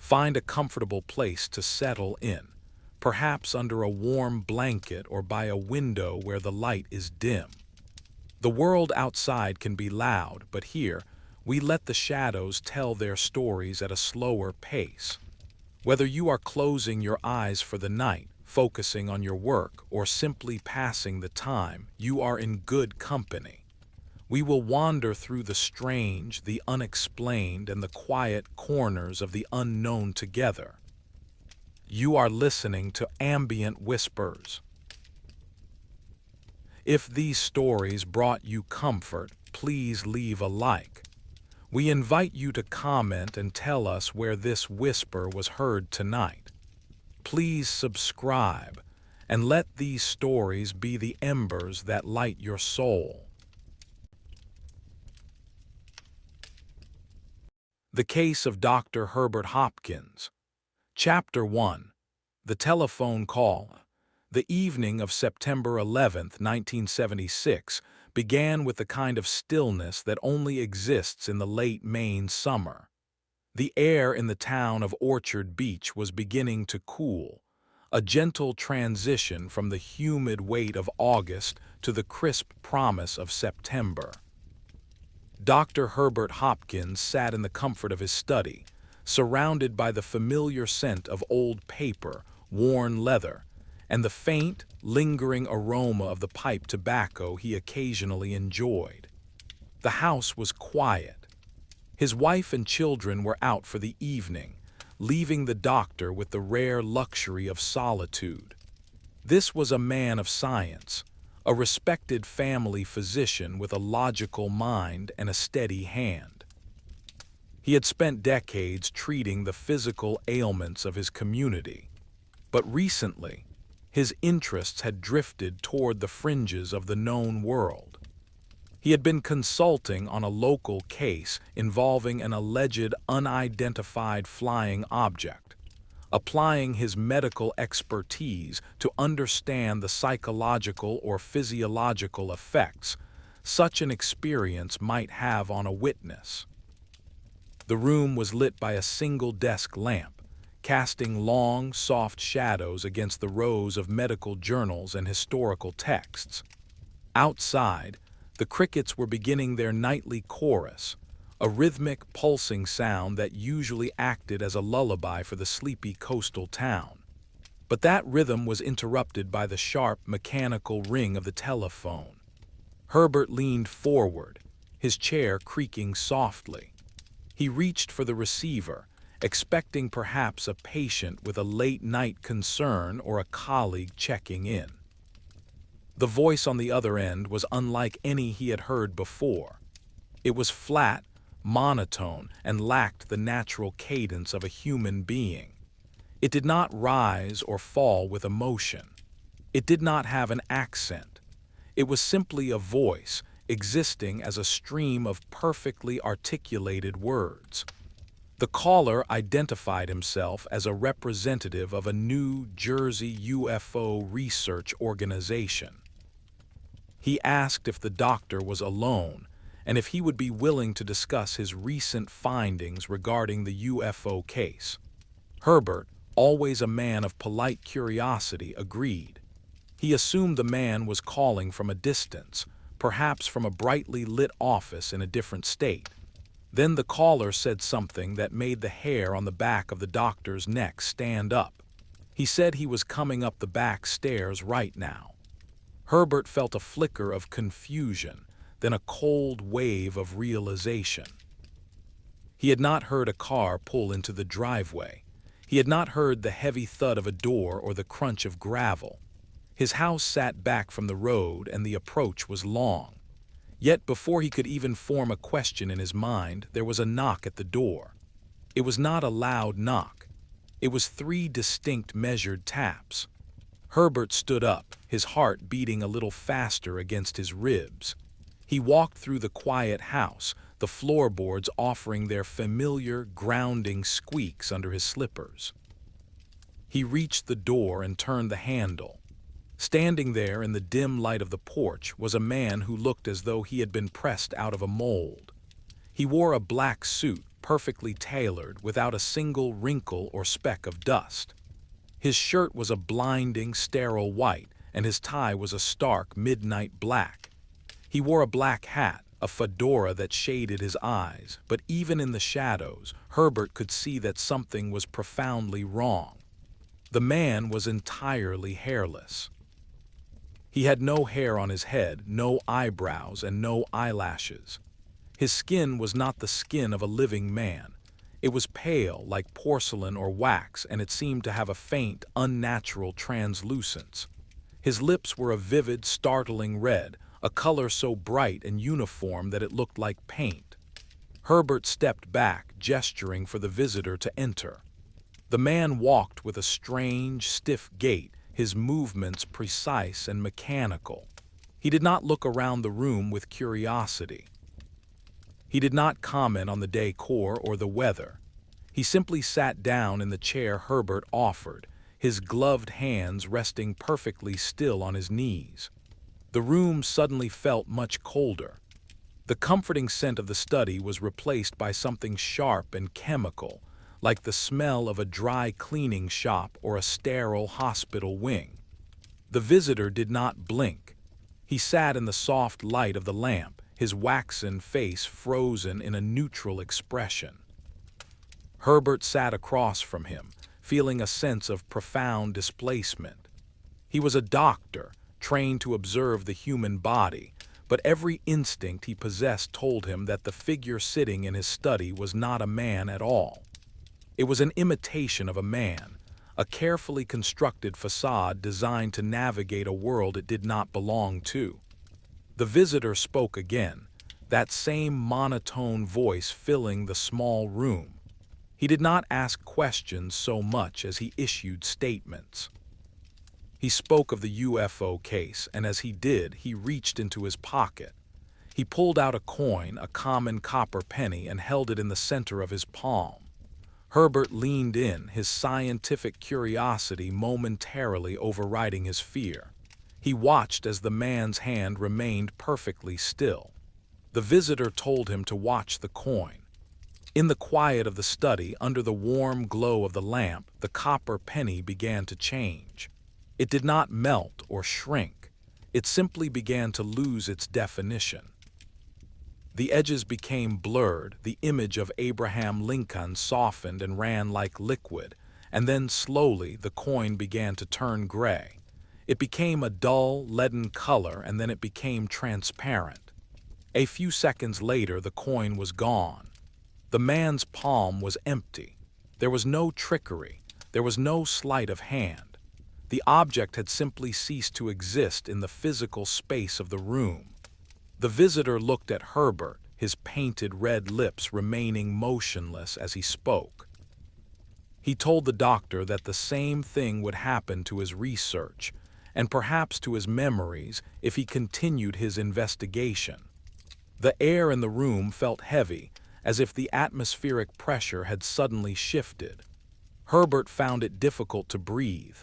Find a comfortable place to settle in, perhaps under a warm blanket or by a window where the light is dim. The world outside can be loud, but here, we let the shadows tell their stories at a slower pace. Whether you are closing your eyes for the night, focusing on your work, or simply passing the time, you are in good company. We will wander through the strange, the unexplained, and the quiet corners of the unknown together. You are listening to Ambient Whispers. If these stories brought you comfort, please leave a like. We invite you to comment and tell us where this whisper was heard tonight. Please subscribe and let these stories be the embers that light your soul. The Case of Doctor Herbert Hopkins. Chapter 1. The Telephone Call. The evening of September 11th, 1976, began with the kind of stillness that only exists in the late Maine summer. The air in the town of Orchard Beach was beginning to cool, a gentle transition from the humid weight of August to the crisp promise of September. Dr. Herbert Hopkins sat in the comfort of his study, surrounded by the familiar scent of old paper, worn leather, and the faint, lingering aroma of the pipe tobacco he occasionally enjoyed. The house was quiet. His wife and children were out for the evening, leaving the doctor with the rare luxury of solitude. This was a man of science, a respected family physician with a logical mind and a steady hand. He had spent decades treating the physical ailments of his community, but recently, his interests had drifted toward the fringes of the known world. He had been consulting on a local case involving an alleged unidentified flying object, applying his medical expertise to understand the psychological or physiological effects such an experience might have on a witness. The room was lit by a single desk lamp, casting long, soft shadows against the rows of medical journals and historical texts. Outside, the crickets were beginning their nightly chorus, a rhythmic, pulsing sound that usually acted as a lullaby for the sleepy coastal town. But that rhythm was interrupted by the sharp, mechanical ring of the telephone. Herbert leaned forward, his chair creaking softly. He reached for the receiver, expecting perhaps a patient with a late-night concern or a colleague checking in. The voice on the other end was unlike any he had heard before. It was flat, monotone, and lacked the natural cadence of a human being. It did not rise or fall with emotion. It did not have an accent. It was simply a voice, existing as a stream of perfectly articulated words. The caller identified himself as a representative of a New Jersey UFO research organization. He asked if the doctor was alone and if he would be willing to discuss his recent findings regarding the UFO case. Herbert, always a man of polite curiosity, agreed. He assumed the man was calling from a distance, perhaps from a brightly lit office in a different state. Then the caller said something that made the hair on the back of the doctor's neck stand up. He said he was coming up the back stairs right now. Herbert felt a flicker of confusion, then a cold wave of realization. He had not heard a car pull into the driveway. He had not heard the heavy thud of a door or the crunch of gravel. His house sat back from the road and the approach was long. Yet before he could even form a question in his mind, there was a knock at the door. It was not a loud knock. It was 3 distinct measured taps. Herbert stood up, his heart beating a little faster against his ribs. He walked through the quiet house, the floorboards offering their familiar, grounding squeaks under his slippers. He reached the door and turned the handle. Standing there in the dim light of the porch was a man who looked as though he had been pressed out of a mold. He wore a black suit, perfectly tailored, without a single wrinkle or speck of dust. His shirt was a blinding, sterile white, and his tie was a stark, midnight black. He wore a black hat, a fedora that shaded his eyes, but even in the shadows, Herbert could see that something was profoundly wrong. The man was entirely hairless. He had no hair on his head, no eyebrows, and no eyelashes. His skin was not the skin of a living man. It was pale, like porcelain or wax, and it seemed to have a faint, unnatural translucence. His lips were a vivid, startling red, a color so bright and uniform that it looked like paint. Herbert stepped back, gesturing for the visitor to enter. The man walked with a strange, stiff gait, his movements precise and mechanical. He did not look around the room with curiosity. He did not comment on the decor or the weather. He simply sat down in the chair Herbert offered, his gloved hands resting perfectly still on his knees. The room suddenly felt much colder. The comforting scent of the study was replaced by something sharp and chemical, like the smell of a dry cleaning shop or a sterile hospital wing. The visitor did not blink. He sat in the soft light of the lamp, his waxen face frozen in a neutral expression. Herbert sat across from him, feeling a sense of profound displacement. He was a doctor, trained to observe the human body, but every instinct he possessed told him that the figure sitting in his study was not a man at all. It was an imitation of a man, a carefully constructed facade designed to navigate a world it did not belong to. The visitor spoke again, that same monotone voice filling the small room. He did not ask questions so much as he issued statements. He spoke of the UFO case, and as he did, he reached into his pocket. He pulled out a coin, a common copper penny, and held it in the center of his palm. Herbert leaned in, his scientific curiosity momentarily overriding his fear. He watched as the man's hand remained perfectly still. The visitor told him to watch the coin. In the quiet of the study, under the warm glow of the lamp, the copper penny began to change. It did not melt or shrink. It simply began to lose its definition. The edges became blurred, the image of Abraham Lincoln softened and ran like liquid, and then slowly the coin began to turn gray. It became a dull, leaden color, and then it became transparent. A few seconds later, the coin was gone. The man's palm was empty. There was no trickery. There was no sleight of hand. The object had simply ceased to exist in the physical space of the room. The visitor looked at Herbert, his painted red lips remaining motionless as he spoke. He told the doctor that the same thing would happen to his research, and perhaps to his memories if he continued his investigation. The air in the room felt heavy, as if the atmospheric pressure had suddenly shifted. Herbert found it difficult to breathe.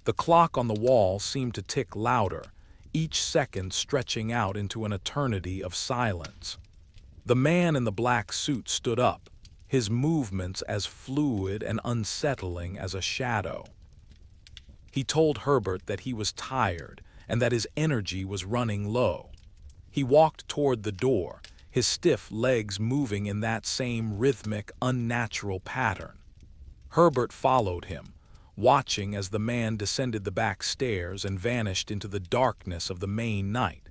The clock on the wall seemed to tick louder, each second stretching out into an eternity of silence. The man in the black suit stood up, his movements as fluid and unsettling as a shadow. He told Herbert that he was tired and that his energy was running low. He walked toward the door, his stiff legs moving in that same rhythmic, unnatural pattern. Herbert followed him, watching as the man descended the back stairs and vanished into the darkness of the main night.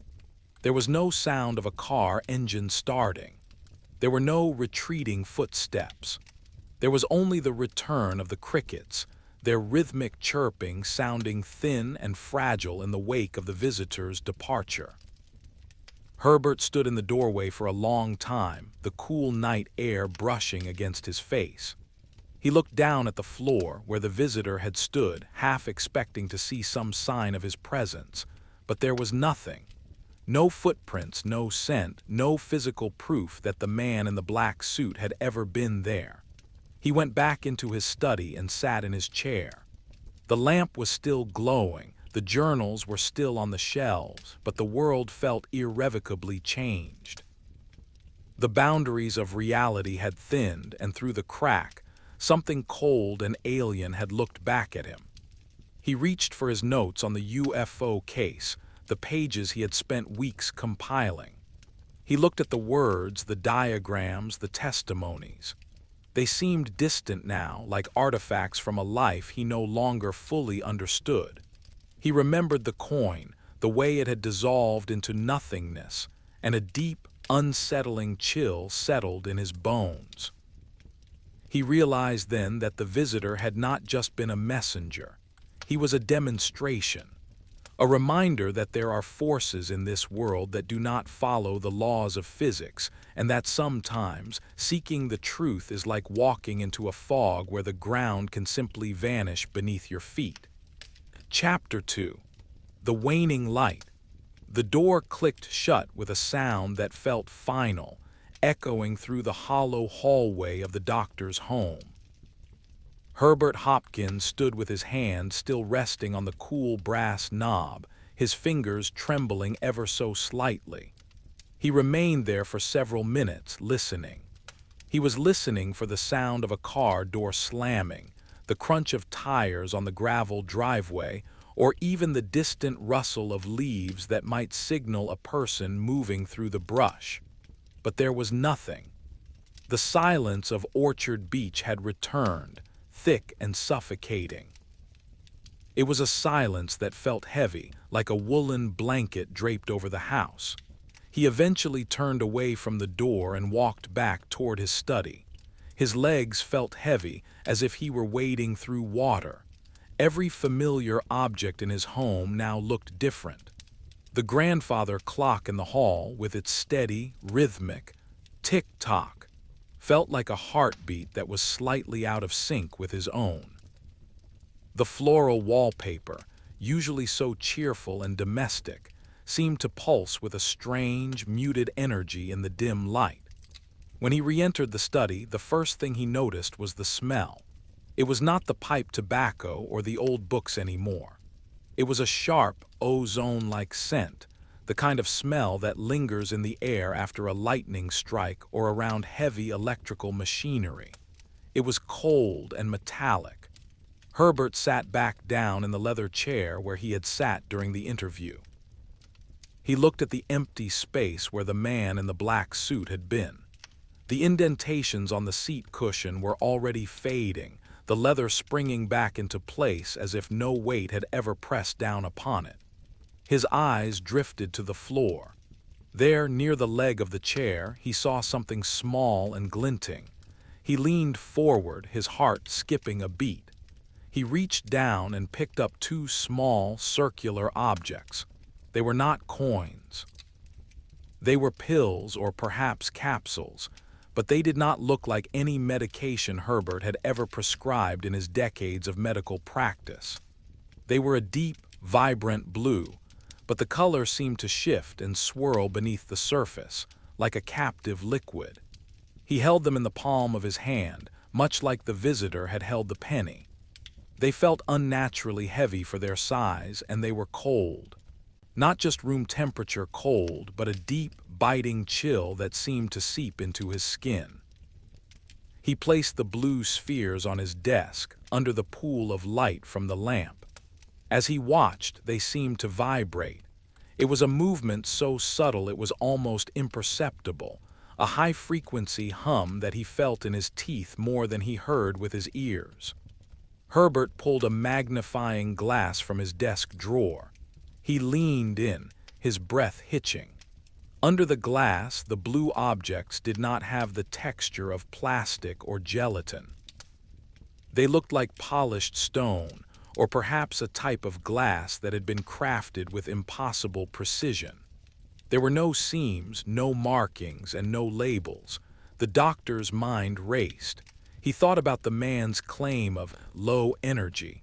There was no sound of a car engine starting. There were no retreating footsteps. There was only the return of the crickets, their rhythmic chirping sounding thin and fragile in the wake of the visitor's departure. Herbert stood in the doorway for a long time, the cool night air brushing against his face. He looked down at the floor where the visitor had stood, half expecting to see some sign of his presence, but there was nothing. No footprints, no scent, no physical proof that the man in the black suit had ever been there. He went back into his study and sat in his chair. The lamp was still glowing, the journals were still on the shelves, but the world felt irrevocably changed. The boundaries of reality had thinned, and through the crack, something cold and alien had looked back at him. He reached for his notes on the UFO case, the pages he had spent weeks compiling. He looked at the words, the diagrams, the testimonies. They seemed distant now, like artifacts from a life he no longer fully understood. He remembered the coin, the way it had dissolved into nothingness, and a deep, unsettling chill settled in his bones. He realized then that the visitor had not just been a messenger. He was a demonstration, a reminder that there are forces in this world that do not follow the laws of physics, and that sometimes seeking the truth is like walking into a fog where the ground can simply vanish beneath your feet. Chapter 2. The Waning Light. The door clicked shut with a sound that felt final, echoing through the hollow hallway of the doctor's home. Herbert Hopkins stood with his hand still resting on the cool brass knob, his fingers trembling ever so slightly. He remained there for several minutes, listening. He was listening for the sound of a car door slamming, the crunch of tires on the gravel driveway, or even the distant rustle of leaves that might signal a person moving through the brush. But there was nothing. The silence of Orchard Beach had returned, thick and suffocating. It was a silence that felt heavy, like a woolen blanket draped over the house. He eventually turned away from the door and walked back toward his study. His legs felt heavy, as if he were wading through water. Every familiar object in his home now looked different. The grandfather clock in the hall, with its steady, rhythmic tick-tock, felt like a heartbeat that was slightly out of sync with his own. The floral wallpaper, usually so cheerful and domestic, seemed to pulse with a strange, muted energy in the dim light. When he re-entered the study, the first thing he noticed was the smell. It was not the pipe tobacco or the old books anymore. It was a sharp, ozone-like scent, the kind of smell that lingers in the air after a lightning strike or around heavy electrical machinery. It was cold and metallic. Herbert sat back down in the leather chair where he had sat during the interview. He looked at the empty space where the man in the black suit had been. The indentations on the seat cushion were already fading, the leather springing back into place as if no weight had ever pressed down upon it. His eyes drifted to the floor. There, near the leg of the chair, he saw something small and glinting. He leaned forward, his heart skipping a beat. He reached down and picked up two small, circular objects. They were not coins. They were pills or perhaps capsules, but they did not look like any medication Herbert had ever prescribed in his decades of medical practice. They were a deep, vibrant blue, but the color seemed to shift and swirl beneath the surface, like a captive liquid. He held them in the palm of his hand, much like the visitor had held the penny. They felt unnaturally heavy for their size, and they were cold. Not just room temperature cold, but a deep, biting chill that seemed to seep into his skin. He placed the blue spheres on his desk, under the pool of light from the lamp. As he watched, they seemed to vibrate. It was a movement so subtle it was almost imperceptible, a high-frequency hum that he felt in his teeth more than he heard with his ears. Herbert pulled a magnifying glass from his desk drawer. He leaned in, his breath hitching. Under the glass, the blue objects did not have the texture of plastic or gelatin. They looked like polished stone, or perhaps a type of glass that had been crafted with impossible precision. There were no seams, no markings, and no labels. The doctor's mind raced. He thought about the man's claim of low energy.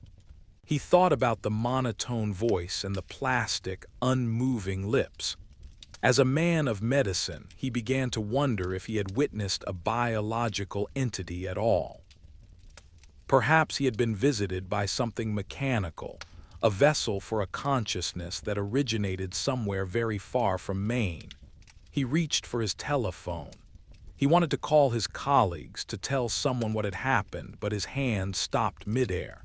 He thought about the monotone voice and the plastic, unmoving lips. As a man of medicine, he began to wonder if he had witnessed a biological entity at all. Perhaps he had been visited by something mechanical, a vessel for a consciousness that originated somewhere very far from Maine. He reached for his telephone. He wanted to call his colleagues to tell someone what had happened, but his hand stopped midair.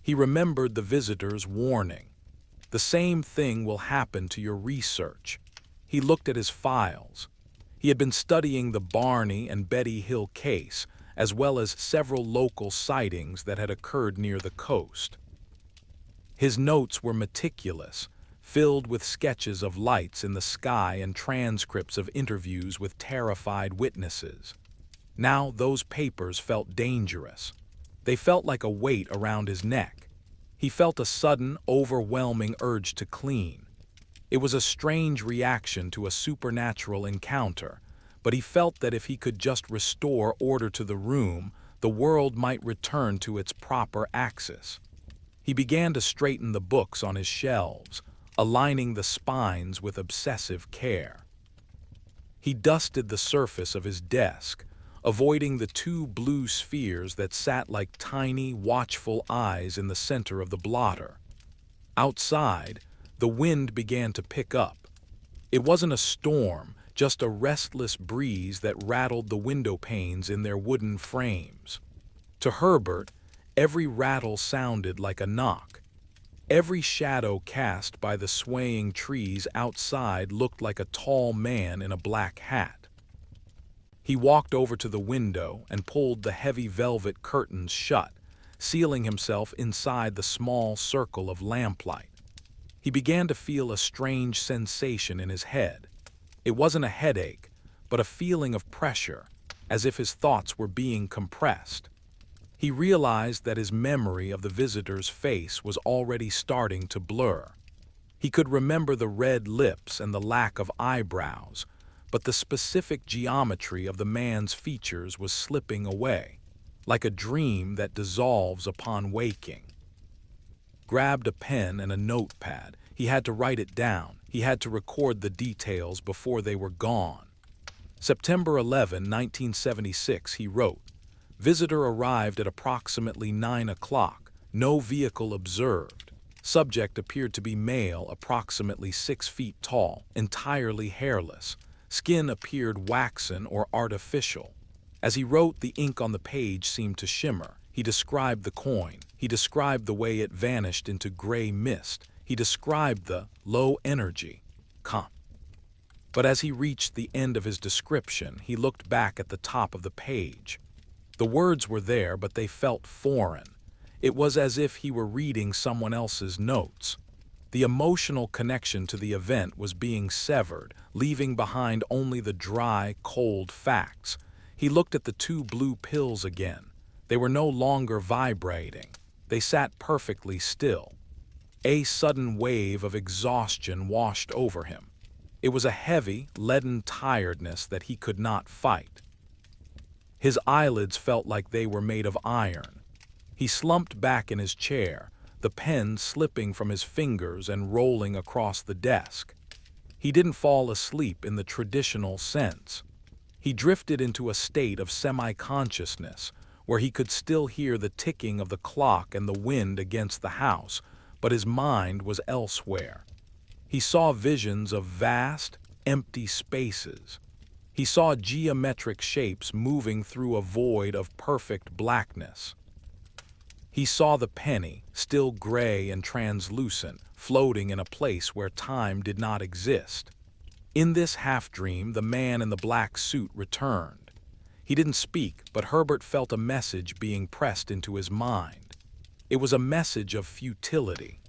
He remembered the visitor's warning. The same thing will happen to your research. He looked at his files. He had been studying the Barney and Betty Hill case, as well as several local sightings that had occurred near the coast. His notes were meticulous, filled with sketches of lights in the sky and transcripts of interviews with terrified witnesses. Now those papers felt dangerous. They felt like a weight around his neck. He felt a sudden, overwhelming urge to clean. It was a strange reaction to a supernatural encounter, but he felt that if he could just restore order to the room, the world might return to its proper axis. He began to straighten the books on his shelves, aligning the spines with obsessive care. He dusted the surface of his desk, avoiding the two blue spheres that sat like tiny, watchful eyes in the center of the blotter. Outside, the wind began to pick up. It wasn't a storm, just a restless breeze that rattled the window panes in their wooden frames. To Herbert, every rattle sounded like a knock. Every shadow cast by the swaying trees outside looked like a tall man in a black hat. He walked over to the window and pulled the heavy velvet curtains shut, sealing himself inside the small circle of lamplight. He began to feel a strange sensation in his head. It wasn't a headache, but a feeling of pressure, as if his thoughts were being compressed. He realized that his memory of the visitor's face was already starting to blur. He could remember the red lips and the lack of eyebrows, but the specific geometry of the man's features was slipping away, like a dream that dissolves upon waking. Grabbed a pen and a notepad. He had to write it down. He had to record the details before they were gone. September 11, 1976, he wrote, "Visitor arrived at approximately 9 o'clock. No vehicle observed. Subject appeared to be male, approximately 6 feet tall, entirely hairless. Skin appeared waxen or artificial." As he wrote, the ink on the page seemed to shimmer. He described the coin. He described the way it vanished into gray mist. He described the low energy. But as he reached the end of his description, he looked back at the top of the page. The words were there, but they felt foreign. It was as if he were reading someone else's notes. The emotional connection to the event was being severed, leaving behind only the dry, cold facts. He looked at the two blue pills again. They were no longer vibrating. They sat perfectly still. A sudden wave of exhaustion washed over him. It was a heavy, leaden tiredness that he could not fight. His eyelids felt like they were made of iron. He slumped back in his chair, the pen slipping from his fingers and rolling across the desk. He didn't fall asleep in the traditional sense. He drifted into a state of semi-consciousness, where he could still hear the ticking of the clock and the wind against the house, but his mind was elsewhere. He saw visions of vast, empty spaces. He saw geometric shapes moving through a void of perfect blackness. He saw the penny, still gray and translucent, floating in a place where time did not exist. In this half-dream, the man in the black suit returned. He didn't speak, but Herbert felt a message being pressed into his mind. It was a message of futility.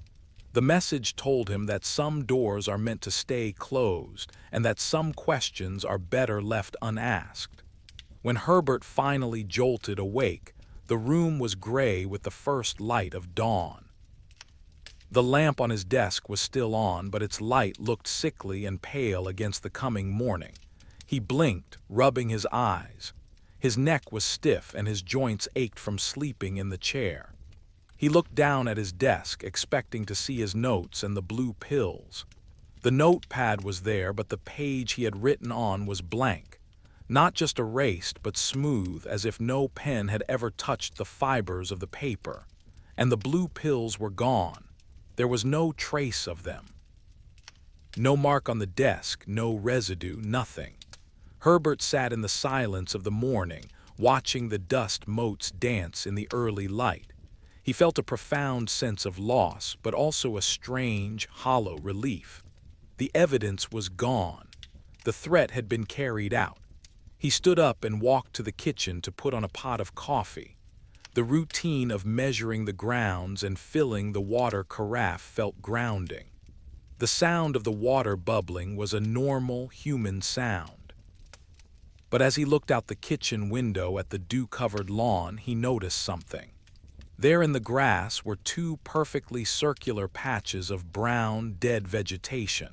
The message told him that some doors are meant to stay closed and that some questions are better left unasked. When Herbert finally jolted awake, the room was gray with the first light of dawn. The lamp on his desk was still on, but its light looked sickly and pale against the coming morning. He blinked, rubbing his eyes. His neck was stiff and his joints ached from sleeping in the chair. He looked down at his desk, expecting to see his notes and the blue pills. The notepad was there, but the page he had written on was blank. Not just erased, but smooth, as if no pen had ever touched the fibers of the paper. And the blue pills were gone. There was no trace of them. No mark on the desk, no residue, nothing. Herbert sat in the silence of the morning, watching the dust motes dance in the early light. He felt a profound sense of loss, but also a strange, hollow relief. The evidence was gone. The threat had been carried out. He stood up and walked to the kitchen to put on a pot of coffee. The routine of measuring the grounds and filling the water carafe felt grounding. The sound of the water bubbling was a normal human sound. But as he looked out the kitchen window at the dew-covered lawn, he noticed something. There in the grass were two perfectly circular patches of brown, dead vegetation.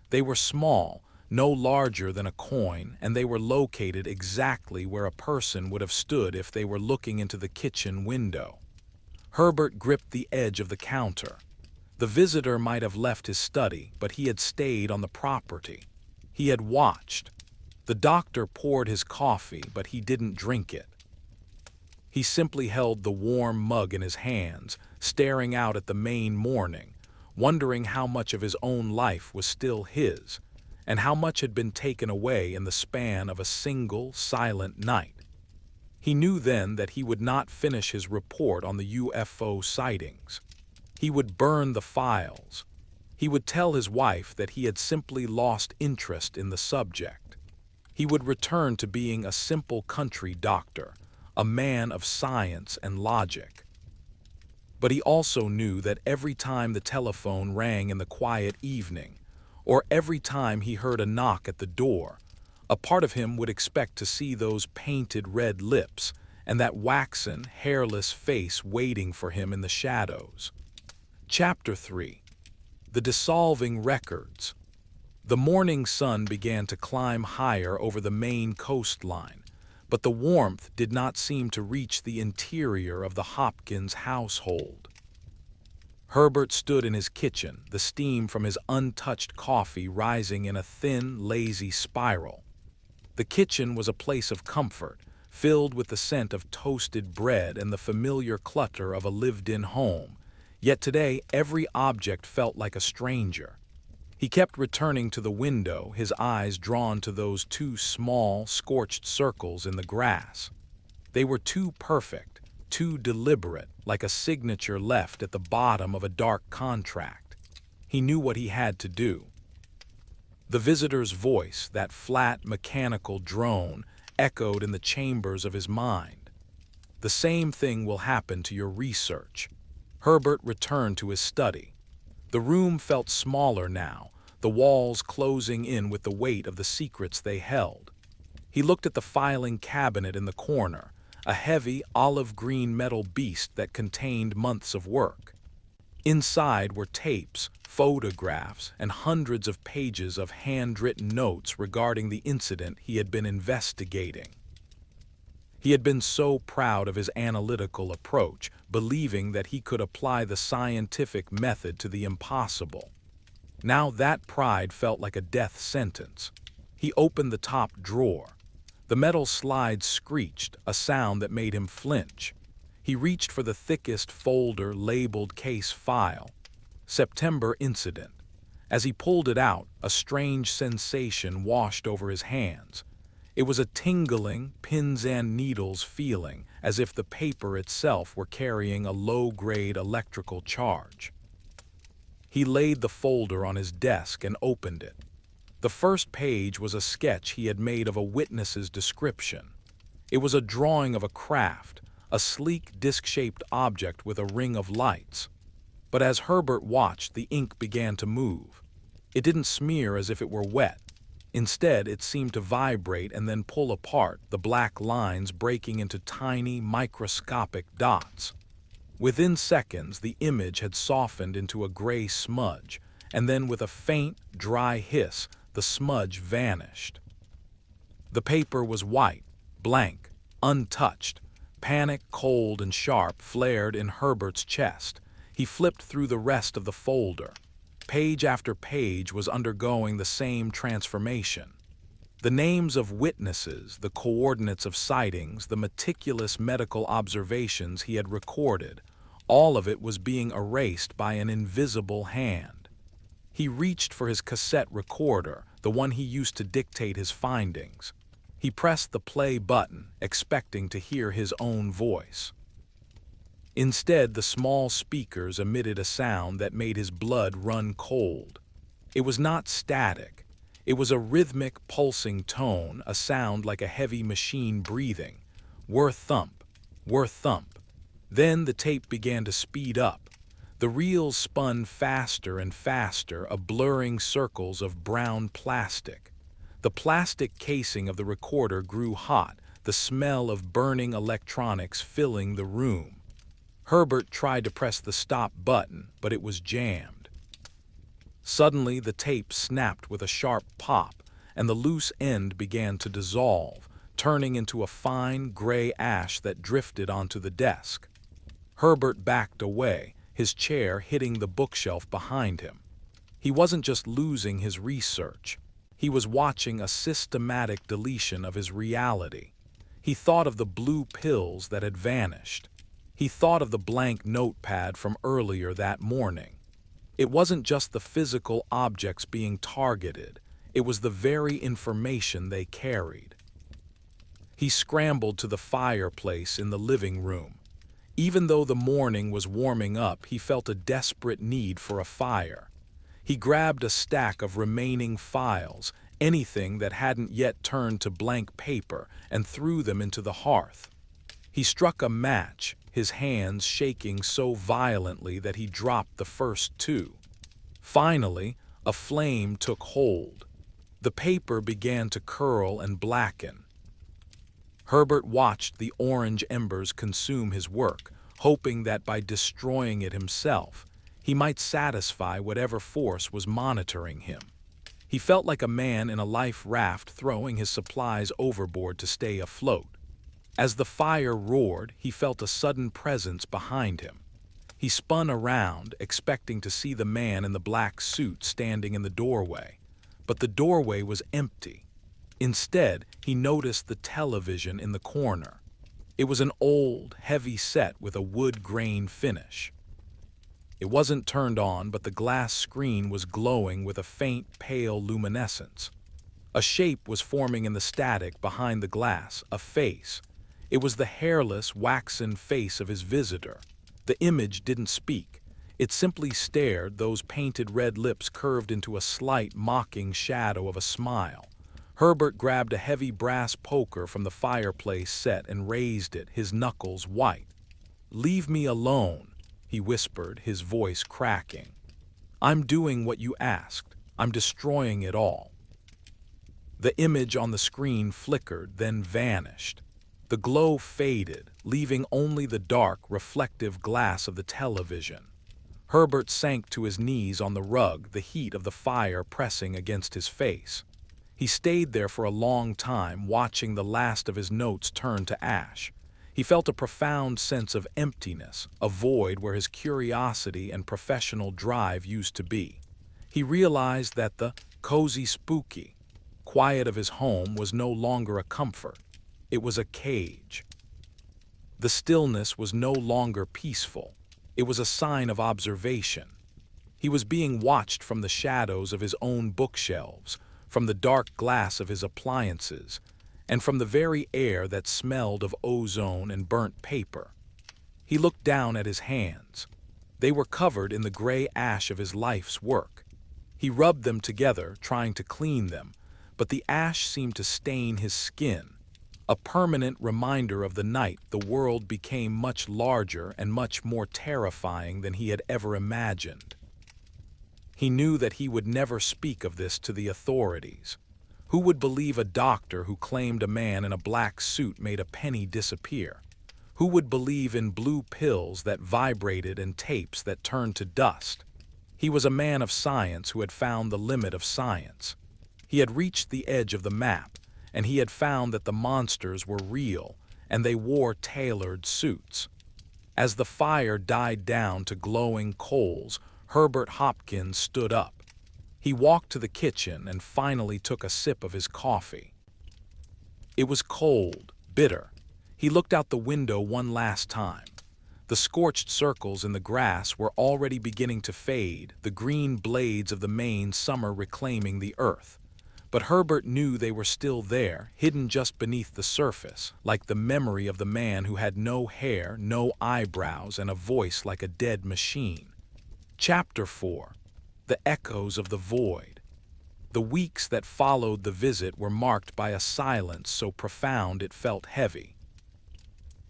They were small, no larger than a coin, and they were located exactly where a person would have stood if they were looking into the kitchen window. Herbert gripped the edge of the counter. The visitor might have left his study, but he had stayed on the property. He had watched. The doctor poured his coffee, but he didn't drink it. He simply held the warm mug in his hands, staring out at the Maine morning, wondering how much of his own life was still his, and how much had been taken away in the span of a single, silent night. He knew then that he would not finish his report on the UFO sightings. He would burn the files. He would tell his wife that he had simply lost interest in the subject. He would return to being a simple country doctor, a man of science and logic. But he also knew that every time the telephone rang in the quiet evening, or every time he heard a knock at the door, a part of him would expect to see those painted red lips and that waxen, hairless face waiting for him in the shadows. Chapter 3. The Dissolving Records. The morning sun began to climb higher over the Maine coastline, but the warmth did not seem to reach the interior of the Hopkins household. Herbert stood in his kitchen, the steam from his untouched coffee rising in a thin, lazy spiral. The kitchen was a place of comfort, filled with the scent of toasted bread and the familiar clutter of a lived-in home, yet today every object felt like a stranger. He kept returning to the window, his eyes drawn to those two small, scorched circles in the grass. They were too perfect, too deliberate, like a signature left at the bottom of a dark contract. He knew what he had to do. The visitor's voice, that flat, mechanical drone, echoed in the chambers of his mind. The same thing will happen to your research. Herbert returned to his study. The room felt smaller now, the walls closing in with the weight of the secrets they held. He looked at the filing cabinet in the corner, a heavy olive-green metal beast that contained months of work. Inside were tapes, photographs, and hundreds of pages of handwritten notes regarding the incident he had been investigating. He had been so proud of his analytical approach, believing that he could apply the scientific method to the impossible. Now that pride felt like a death sentence. He opened the top drawer. The metal slide screeched, a sound that made him flinch. He reached for the thickest folder labeled Case File. September Incident. As he pulled it out, a strange sensation washed over his hands. It was a tingling, pins and needles feeling, as if the paper itself were carrying a low-grade electrical charge. He laid the folder on his desk and opened it. The first page was a sketch he had made of a witness's description. It was a drawing of a craft, a sleek disc-shaped object with a ring of lights. But as Herbert watched, the ink began to move. It didn't smear as if it were wet. Instead, it seemed to vibrate and then pull apart, the black lines breaking into tiny, microscopic dots. Within seconds, the image had softened into a gray smudge, and then with a faint, dry hiss, the smudge vanished. The paper was white, blank, untouched. Panic, cold and sharp, flared in Herbert's chest. He flipped through the rest of the folder. Page after page was undergoing the same transformation. The names of witnesses, the coordinates of sightings, the meticulous medical observations he had recorded, all of it was being erased by an invisible hand. He reached for his cassette recorder, the one he used to dictate his findings. He pressed the play button, expecting to hear his own voice. Instead, the small speakers emitted a sound that made his blood run cold. It was not static. It was a rhythmic, pulsing tone, a sound like a heavy machine breathing. Whir thump, whir thump. Then the tape began to speed up. The reels spun faster and faster, a blurring circles of brown plastic. The plastic casing of the recorder grew hot, the smell of burning electronics filling the room. Herbert tried to press the stop button, but it was jammed. Suddenly, the tape snapped with a sharp pop, and the loose end began to dissolve, turning into a fine gray ash that drifted onto the desk. Herbert backed away, his chair hitting the bookshelf behind him. He wasn't just losing his research. He was watching a systematic deletion of his reality. He thought of the blue pills that had vanished. He thought of the blank notepad from earlier that morning. It wasn't just the physical objects being targeted, it was the very information they carried. He scrambled to the fireplace in the living room. Even though the morning was warming up, he felt a desperate need for a fire. He grabbed a stack of remaining files, anything that hadn't yet turned to blank paper, and threw them into the hearth. He struck a match, his hands shaking so violently that he dropped the first two. Finally, a flame took hold. The paper began to curl and blacken. Herbert watched the orange embers consume his work, hoping that by destroying it himself, he might satisfy whatever force was monitoring him. He felt like a man in a life raft throwing his supplies overboard to stay afloat. As the fire roared, he felt a sudden presence behind him. He spun around, expecting to see the man in the black suit standing in the doorway. But the doorway was empty. Instead, he noticed the television in the corner. It was an old, heavy set with a wood grain finish. It wasn't turned on, but the glass screen was glowing with a faint, pale luminescence. A shape was forming in the static behind the glass, a face. It was the hairless, waxen face of his visitor. The image didn't speak. It simply stared, those painted red lips curved into a slight, mocking shadow of a smile. Herbert grabbed a heavy brass poker from the fireplace set and raised it, his knuckles white. "Leave me alone," he whispered, his voice cracking. "I'm doing what you asked. I'm destroying it all." The image on the screen flickered, then vanished. The glow faded, leaving only the dark, reflective glass of the television. Herbert sank to his knees on the rug, the heat of the fire pressing against his face. He stayed there for a long time, watching the last of his notes turn to ash. He felt a profound sense of emptiness, a void where his curiosity and professional drive used to be. He realized that the cozy, spooky quiet of his home was no longer a comfort. It was a cage. The stillness was no longer peaceful. It was a sign of observation. He was being watched from the shadows of his own bookshelves, from the dark glass of his appliances, and from the very air that smelled of ozone and burnt paper. He looked down at his hands. They were covered in the gray ash of his life's work. He rubbed them together, trying to clean them, but the ash seemed to stain his skin. A permanent reminder of the night the world became much larger and much more terrifying than he had ever imagined. He knew that he would never speak of this to the authorities. Who would believe a doctor who claimed a man in a black suit made a penny disappear? Who would believe in blue pills that vibrated and tapes that turned to dust? He was a man of science who had found the limit of science. He had reached the edge of the map, and he had found that the monsters were real, and they wore tailored suits. As the fire died down to glowing coals, Herbert Hopkins stood up. He walked to the kitchen and finally took a sip of his coffee. It was cold, bitter. He looked out the window one last time. The scorched circles in the grass were already beginning to fade, the green blades of the Maine summer reclaiming the earth. But Herbert knew they were still there, hidden just beneath the surface, like the memory of the man who had no hair, no eyebrows, and a voice like a dead machine. Chapter 4. The Echoes of the Void. The weeks that followed the visit were marked by a silence so profound it felt heavy.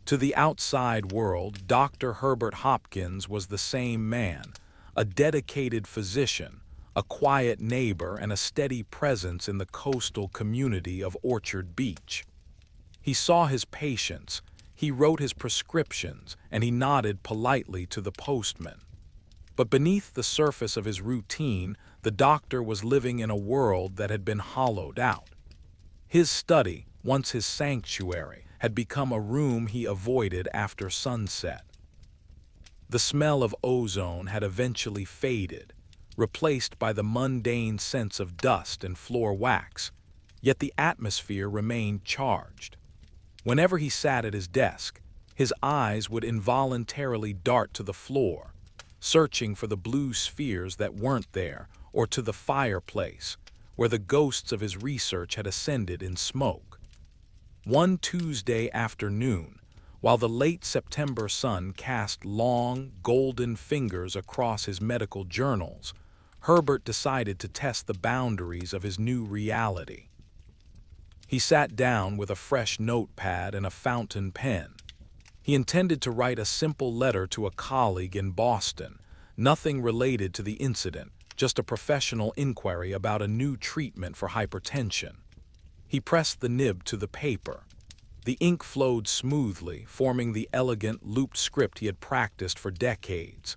To the outside world, Dr. Herbert Hopkins was the same man, a dedicated physician, a quiet neighbor, and a steady presence in the coastal community of Orchard Beach. He saw his patients, he wrote his prescriptions, and he nodded politely to the postman. But beneath the surface of his routine, the doctor was living in a world that had been hollowed out. His study, once his sanctuary, had become a room he avoided after sunset. The smell of ozone had eventually faded, replaced by the mundane sense of dust and floor wax, yet the atmosphere remained charged. Whenever he sat at his desk, his eyes would involuntarily dart to the floor, searching for the blue spheres that weren't there, or to the fireplace, where the ghosts of his research had ascended in smoke. One Tuesday afternoon, while the late September sun cast long, golden fingers across his medical journals, Herbert decided to test the boundaries of his new reality. He sat down with a fresh notepad and a fountain pen. He intended to write a simple letter to a colleague in Boston, nothing related to the incident, just a professional inquiry about a new treatment for hypertension. He pressed the nib to the paper. The ink flowed smoothly, forming the elegant, looped script he had practiced for decades.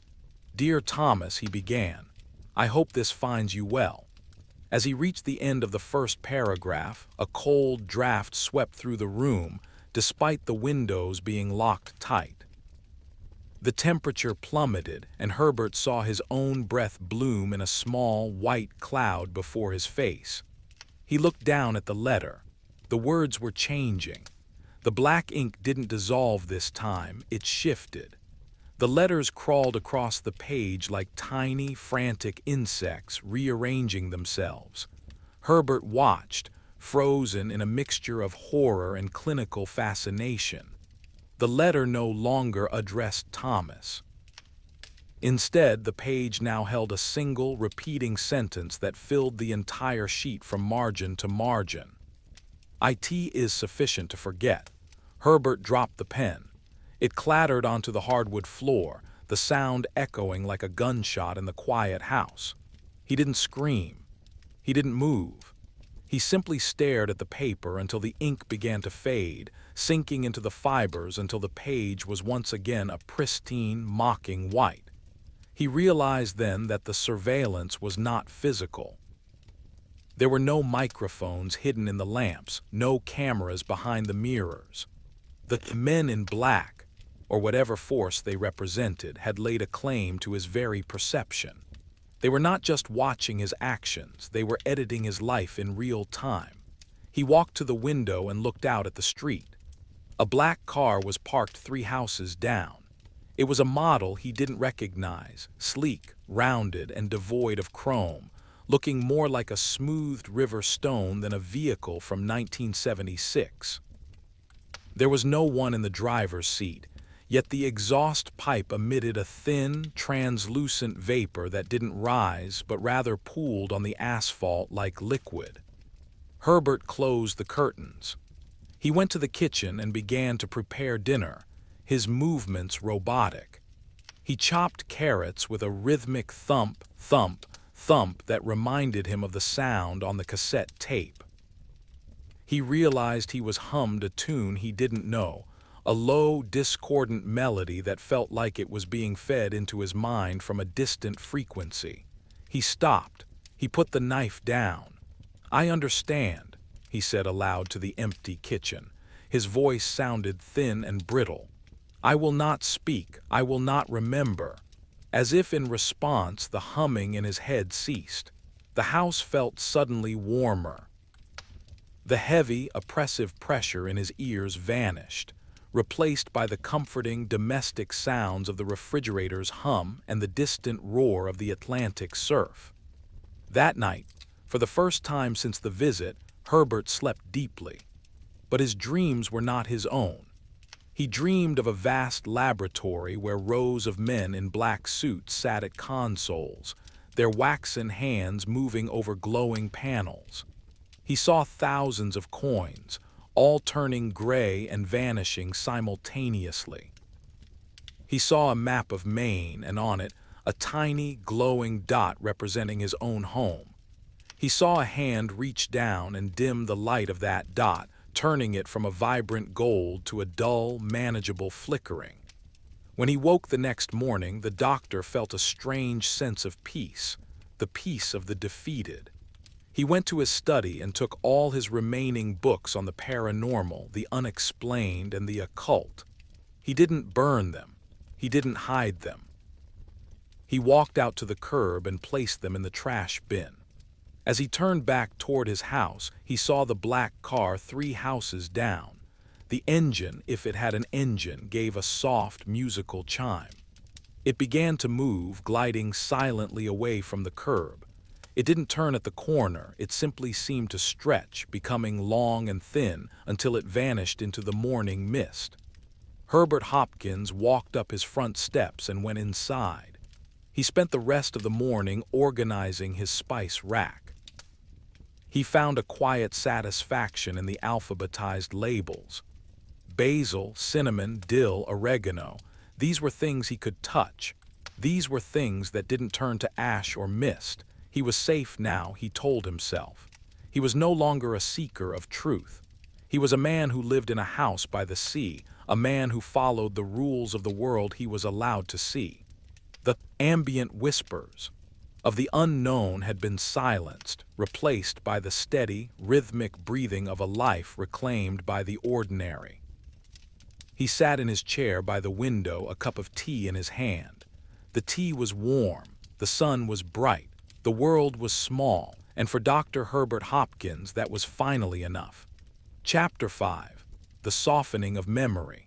"Dear Thomas," he began, "I hope this finds you well." As he reached the end of the first paragraph, a cold draft swept through the room, despite the windows being locked tight. The temperature plummeted, and Herbert saw his own breath bloom in a small, white cloud before his face. He looked down at the letter. The words were changing. The black ink didn't dissolve this time, it shifted. The letters crawled across the page like tiny, frantic insects rearranging themselves. Herbert watched, frozen in a mixture of horror and clinical fascination. The letter no longer addressed Thomas. Instead, the page now held a single, repeating sentence that filled the entire sheet from margin to margin. "It is sufficient to forget." Herbert dropped the pen. It clattered onto the hardwood floor, the sound echoing like a gunshot in the quiet house. He didn't scream. He didn't move. He simply stared at the paper until the ink began to fade, sinking into the fibers until the page was once again a pristine, mocking white. He realized then that the surveillance was not physical. There were no microphones hidden in the lamps, no cameras behind the mirrors. The men in black, or whatever force they represented, had laid a claim to his very perception. They were not just watching his actions, they were editing his life in real time. He walked to the window and looked out at the street. A black car was parked 3 houses down. It was a model he didn't recognize, sleek, rounded, and devoid of chrome, looking more like a smoothed river stone than a vehicle from 1976. There was no one in the driver's seat, yet the exhaust pipe emitted a thin, translucent vapor that didn't rise but rather pooled on the asphalt like liquid. Herbert closed the curtains. He went to the kitchen and began to prepare dinner, his movements robotic. He chopped carrots with a rhythmic thump, thump, thump that reminded him of the sound on the cassette tape. He realized he was hummed a tune he didn't know, a low, discordant melody that felt like it was being fed into his mind from a distant frequency. He stopped. He put the knife down. "I understand," he said aloud to the empty kitchen. His voice sounded thin and brittle. "I will not speak. I will not remember." As if in response, the humming in his head ceased. The house felt suddenly warmer. The heavy, oppressive pressure in his ears vanished, replaced by the comforting, domestic sounds of the refrigerator's hum and the distant roar of the Atlantic surf. That night, for For the first time since the visit, Herbert slept deeply. But his dreams were not his own. He dreamed of a vast laboratory where rows of men in black suits sat at consoles, their waxen hands moving over glowing panels. He saw thousands of coins, all turning gray and vanishing simultaneously. He saw a map of Maine, and on it, a tiny, glowing dot representing his own home. He saw a hand reach down and dim the light of that dot, turning it from a vibrant gold to a dull, manageable flickering. When he woke the next morning, the doctor felt a strange sense of peace, the peace of the defeated. He went to his study and took all his remaining books on the paranormal, the unexplained, and the occult. He didn't burn them. He didn't hide them. He walked out to the curb and placed them in the trash bin. As he turned back toward his house, he saw the black car 3 houses down. The engine, if it had an engine, gave a soft, musical chime. It began to move, gliding silently away from the curb. It didn't turn at the corner, it simply seemed to stretch, becoming long and thin until it vanished into the morning mist. Herbert Hopkins walked up his front steps and went inside. He spent the rest of the morning organizing his spice rack. He found a quiet satisfaction in the alphabetized labels. Basil, cinnamon, dill, oregano, these were things he could touch. These were things that didn't turn to ash or mist. He was safe now, he told himself. He was no longer a seeker of truth. He was a man who lived in a house by the sea, a man who followed the rules of the world he was allowed to see. The ambient whispers of the unknown had been silenced, replaced by the steady, rhythmic breathing of a life reclaimed by the ordinary. He sat in his chair by the window, a cup of tea in his hand. The tea was warm, the sun was bright, the world was small, and for Dr. Herbert Hopkins that was finally enough. Chapter 5. The Softening of Memory.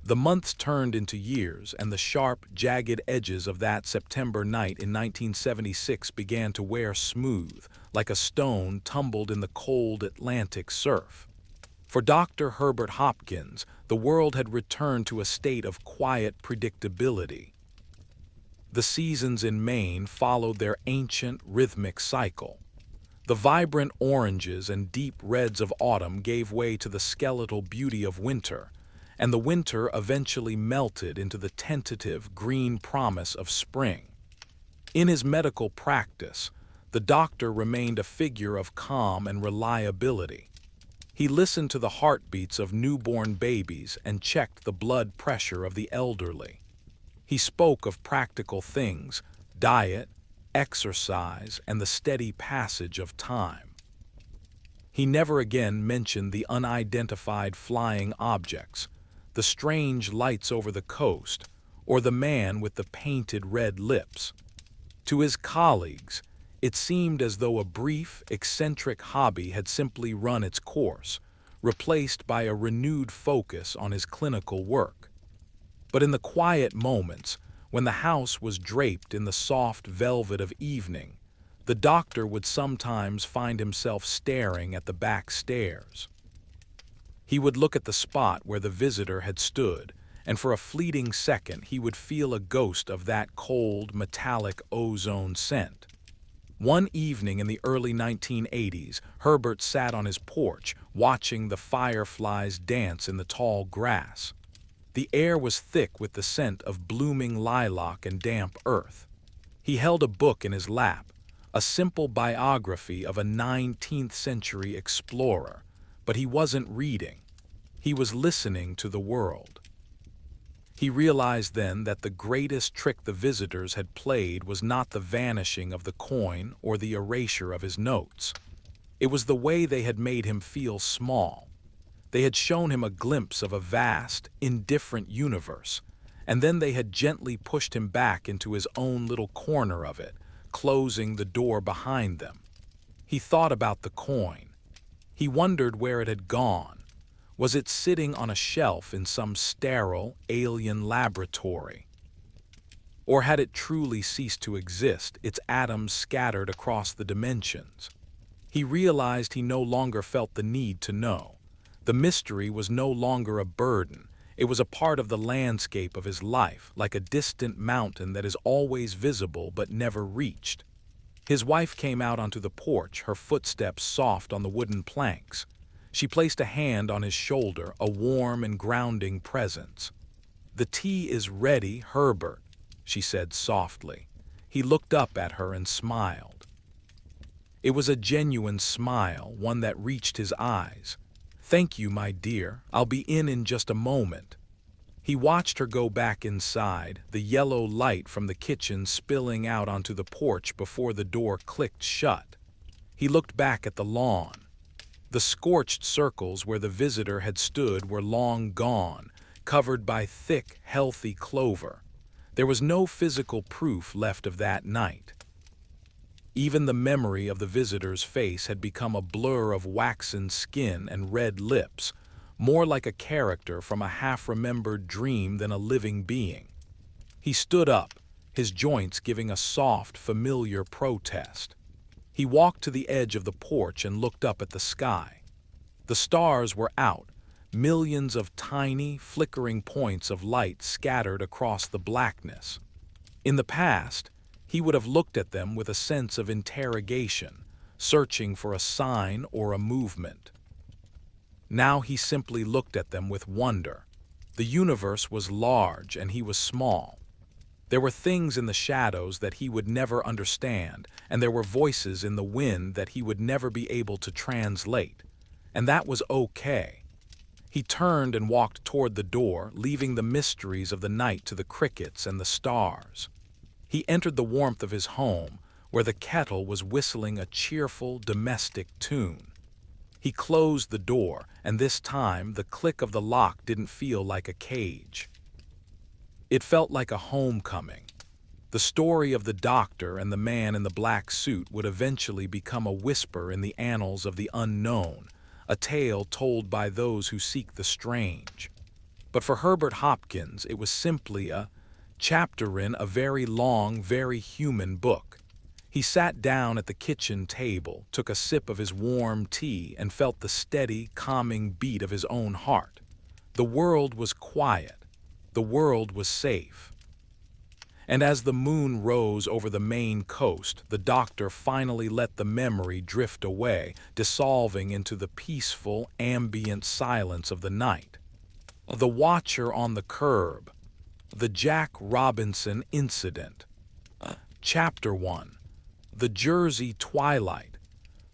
The months turned into years, and the sharp, jagged edges of that September night in 1976 began to wear smooth, like a stone tumbled in the cold Atlantic surf. For Dr. Herbert Hopkins, the world had returned to a state of quiet predictability. The seasons in Maine followed their ancient, rhythmic cycle. The vibrant oranges and deep reds of autumn gave way to the skeletal beauty of winter, and the winter eventually melted into the tentative green promise of spring. In his medical practice, the doctor remained a figure of calm and reliability. He listened to the heartbeats of newborn babies and checked the blood pressure of the elderly. He spoke of practical things, diet, exercise, and the steady passage of time. He never again mentioned the unidentified flying objects, the strange lights over the coast, or the man with the painted red lips. To his colleagues, it seemed as though a brief, eccentric hobby had simply run its course, replaced by a renewed focus on his clinical work. But in the quiet moments, when the house was draped in the soft velvet of evening, the doctor would sometimes find himself staring at the back stairs. He would look at the spot where the visitor had stood, and for a fleeting second he would feel a ghost of that cold, metallic ozone scent. One evening in the early 1980s, Herbert sat on his porch, watching the fireflies dance in the tall grass. The air was thick with the scent of blooming lilac and damp earth. He held a book in his lap, a simple biography of a 19th-century explorer, but he wasn't reading. He was listening to the world. He realized then that the greatest trick the visitors had played was not the vanishing of the coin or the erasure of his notes. It was the way they had made him feel small. They had shown him a glimpse of a vast, indifferent universe, and then they had gently pushed him back into his own little corner of it, closing the door behind them. He thought about the coin. He wondered where it had gone. Was it sitting on a shelf in some sterile, alien laboratory? Or had it truly ceased to exist, its atoms scattered across the dimensions? He realized he no longer felt the need to know. The mystery was no longer a burden. It was a part of the landscape of his life, like a distant mountain that is always visible but never reached. His wife came out onto the porch, her footsteps soft on the wooden planks. She placed a hand on his shoulder, a warm and grounding presence. "The tea is ready, Herbert," she said softly. He looked up at her and smiled. It was a genuine smile, one that reached his eyes. "Thank you, my dear. I'll be in just a moment." He watched her go back inside, the yellow light from the kitchen spilling out onto the porch before the door clicked shut. He looked back at the lawn. The scorched circles where the visitor had stood were long gone, covered by thick, healthy clover. There was no physical proof left of that night. Even the memory of the visitor's face had become a blur of waxen skin and red lips, more like a character from a half-remembered dream than a living being. He stood up, his joints giving a soft, familiar protest. He walked to the edge of the porch and looked up at the sky. The stars were out, millions of tiny, flickering points of light scattered across the blackness. In the past, he would have looked at them with a sense of interrogation, searching for a sign or a movement. Now he simply looked at them with wonder. The universe was large and he was small. There were things in the shadows that he would never understand, and there were voices in the wind that he would never be able to translate. And that was okay. He turned and walked toward the door, leaving the mysteries of the night to the crickets and the stars. He entered the warmth of his home, where the kettle was whistling a cheerful, domestic tune. He closed the door, and this time the click of the lock didn't feel like a cage. It felt like a homecoming. The story of the doctor and the man in the black suit would eventually become a whisper in the annals of the unknown, a tale told by those who seek the strange. But for Herbert Hopkins, it was simply a chapter in a very long, very human book. He sat down at the kitchen table, took a sip of his warm tea, and felt the steady, calming beat of his own heart. The world was quiet. The world was safe. And as the moon rose over the Maine coast, the doctor finally let the memory drift away, dissolving into the peaceful, ambient silence of the night. The watcher on the curb. The Jack Robinson incident. Chapter 1. The Jersey Twilight.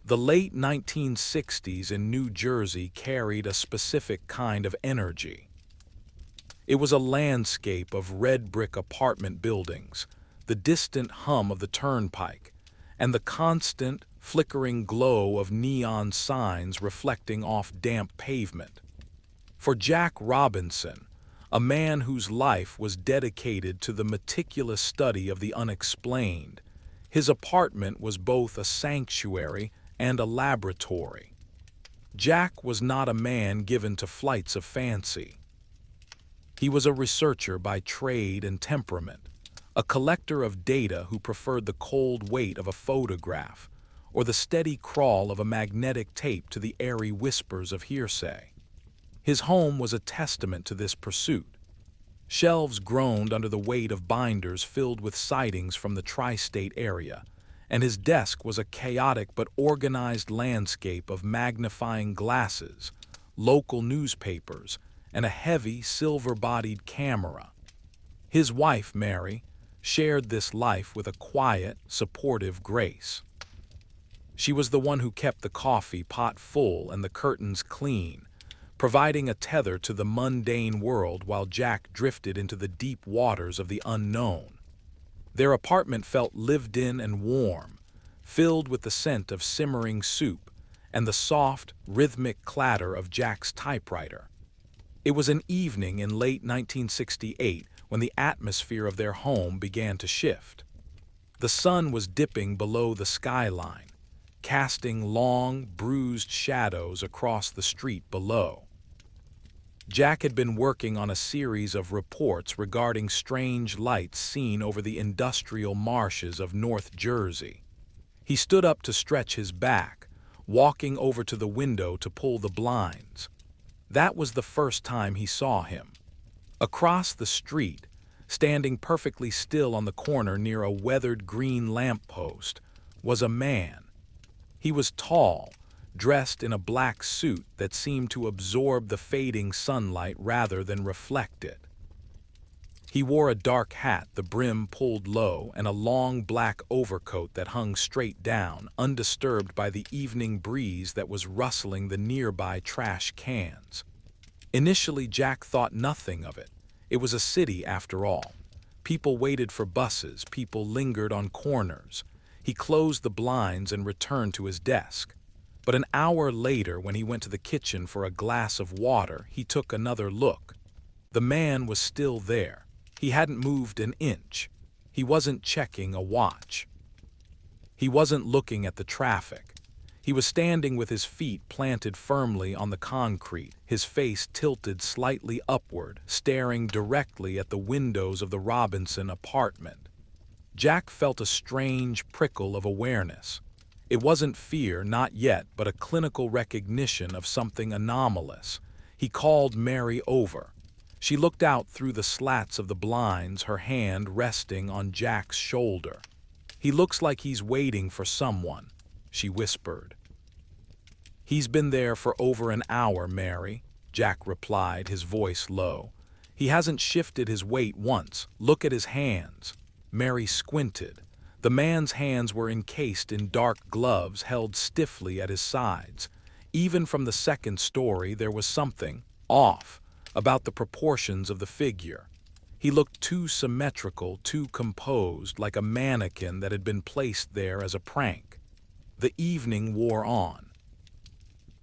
The late 1960s in New Jersey carried a specific kind of energy. It was a landscape of red brick apartment buildings, the distant hum of the turnpike, and the constant, flickering glow of neon signs reflecting off damp pavement. For Jack Robinson, a man whose life was dedicated to the meticulous study of the unexplained, his apartment was both a sanctuary and a laboratory. Jack was not a man given to flights of fancy. He was a researcher by trade and temperament, a collector of data who preferred the cold weight of a photograph or the steady crawl of a magnetic tape to the airy whispers of hearsay. His home was a testament to this pursuit. Shelves groaned under the weight of binders filled with sightings from the tri-state area, and his desk was a chaotic but organized landscape of magnifying glasses, local newspapers, and a heavy, silver-bodied camera. His wife, Mary, shared this life with a quiet, supportive grace. She was the one who kept the coffee pot full and the curtains clean, providing a tether to the mundane world while Jack drifted into the deep waters of the unknown. Their apartment felt lived in and warm, filled with the scent of simmering soup and the soft, rhythmic clatter of Jack's typewriter. It was an evening in late 1968 when the atmosphere of their home began to shift. The sun was dipping below the skyline, casting long, bruised shadows across the street below. Jack had been working on a series of reports regarding strange lights seen over the industrial marshes of North Jersey. He stood up to stretch his back, walking over to the window to pull the blinds. That was the first time he saw him. Across the street, standing perfectly still on the corner near a weathered green lamppost, was a man. He was tall, dressed in a black suit that seemed to absorb the fading sunlight rather than reflect it. He wore a dark hat, the brim pulled low, and a long black overcoat that hung straight down, undisturbed by the evening breeze that was rustling the nearby trash cans. Initially, Jack thought nothing of it. It was a city after all. People waited for buses, people lingered on corners. He closed the blinds and returned to his desk. But an hour later, when he went to the kitchen for a glass of water, he took another look. The man was still there. He hadn't moved an inch. He wasn't checking a watch. He wasn't looking at the traffic. He was standing with his feet planted firmly on the concrete, his face tilted slightly upward, staring directly at the windows of the Robinson apartment. Jack felt a strange prickle of awareness. It wasn't fear, not yet, but a clinical recognition of something anomalous. He called Mary over. She looked out through the slats of the blinds, her hand resting on Jack's shoulder. "He looks like he's waiting for someone," she whispered. "He's been there for over an hour, Mary," Jack replied, his voice low. "He hasn't shifted his weight once. Look at his hands." Mary squinted. The man's hands were encased in dark gloves held stiffly at his sides. Even from the second story, there was something off about the proportions of the figure. He looked too symmetrical, too composed, like a mannequin that had been placed there as a prank. The evening wore on.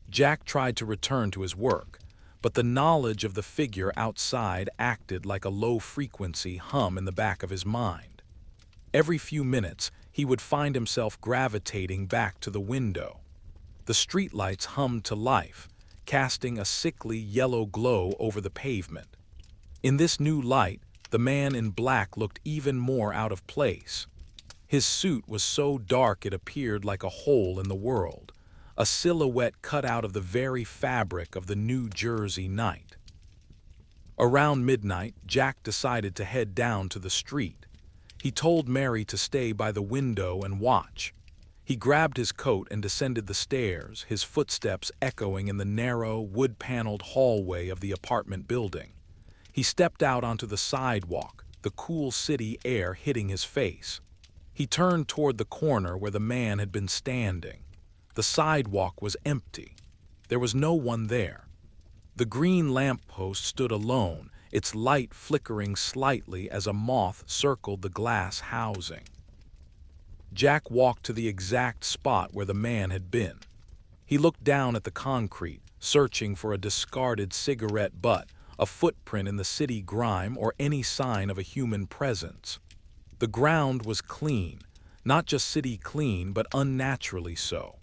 Jack tried to return to his work, but the knowledge of the figure outside acted like a low-frequency hum in the back of his mind. Every few minutes, he would find himself gravitating back to the window. The streetlights hummed to life, casting a sickly yellow glow over the pavement. In this new light, the man in black looked even more out of place. His suit was so dark it appeared like a hole in the world, a silhouette cut out of the very fabric of the New Jersey night. Around midnight, Jack decided to head down to the street. He told Mary to stay by the window and watch. He grabbed his coat and descended the stairs, his footsteps echoing in the narrow, wood-paneled hallway of the apartment building. He stepped out onto the sidewalk, the cool city air hitting his face. He turned toward the corner where the man had been standing. The sidewalk was empty. There was no one there. The green lamppost stood alone, its light flickering slightly as a moth circled the glass housing. Jack walked to the exact spot where the man had been. He looked down at the concrete, searching for a discarded cigarette butt, a footprint in the city grime, or any sign of a human presence. The ground was clean, not just city clean, but unnaturally so.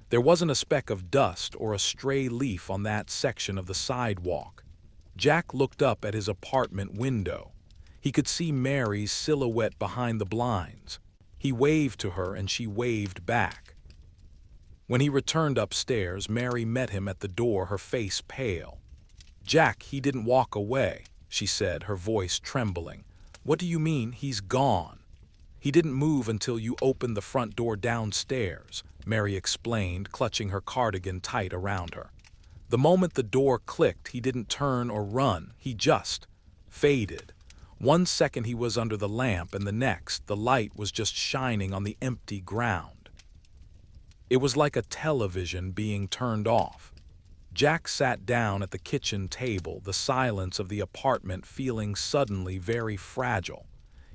There wasn't a speck of dust or a stray leaf on that section of the sidewalk. Jack looked up at his apartment window. He could see Mary's silhouette behind the blinds. He waved to her and she waved back. When he returned upstairs, Mary met him at the door, her face pale. "Jack, he didn't walk away," she said, her voice trembling. "What do you mean, he's gone?" "He didn't move until you opened the front door downstairs," Mary explained, clutching her cardigan tight around her. "The moment the door clicked, he didn't turn or run, he just faded. 1 second he was under the lamp, and the next, the light was just shining on the empty ground. It was like a television being turned off." Jack sat down at the kitchen table, the silence of the apartment feeling suddenly very fragile.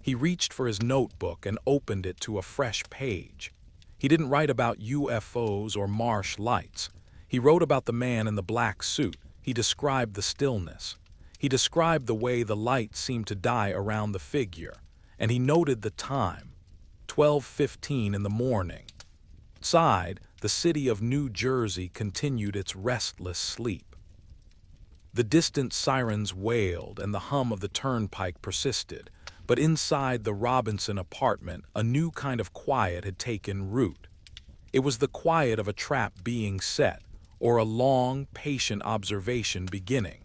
He reached for his notebook and opened it to a fresh page. He didn't write about UFOs or marsh lights. He wrote about the man in the black suit. He described the stillness. He described the way the light seemed to die around the figure, and he noted the time, 12:15 in the morning. Outside, the city of New Jersey continued its restless sleep. The distant sirens wailed and the hum of the turnpike persisted, but inside the Robinson apartment, a new kind of quiet had taken root. It was the quiet of a trap being set, or a long, patient observation beginning.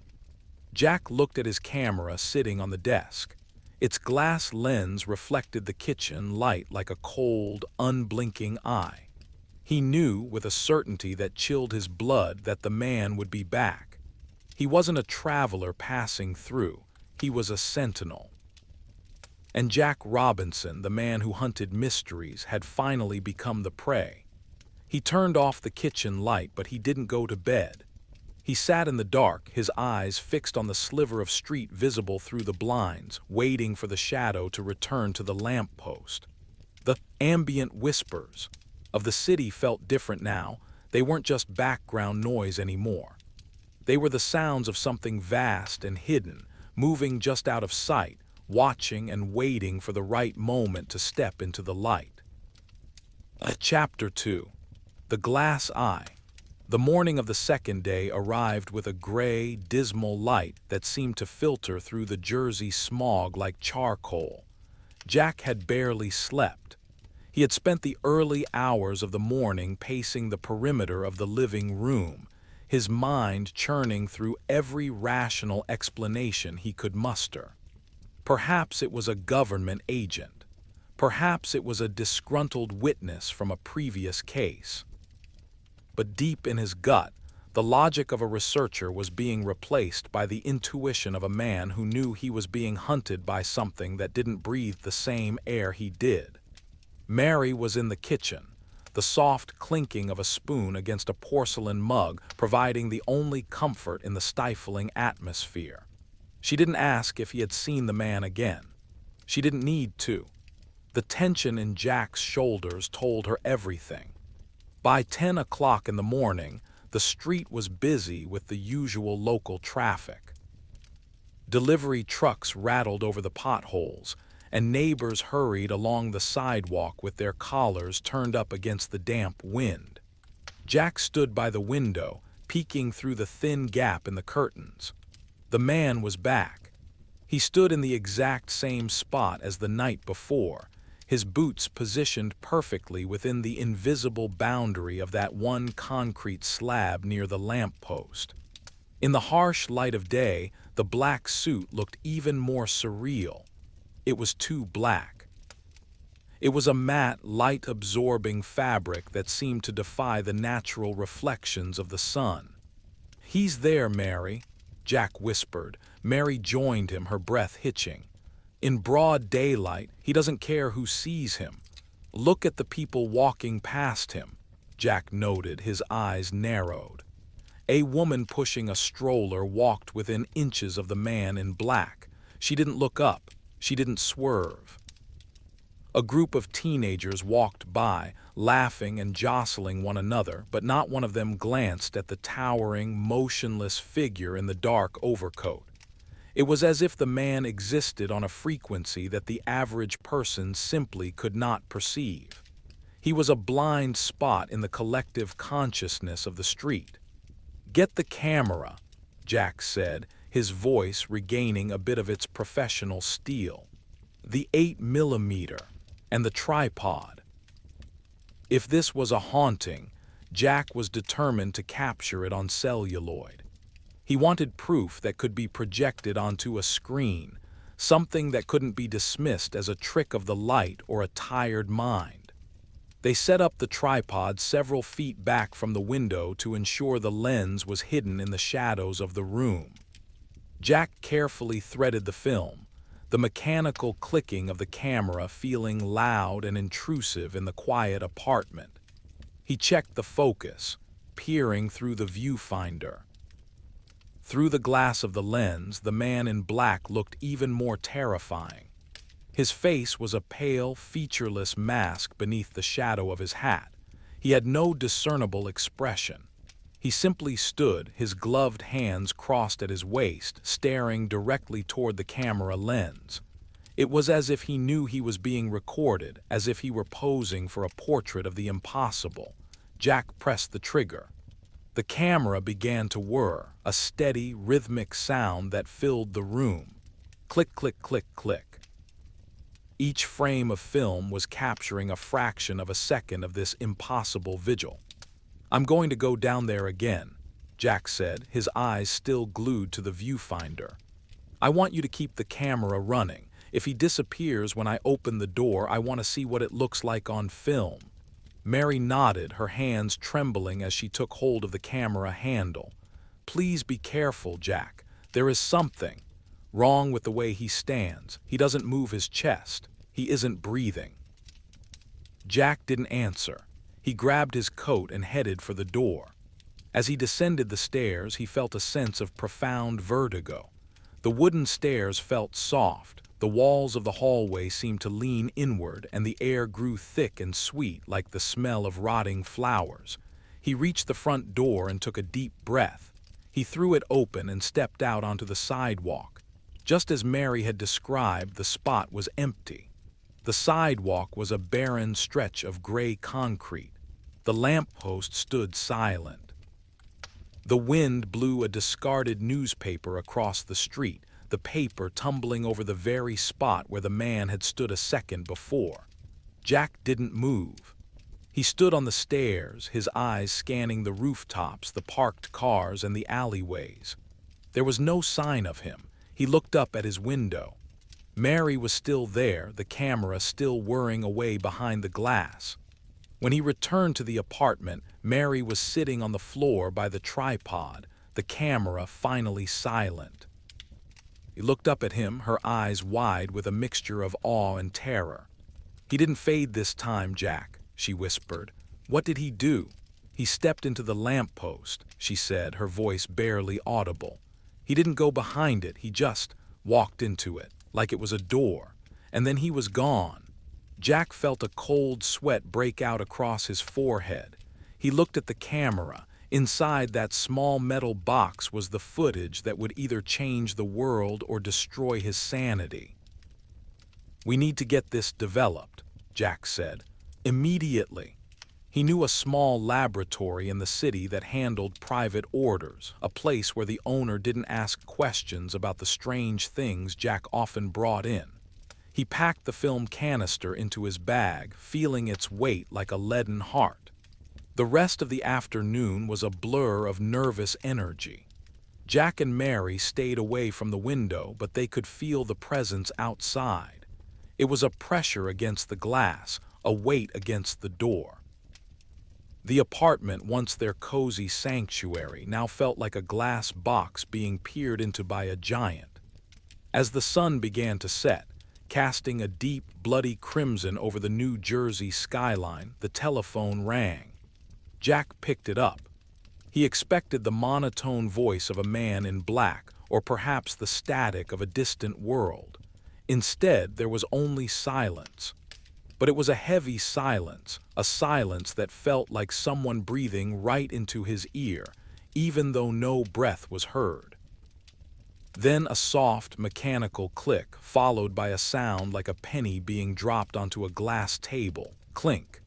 Jack looked at his camera sitting on the desk. Its glass lens reflected the kitchen light like a cold, unblinking eye. He knew with a certainty that chilled his blood that the man would be back. He wasn't a traveler passing through, he was a sentinel. And Jack Robinson, the man who hunted mysteries, had finally become the prey. He turned off the kitchen light, but he didn't go to bed. He sat in the dark, his eyes fixed on the sliver of street visible through the blinds, waiting for the shadow to return to the lamppost. The ambient whispers of the city felt different now. They weren't just background noise anymore. They were the sounds of something vast and hidden, moving just out of sight, watching and waiting for the right moment to step into the light. Chapter 2. The Glass Eye. The morning of the second day arrived with a gray, dismal light that seemed to filter through the Jersey smog like charcoal. Jack had barely slept. He had spent the early hours of the morning pacing the perimeter of the living room, his mind churning through every rational explanation he could muster. Perhaps it was a government agent. Perhaps it was a disgruntled witness from a previous case. But deep in his gut, the logic of a researcher was being replaced by the intuition of a man who knew he was being hunted by something that didn't breathe the same air he did. Mary was in the kitchen, the soft clinking of a spoon against a porcelain mug providing the only comfort in the stifling atmosphere. She didn't ask if he had seen the man again. She didn't need to. The tension in Jack's shoulders told her everything. By 10 o'clock in the morning, the street was busy with the usual local traffic. Delivery trucks rattled over the potholes, and neighbors hurried along the sidewalk with their collars turned up against the damp wind. Jack stood by the window, peeking through the thin gap in the curtains. The man was back. He stood in the exact same spot as the night before, his boots positioned perfectly within the invisible boundary of that one concrete slab near the lamppost. In the harsh light of day, the black suit looked even more surreal. It was too black. It was a matte, light-absorbing fabric that seemed to defy the natural reflections of the sun. "He's there, Mary," Jack whispered. Mary joined him, her breath hitching. "In broad daylight, he doesn't care who sees him. Look at the people walking past him," Jack noted, his eyes narrowed. A woman pushing a stroller walked within inches of the man in black. She didn't look up. She didn't swerve. A group of teenagers walked by, laughing and jostling one another, but not one of them glanced at the towering, motionless figure in the dark overcoat. It was as if the man existed on a frequency that the average person simply could not perceive. He was a blind spot in the collective consciousness of the street. "Get the camera," Jack said, his voice regaining a bit of its professional steel. "The 8mm, and the tripod." If this was a haunting, Jack was determined to capture it on celluloid. He wanted proof that could be projected onto a screen, something that couldn't be dismissed as a trick of the light or a tired mind. They set up the tripod several feet back from the window to ensure the lens was hidden in the shadows of the room. Jack carefully threaded the film, the mechanical clicking of the camera feeling loud and intrusive in the quiet apartment. He checked the focus, peering through the viewfinder. Through the glass of the lens, the man in black looked even more terrifying. His face was a pale, featureless mask beneath the shadow of his hat. He had no discernible expression. He simply stood, his gloved hands crossed at his waist, staring directly toward the camera lens. It was as if he knew he was being recorded, as if he were posing for a portrait of the impossible. Jack pressed the trigger. The camera began to whir, a steady, rhythmic sound that filled the room. Click, click, click, click. Each frame of film was capturing a fraction of a second of this impossible vigil. "I'm going to go down there again," Jack said, his eyes still glued to the viewfinder. "I want you to keep the camera running. If he disappears when I open the door, I want to see what it looks like on film." Mary nodded, her hands trembling as she took hold of the camera handle. "Please be careful, Jack. There is something wrong with the way he stands. He doesn't move his chest. He isn't breathing." Jack didn't answer. He grabbed his coat and headed for the door. As he descended the stairs, he felt a sense of profound vertigo. The wooden stairs felt soft. The walls of the hallway seemed to lean inward, and the air grew thick and sweet like the smell of rotting flowers. He reached the front door and took a deep breath. He threw it open and stepped out onto the sidewalk. Just as Mary had described, the spot was empty. The sidewalk was a barren stretch of gray concrete. The lamppost stood silent. The wind blew a discarded newspaper across the street, the paper tumbling over the very spot where the man had stood a second before. Jack didn't move. He stood on the stairs, his eyes scanning the rooftops, the parked cars, and the alleyways. There was no sign of him. He looked up at his window. Mary was still there, the camera still whirring away behind the glass. When he returned to the apartment, Mary was sitting on the floor by the tripod, the camera finally silent. He looked up at him, her eyes wide with a mixture of awe and terror. "He didn't fade this time, Jack," she whispered. "What did he do?" "He stepped into the lamppost," she said, her voice barely audible. "He didn't go behind it, he just walked into it, like it was a door, and then he was gone." Jack felt a cold sweat break out across his forehead. He looked at the camera. Inside that small metal box was the footage that would either change the world or destroy his sanity. "We need to get this developed," Jack said. "Immediately." He knew a small laboratory in the city that handled private orders, a place where the owner didn't ask questions about the strange things Jack often brought in. He packed the film canister into his bag, feeling its weight like a leaden heart. The rest of the afternoon was a blur of nervous energy. Jack and Mary stayed away from the window, but they could feel the presence outside. It was a pressure against the glass, a weight against the door. The apartment, once their cozy sanctuary, now felt like a glass box being peered into by a giant. As the sun began to set, casting a deep, bloody crimson over the New Jersey skyline, the telephone rang. Jack picked it up. He expected the monotone voice of a man in black, or perhaps the static of a distant world. Instead, there was only silence. But it was a heavy silence, a silence that felt like someone breathing right into his ear, even though no breath was heard. Then a soft, mechanical click, followed by a sound like a penny being dropped onto a glass table. Clink.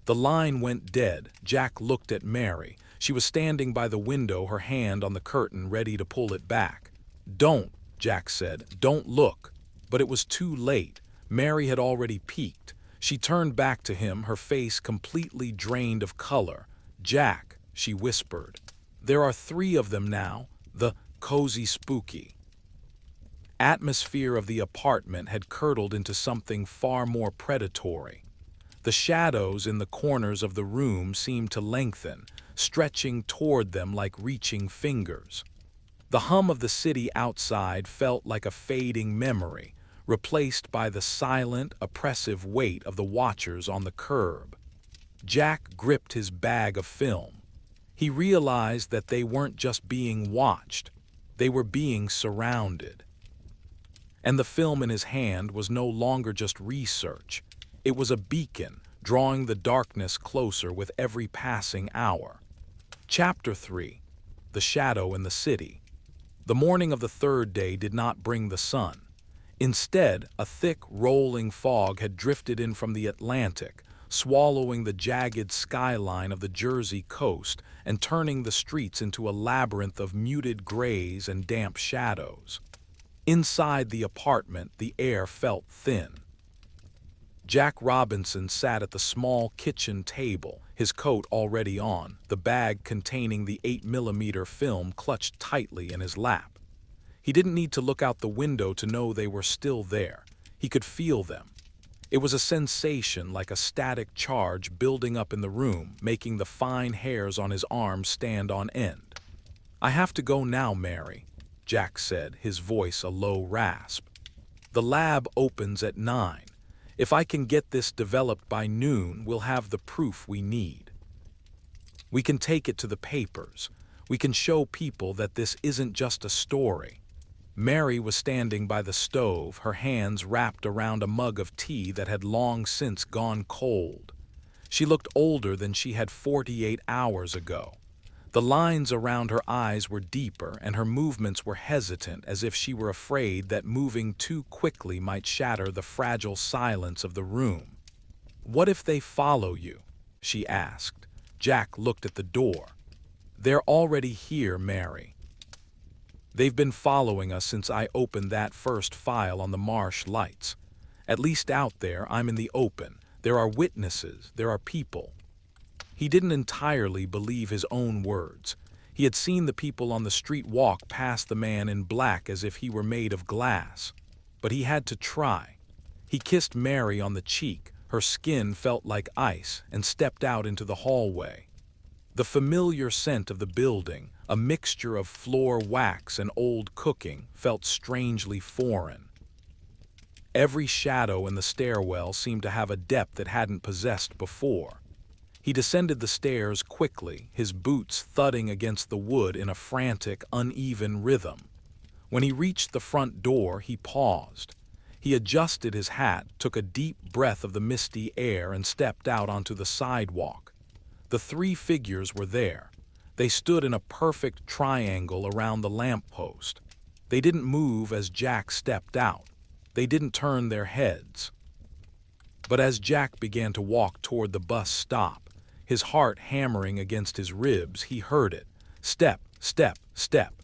The line went dead. Jack looked at Mary. She was standing by the window, her hand on the curtain, ready to pull it back. "Don't," Jack said. "Don't look." But it was too late. Mary had already peeked. She turned back to him, her face completely drained of color. "Jack," she whispered. "There are 3 of them now. The cozy spooky." Atmosphere of the apartment had curdled into something far more predatory. The shadows in the corners of the room seemed to lengthen, stretching toward them like reaching fingers. The hum of the city outside felt like a fading memory, replaced by the silent, oppressive weight of the watchers on the curb. Jack gripped his bag of film. He realized that they weren't just being watched, they were being surrounded. And the film in his hand was no longer just research. It was a beacon, drawing the darkness closer with every passing hour. Chapter 3. The Shadow in the City. The morning of the 3rd day did not bring the sun. Instead, a thick, rolling fog had drifted in from the Atlantic, swallowing the jagged skyline of the Jersey coast and turning the streets into a labyrinth of muted grays and damp shadows. Inside the apartment, the air felt thin. Jack Robinson sat at the small kitchen table, his coat already on, the bag containing the 8mm film clutched tightly in his lap. He didn't need to look out the window to know they were still there. He could feel them. It was a sensation like a static charge building up in the room, making the fine hairs on his arms stand on end. "I have to go now, Mary," Jack said, his voice a low rasp. "The lab opens at 9. If I can get this developed by noon, we'll have the proof we need. We can take it to the papers. We can show people that this isn't just a story." Mary was standing by the stove, her hands wrapped around a mug of tea that had long since gone cold. She looked older than she had 48 hours ago. The lines around her eyes were deeper, and her movements were hesitant, as if she were afraid that moving too quickly might shatter the fragile silence of the room. "What if they follow you?" she asked. Jack looked at the door. "They're already here, Mary. They've been following us since I opened that first file on the marsh lights. At least out there, I'm in the open. There are witnesses, there are people." He didn't entirely believe his own words. He had seen the people on the street walk past the man in black as if he were made of glass. But he had to try. He kissed Mary on the cheek, her skin felt like ice, and stepped out into the hallway. The familiar scent of the building, a mixture of floor wax and old cooking, felt strangely foreign. Every shadow in the stairwell seemed to have a depth it hadn't possessed before. He descended the stairs quickly, his boots thudding against the wood in a frantic, uneven rhythm. When he reached the front door, he paused. He adjusted his hat, took a deep breath of the misty air, and stepped out onto the sidewalk. The 3 figures were there. They stood in a perfect triangle around the lamppost. They didn't move as Jack stepped out. They didn't turn their heads. But as Jack began to walk toward the bus stop, his heart hammering against his ribs, he heard it. Step, step, step.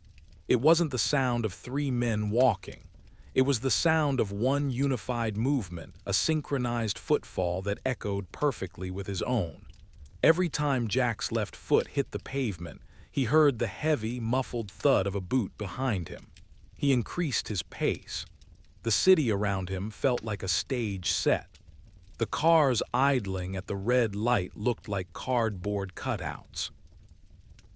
It wasn't the sound of 3 men walking. It was the sound of one unified movement, a synchronized footfall that echoed perfectly with his own. Every time Jack's left foot hit the pavement, he heard the heavy, muffled thud of a boot behind him. He increased his pace. The city around him felt like a stage set. The cars idling at the red light looked like cardboard cutouts.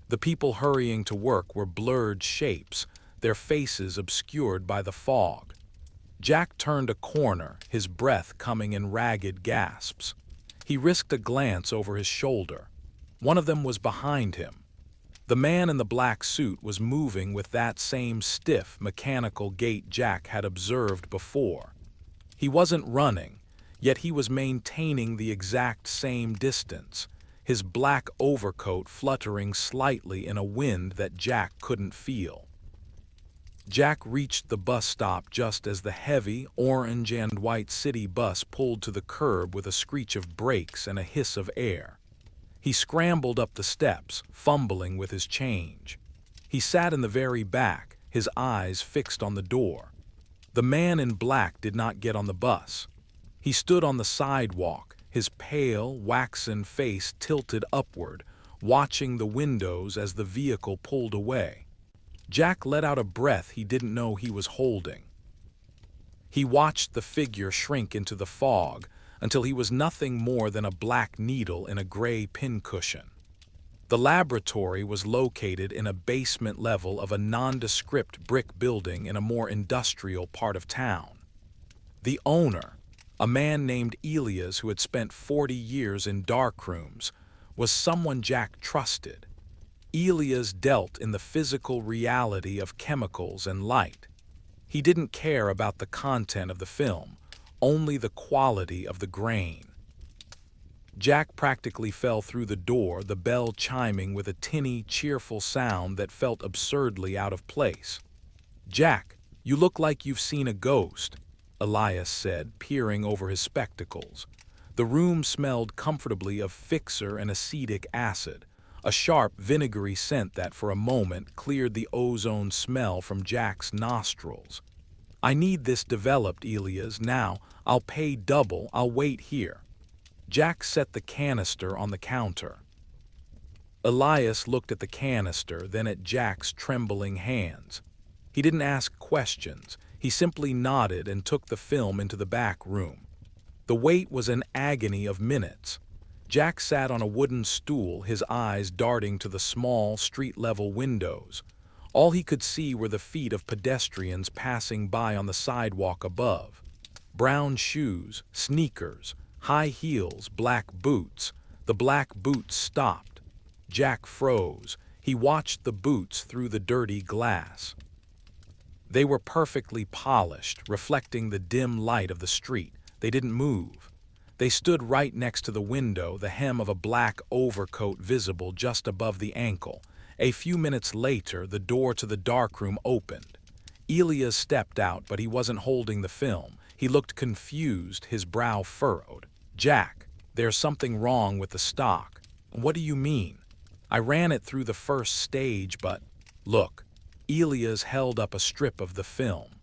The people hurrying to work were blurred shapes, their faces obscured by the fog. Jack turned a corner, his breath coming in ragged gasps. He risked a glance over his shoulder. One of them was behind him. The man in the black suit was moving with that same stiff, mechanical gait Jack had observed before. He wasn't running, yet he was maintaining the exact same distance, his black overcoat fluttering slightly in a wind that Jack couldn't feel. Jack reached the bus stop just as the heavy, orange and white city bus pulled to the curb with a screech of brakes and a hiss of air. He scrambled up the steps, fumbling with his change. He sat in the very back, his eyes fixed on the door. The man in black did not get on the bus. He stood on the sidewalk, his pale, waxen face tilted upward, watching the windows as the vehicle pulled away. Jack let out a breath he didn't know he was holding. He watched the figure shrink into the fog until he was nothing more than a black needle in a gray pincushion. The laboratory was located in a basement level of a nondescript brick building in a more industrial part of town. The owner, a man named Elias who had spent 40 years in darkrooms, was someone Jack trusted. Elias dealt in the physical reality of chemicals and light. He didn't care about the content of the film, only the quality of the grain. Jack practically fell through the door, the bell chiming with a tinny, cheerful sound that felt absurdly out of place. "Jack, you look like you've seen a ghost," Elias said, peering over his spectacles. The room smelled comfortably of fixer and acetic acid, a sharp, vinegary scent that for a moment cleared the ozone smell from Jack's nostrils. "I need this developed, Elias, now. I'll pay double, I'll wait here." Jack set the canister on the counter. Elias looked at the canister, then at Jack's trembling hands. He didn't ask questions. He simply nodded and took the film into the back room. The wait was an agony of minutes. Jack sat on a wooden stool, his eyes darting to the small, street-level windows. All he could see were the feet of pedestrians passing by on the sidewalk above. Brown shoes, sneakers, high heels, black boots. The black boots stopped. Jack froze. He watched the boots through the dirty glass. They were perfectly polished, reflecting the dim light of the street. They didn't move. They stood right next to the window, the hem of a black overcoat visible just above the ankle. A few minutes later, the door to the darkroom opened. Elias stepped out, but he wasn't holding the film. He looked confused, his brow furrowed. "Jack, there's something wrong with the stock." "What do you mean?" "I ran it through the first stage, but..." "Look." Elias held up a strip of the film.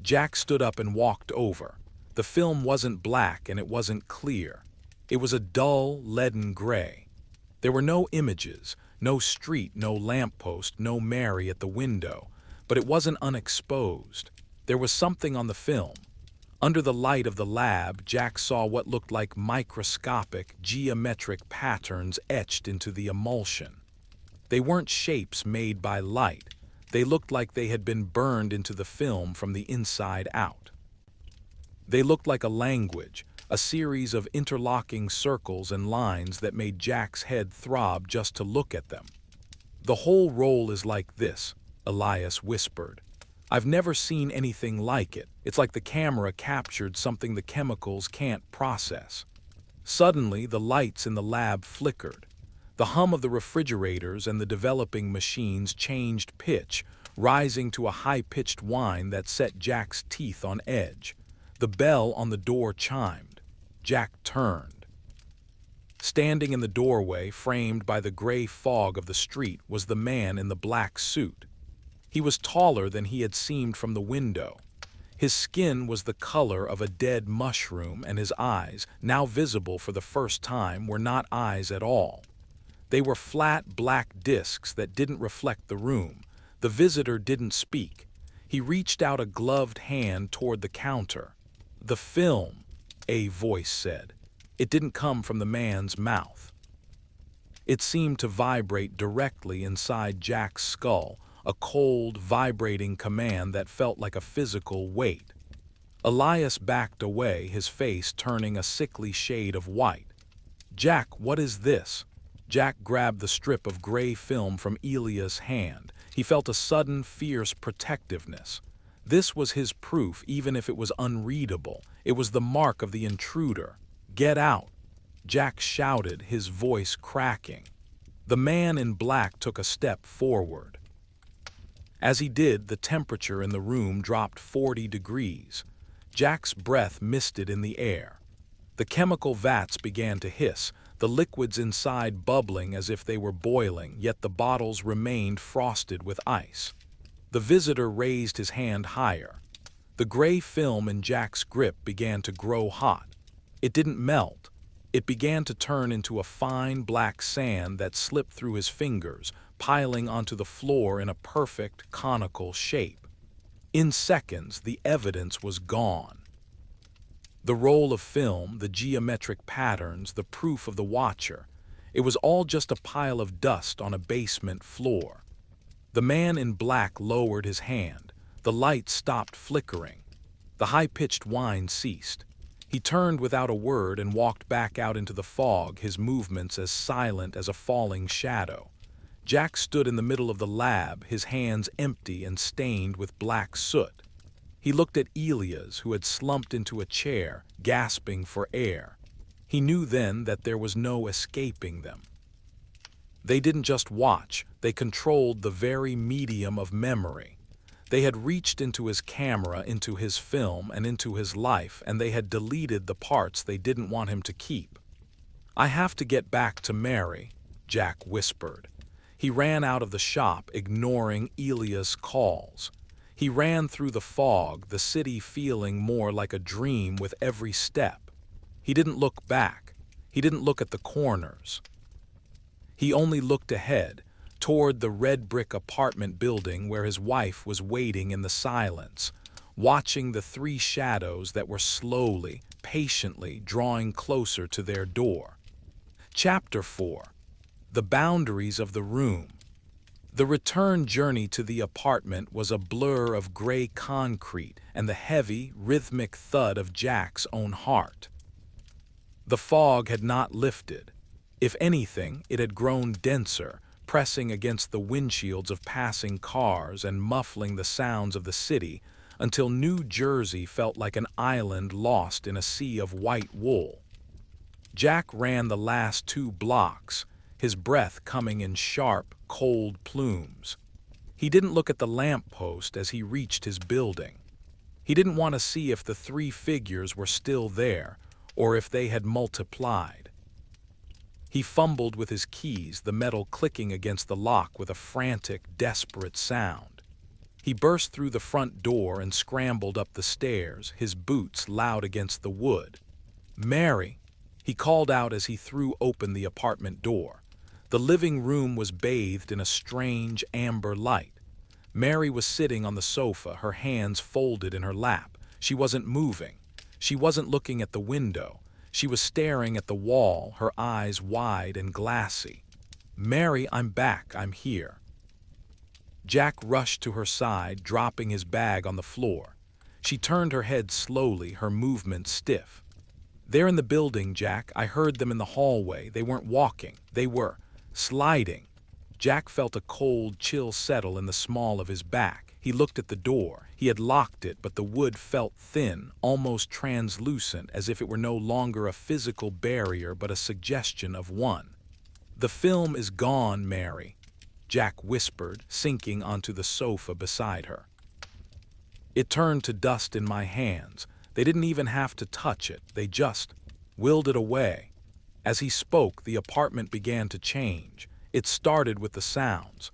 Jack stood up and walked over. The film wasn't black and it wasn't clear. It was a dull, leaden gray. There were no images, no street, no lamppost, no Mary at the window, but it wasn't unexposed. There was something on the film. Under the light of the lab, Jack saw what looked like microscopic, geometric patterns etched into the emulsion. They weren't shapes made by light. They looked like they had been burned into the film from the inside out. They looked like a language, a series of interlocking circles and lines that made Jack's head throb just to look at them. "The whole roll is like this," Elias whispered. "I've never seen anything like it. It's like the camera captured something the chemicals can't process." Suddenly, the lights in the lab flickered. The hum of the refrigerators and the developing machines changed pitch, rising to a high-pitched whine that set Jack's teeth on edge. The bell on the door chimed. Jack turned. Standing in the doorway, framed by the gray fog of the street, was the man in the black suit. He was taller than he had seemed from the window. His skin was the color of a dead mushroom, and his eyes, now visible for the first time, were not eyes at all. They were flat black discs that didn't reflect the room. The visitor didn't speak. He reached out a gloved hand toward the counter. "The film," a voice said. It didn't come from the man's mouth. It seemed to vibrate directly inside Jack's skull, a cold, vibrating command that felt like a physical weight. Elias backed away, his face turning a sickly shade of white. "Jack, what is this?" Jack grabbed the strip of gray film from Elias' hand. He felt a sudden, fierce protectiveness. This was his proof, even if it was unreadable. It was the mark of the intruder. "Get out!" Jack shouted, his voice cracking. The man in black took a step forward. As he did, the temperature in the room dropped 40 degrees. Jack's breath misted in the air. The chemical vats began to hiss, the liquids inside bubbling as if they were boiling, yet the bottles remained frosted with ice. The visitor raised his hand higher. The gray film in Jack's grip began to grow hot. It didn't melt. It began to turn into a fine black sand that slipped through his fingers, piling onto the floor in a perfect conical shape. In seconds, the evidence was gone. The roll of film, the geometric patterns, the proof of the watcher. It was all just a pile of dust on a basement floor. The man in black lowered his hand. The light stopped flickering. The high-pitched whine ceased. He turned without a word and walked back out into the fog, his movements as silent as a falling shadow. Jack stood in the middle of the lab, his hands empty and stained with black soot. He looked at Elias, who had slumped into a chair, gasping for air. He knew then that there was no escaping them. They didn't just watch, they controlled the very medium of memory. They had reached into his camera, into his film, and into his life, and they had deleted the parts they didn't want him to keep. "I have to get back to Mary," Jack whispered. He ran out of the shop, ignoring Elias' calls. He ran through the fog, the city feeling more like a dream with every step. He didn't look back. He didn't look at the corners. He only looked ahead, toward the red brick apartment building where his wife was waiting in the silence, watching the three shadows that were slowly, patiently drawing closer to their door. Chapter 4. The Boundaries of the Room. The return journey to the apartment was a blur of gray concrete and the heavy, rhythmic thud of Jack's own heart. The fog had not lifted. If anything, it had grown denser, pressing against the windshields of passing cars and muffling the sounds of the city until New Jersey felt like an island lost in a sea of white wool. Jack ran the last 2 blocks, his breath coming in sharp, cold plumes. He didn't look at the lamppost as he reached his building. He didn't want to see if the 3 figures were still there, or if they had multiplied. He fumbled with his keys, the metal clicking against the lock with a frantic, desperate sound. He burst through the front door and scrambled up the stairs, his boots loud against the wood. "Mary," he called out as he threw open the apartment door. The living room was bathed in a strange amber light. Mary was sitting on the sofa, her hands folded in her lap. She wasn't moving. She wasn't looking at the window. She was staring at the wall, her eyes wide and glassy. "Mary, I'm back. I'm here." Jack rushed to her side, dropping his bag on the floor. She turned her head slowly, her movements stiff. "They're in the building, Jack. I heard them in the hallway. They weren't walking. They were sliding." Jack felt a cold chill settle in the small of his back. He looked at the door. He had locked it, but the wood felt thin, almost translucent, as if it were no longer a physical barrier but a suggestion of one. "The film is gone, Mary," Jack whispered, sinking onto the sofa beside her. "It turned to dust in my hands. They didn't even have to touch it. They just willed it away." As he spoke, the apartment began to change. It started with the sounds.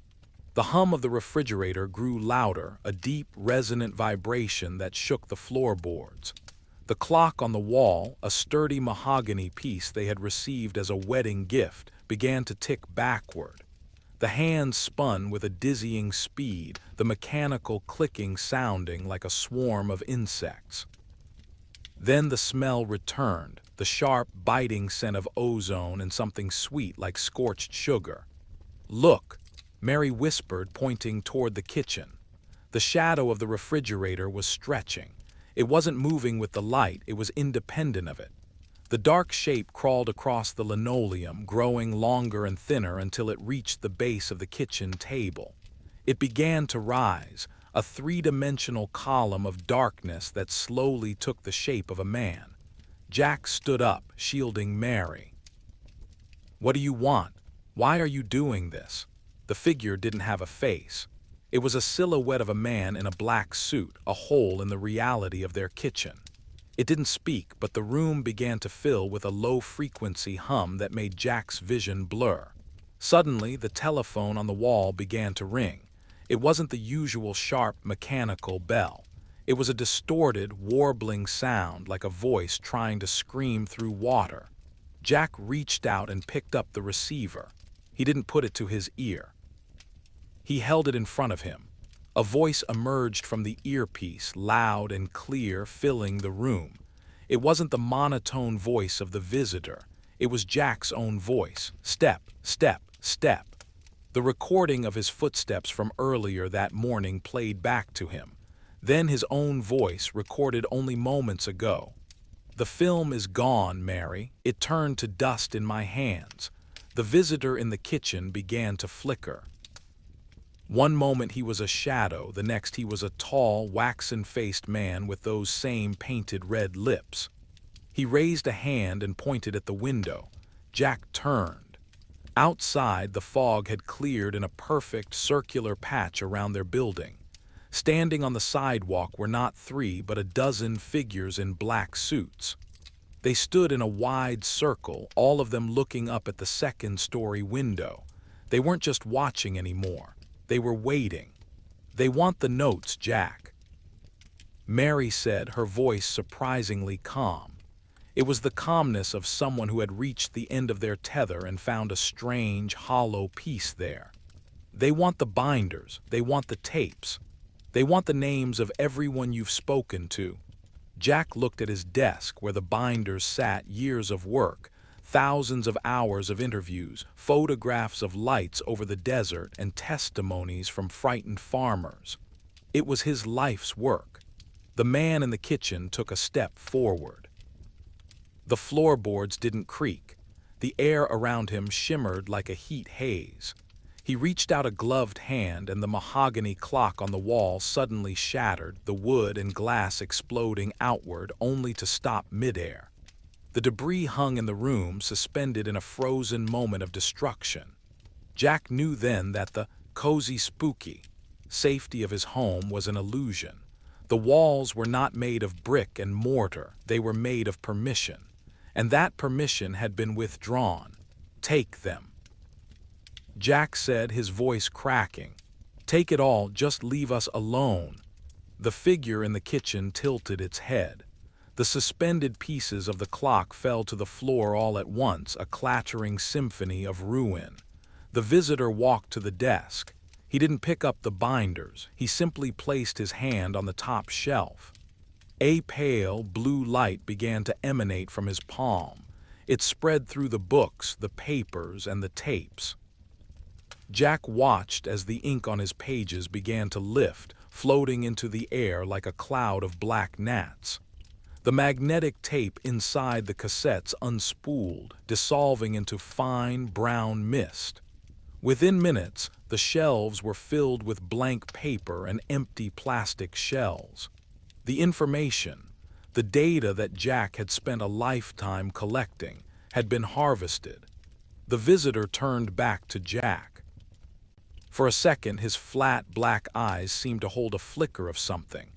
The hum of the refrigerator grew louder, a deep, resonant vibration that shook the floorboards. The clock on the wall, a sturdy mahogany piece they had received as a wedding gift, began to tick backward. The hands spun with a dizzying speed, the mechanical clicking sounding like a swarm of insects. Then the smell returned, the sharp, biting scent of ozone and something sweet like scorched sugar. "Look," Mary whispered, pointing toward the kitchen. The shadow of the refrigerator was stretching. It wasn't moving with the light, it was independent of it. The dark shape crawled across the linoleum, growing longer and thinner until it reached the base of the kitchen table. It began to rise, a 3-dimensional column of darkness that slowly took the shape of a man. Jack stood up, shielding Mary. "What do you want? Why are you doing this?" The figure didn't have a face. It was a silhouette of a man in a black suit, a hole in the reality of their kitchen. It didn't speak, but the room began to fill with a low-frequency hum that made Jack's vision blur. Suddenly, the telephone on the wall began to ring. It wasn't the usual sharp, mechanical bell. It was a distorted, warbling sound like a voice trying to scream through water. Jack reached out and picked up the receiver. He didn't put it to his ear. He held it in front of him. A voice emerged from the earpiece, loud and clear, filling the room. It wasn't the monotone voice of the visitor. It was Jack's own voice. Step, step, step. The recording of his footsteps from earlier that morning played back to him. Then his own voice, recorded only moments ago. "The film is gone, Mary. It turned to dust in my hands." The visitor in the kitchen began to flicker. One moment he was a shadow, the next he was a tall, waxen-faced man with those same painted red lips. He raised a hand and pointed at the window. Jack turned. Outside, the fog had cleared in a perfect circular patch around their building. Standing on the sidewalk were not 3 but a dozen figures in black suits. They stood in a wide circle, all of them looking up at the second-story window. They weren't just watching anymore. They were waiting. They want the notes, Jack," Mary said, her voice surprisingly calm. It was the calmness of someone who had reached the end of their tether and found a strange, hollow peace there. "They want the binders, they want the tapes. They want the names of everyone you've spoken to." Jack looked at his desk where the binders sat, years of work, thousands of hours of interviews, photographs of lights over the desert, and testimonies from frightened farmers. It was his life's work. The man in the kitchen took a step forward. The floorboards didn't creak. The air around him shimmered like a heat haze. He reached out a gloved hand, and the mahogany clock on the wall suddenly shattered, the wood and glass exploding outward only to stop midair. The debris hung in the room, suspended in a frozen moment of destruction. Jack knew then that the cozy, spooky safety of his home was an illusion. The walls were not made of brick and mortar, they were made of permission. And that permission had been withdrawn. "Take them," Jack said, his voice cracking. "Take it all, just leave us alone." The figure in the kitchen tilted its head. The suspended pieces of the clock fell to the floor all at once, a clattering symphony of ruin. The visitor walked to the desk. He didn't pick up the binders, he simply placed his hand on the top shelf. A pale, blue light began to emanate from his palm. It spread through the books, the papers, and the tapes. Jack watched as the ink on his pages began to lift, floating into the air like a cloud of black gnats. The magnetic tape inside the cassettes unspooled, dissolving into fine, brown mist. Within minutes, the shelves were filled with blank paper and empty plastic shells. The information, the data that Jack had spent a lifetime collecting, had been harvested. The visitor turned back to Jack. For a second, his flat black eyes seemed to hold a flicker of something.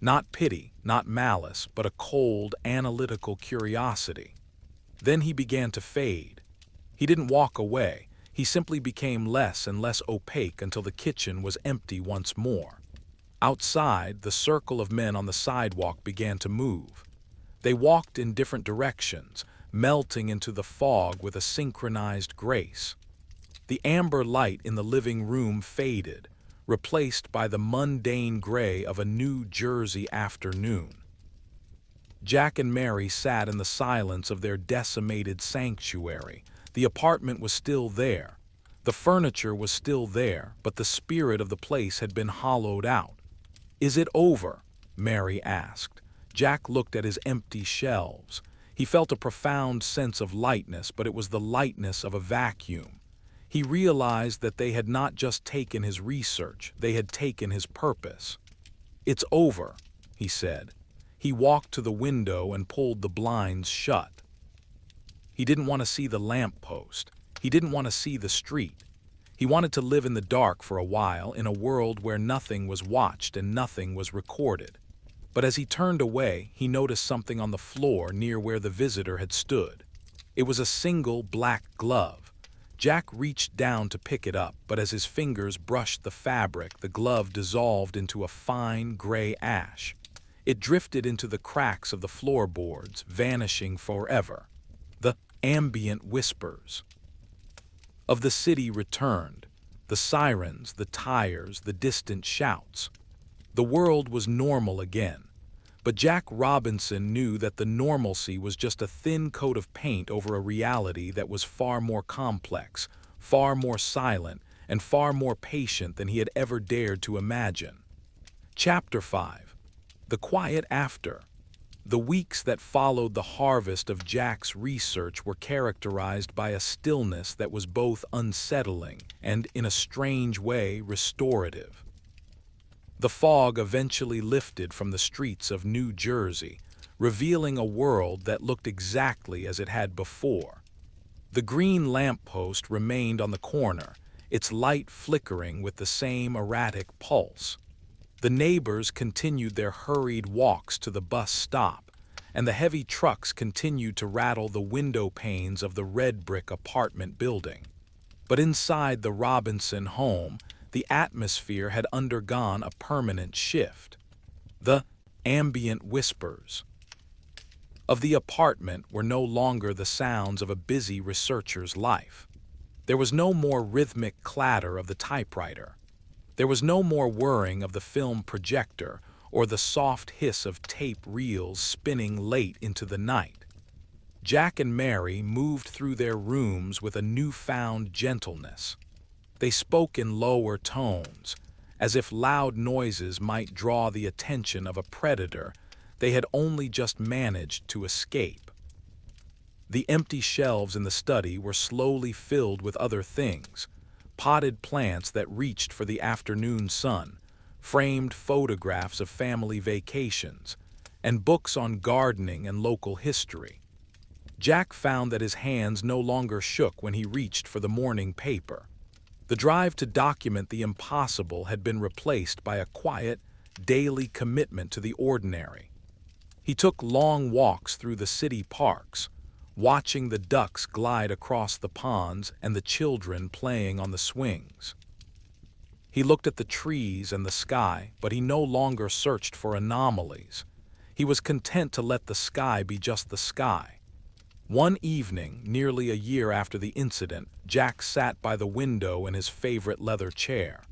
Not pity, not malice, but a cold, analytical curiosity. Then he began to fade. He didn't walk away. He simply became less and less opaque until the kitchen was empty once more. Outside, the circle of men on the sidewalk began to move. They walked in different directions, melting into the fog with a synchronized grace. The amber light in the living room faded, replaced by the mundane gray of a New Jersey afternoon. Jack and Mary sat in the silence of their decimated sanctuary. The apartment was still there. The furniture was still there, but the spirit of the place had been hollowed out. "Is it over?" Mary asked. Jack looked at his empty shelves. He felt a profound sense of lightness, but it was the lightness of a vacuum. He realized that they had not just taken his research, they had taken his purpose. "It's over," he said. He walked to the window and pulled the blinds shut. He didn't want to see the lamppost. He didn't want to see the street. He wanted to live in the dark for a while, in a world where nothing was watched and nothing was recorded. But as he turned away, he noticed something on the floor near where the visitor had stood. It was a single black glove. Jack reached down to pick it up, but as his fingers brushed the fabric, the glove dissolved into a fine gray ash. It drifted into the cracks of the floorboards, vanishing forever. The ambient whispers of the city returned, the sirens, the tires, the distant shouts. The world was normal again, but Jack Robinson knew that the normalcy was just a thin coat of paint over a reality that was far more complex, far more silent, and far more patient than he had ever dared to imagine. Chapter 5. The Quiet After. The weeks that followed the harvest of Jack's research were characterized by a stillness that was both unsettling and, in a strange way, restorative. The fog eventually lifted from the streets of New Jersey, revealing a world that looked exactly as it had before. The green lamppost remained on the corner, its light flickering with the same erratic pulse. The neighbors continued their hurried walks to the bus stop, and the heavy trucks continued to rattle the window panes of the red brick apartment building. But inside the Robinson home, The atmosphere had undergone a permanent shift. The ambient whispers of the apartment were no longer the sounds of a busy researcher's life. There was no more rhythmic clatter of the typewriter. There was no more whirring of the film projector or the soft hiss of tape reels spinning late into the night. Jack and Mary moved through their rooms with a newfound gentleness. They spoke in lower tones, as if loud noises might draw the attention of a predator they had only just managed to escape. The empty shelves in the study were slowly filled with other things: potted plants that reached for the afternoon sun, framed photographs of family vacations, and books on gardening and local history. Jack found that his hands no longer shook when he reached for the morning paper. The drive to document the impossible had been replaced by a quiet, daily commitment to the ordinary. He took long walks through the city parks, watching the ducks glide across the ponds and the children playing on the swings. He looked at the trees and the sky, but he no longer searched for anomalies. He was content to let the sky be just the sky. One evening, nearly a year after the incident, Jack sat by the window in his favorite leather chair.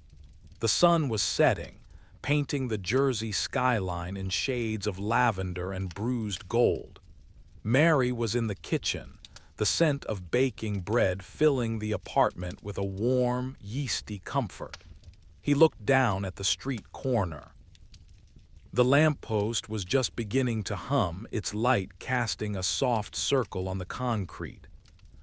The sun was setting, painting the Jersey skyline in shades of lavender and bruised gold. Mary was in the kitchen, the scent of baking bread filling the apartment with a warm, yeasty comfort. He looked down at the street corner. The lamppost was just beginning to hum, its light casting a soft circle on the concrete.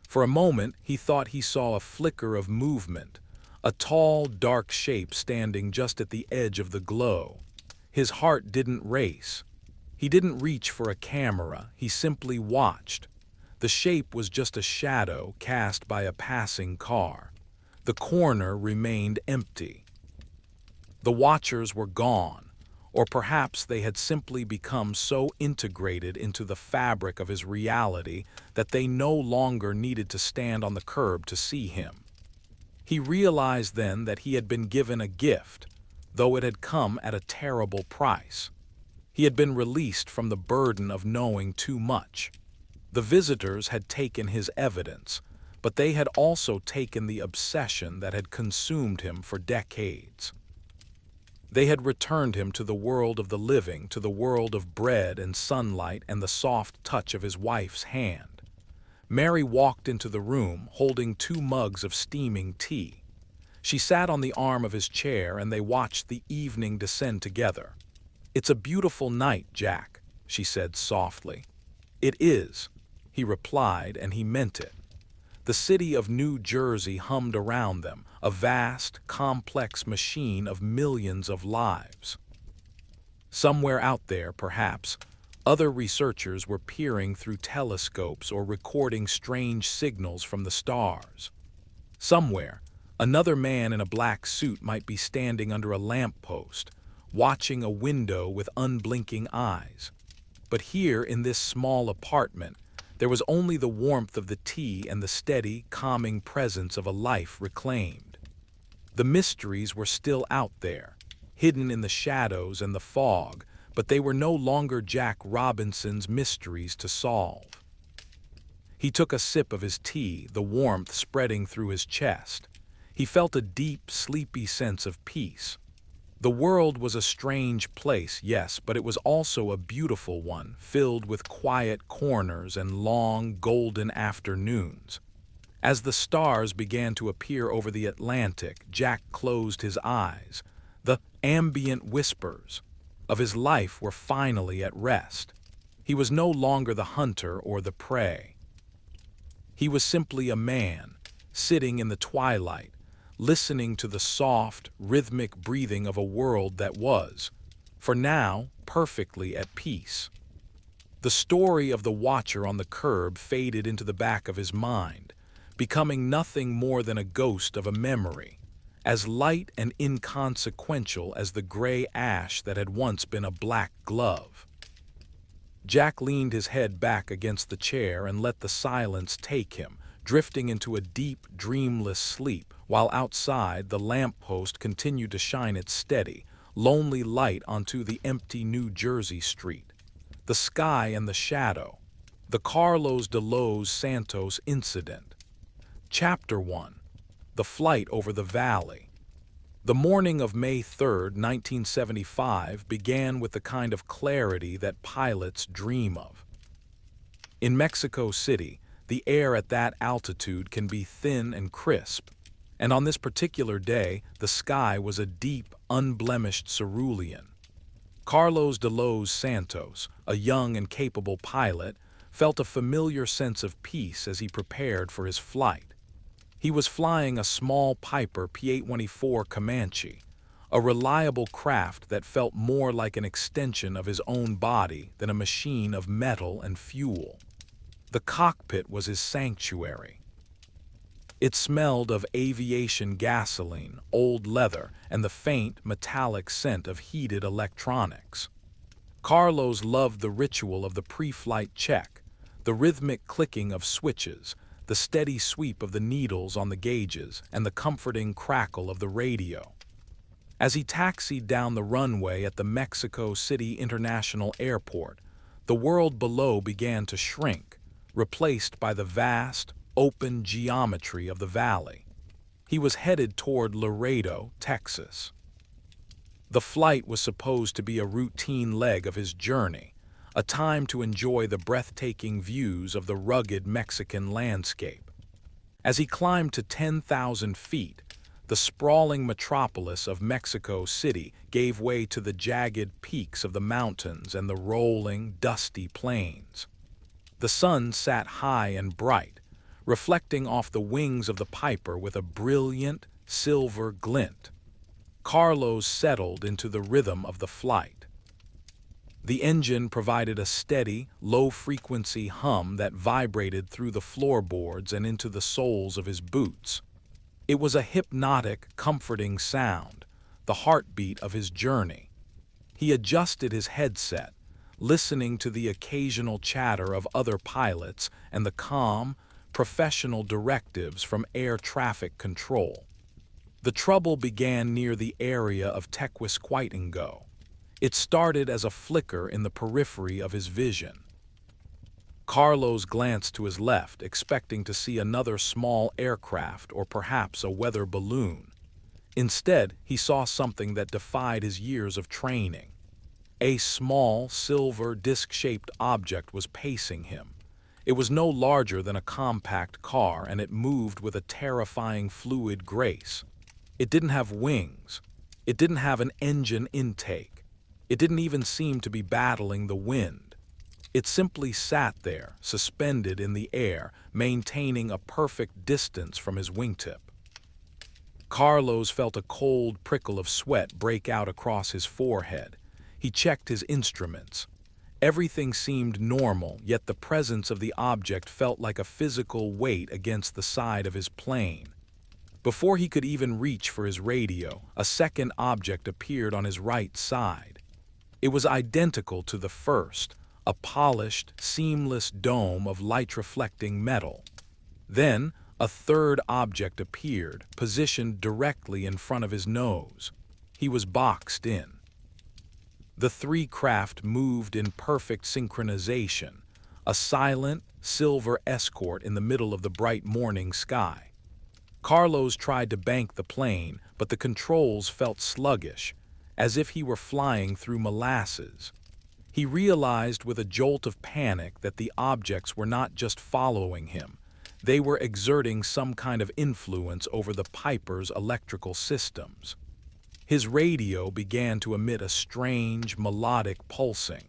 For a moment, he thought he saw a flicker of movement, a tall, dark shape standing just at the edge of the glow. His heart didn't race. He didn't reach for a camera, he simply watched. The shape was just a shadow cast by a passing car. The corner remained empty. The watchers were gone. Or perhaps they had simply become so integrated into the fabric of his reality that they no longer needed to stand on the curb to see him. He realized then that he had been given a gift, though it had come at a terrible price. He had been released from the burden of knowing too much. The visitors had taken his evidence, but they had also taken the obsession that had consumed him for decades. They had returned him to the world of the living, to the world of bread and sunlight and the soft touch of his wife's hand. Mary walked into the room, holding 2 mugs of steaming tea. She sat on the arm of his chair and they watched the evening descend together. "It's a beautiful night, Jack," she said softly. "It is," he replied, and he meant it. The city of New Jersey hummed around them, a vast, complex machine of millions of lives. Somewhere out there, perhaps, other researchers were peering through telescopes or recording strange signals from the stars. Somewhere, another man in a black suit might be standing under a lamppost, watching a window with unblinking eyes. But here, in this small apartment, there was only the warmth of the tea and the steady, calming presence of a life reclaimed. The mysteries were still out there, hidden in the shadows and the fog, but they were no longer Jack Robinson's mysteries to solve. He took a sip of his tea, the warmth spreading through his chest. He felt a deep, sleepy sense of peace. The world was a strange place, yes, but it was also a beautiful one, filled with quiet corners and long, golden afternoons. As the stars began to appear over the Atlantic, Jack closed his eyes. The ambient whispers of his life were finally at rest. He was no longer the hunter or the prey. He was simply a man, sitting in the twilight, listening to the soft, rhythmic breathing of a world that was, for now, perfectly at peace. The story of the watcher on the curb faded into the back of his mind, becoming nothing more than a ghost of a memory, as light and inconsequential as the gray ash that had once been a black glove. Jack leaned his head back against the chair and let the silence take him, drifting into a deep, dreamless sleep, while outside the lamppost continued to shine its steady, lonely light onto the empty New Jersey street. The sky and the shadow. The Carlos de los Santos incident. Chapter 1. The flight over the valley. The morning of May 3, 1975 began with the kind of clarity that pilots dream of. In Mexico City, the air at that altitude can be thin and crisp, and on this particular day, the sky was a deep, unblemished cerulean. Carlos de los Santos, a young and capable pilot, felt a familiar sense of peace as he prepared for his flight. He was flying a small Piper P-824 Comanche, a reliable craft that felt more like an extension of his own body than a machine of metal and fuel. The cockpit was his sanctuary. It smelled of aviation gasoline, old leather, and the faint, metallic scent of heated electronics. Carlos loved the ritual of the pre-flight check, the rhythmic clicking of switches, the steady sweep of the needles on the gauges, and the comforting crackle of the radio. As he taxied down the runway at the Mexico City International Airport, the world below began to shrink, replaced by the vast, open geometry of the valley. He was headed toward Laredo, Texas. The flight was supposed to be a routine leg of his journey, a time to enjoy the breathtaking views of the rugged Mexican landscape. As he climbed to 10,000 feet, the sprawling metropolis of Mexico City gave way to the jagged peaks of the mountains and the rolling, dusty plains. The sun sat high and bright, reflecting off the wings of the Piper with a brilliant, silver glint. Carlos settled into the rhythm of the flight. The engine provided a steady, low-frequency hum that vibrated through the floorboards and into the soles of his boots. It was a hypnotic, comforting sound, the heartbeat of his journey. He adjusted his headset, listening to the occasional chatter of other pilots and the calm, professional directives from air traffic control. The trouble began near the area of Tequisquiatengo. It started as a flicker in the periphery of his vision. Carlos glanced to his left, expecting to see another small aircraft or perhaps a weather balloon. Instead, he saw something that defied his years of training. A small, silver, disc-shaped object was pacing him. It was no larger than a compact car, and it moved with a terrifying fluid grace. It didn't have wings. It didn't have an engine intake. It didn't even seem to be battling the wind. It simply sat there, suspended in the air, maintaining a perfect distance from his wingtip. Carlos felt a cold prickle of sweat break out across his forehead. He checked his instruments. Everything seemed normal, yet the presence of the object felt like a physical weight against the side of his plane. Before he could even reach for his radio, a second object appeared on his right side. It was identical to the first, a polished, seamless dome of light-reflecting metal. Then, a third object appeared, positioned directly in front of his nose. He was boxed in. The three craft moved in perfect synchronization, a silent, silver escort in the middle of the bright morning sky. Carlos tried to bank the plane, but the controls felt sluggish, as if he were flying through molasses. He realized with a jolt of panic that the objects were not just following him. They were exerting some kind of influence over the Piper's electrical systems. His radio began to emit a strange, melodic pulsing.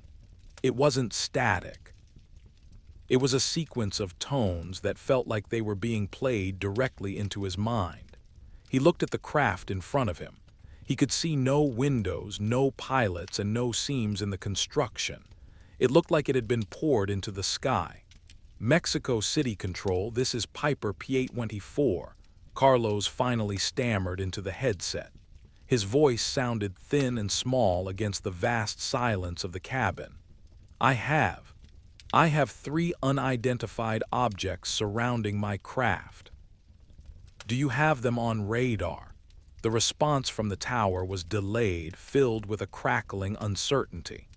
It wasn't static. It was a sequence of tones that felt like they were being played directly into his mind. He looked at the craft in front of him. He could see no windows, no pilots, and no seams in the construction. It looked like it had been poured into the sky. Mexico City Control, this is Piper P-824, Carlos finally stammered into the headset. His voice sounded thin and small against the vast silence of the cabin. I have. I have 3 unidentified objects surrounding my craft. Do you have them on radar? The response from the tower was delayed, filled with a crackling uncertainty.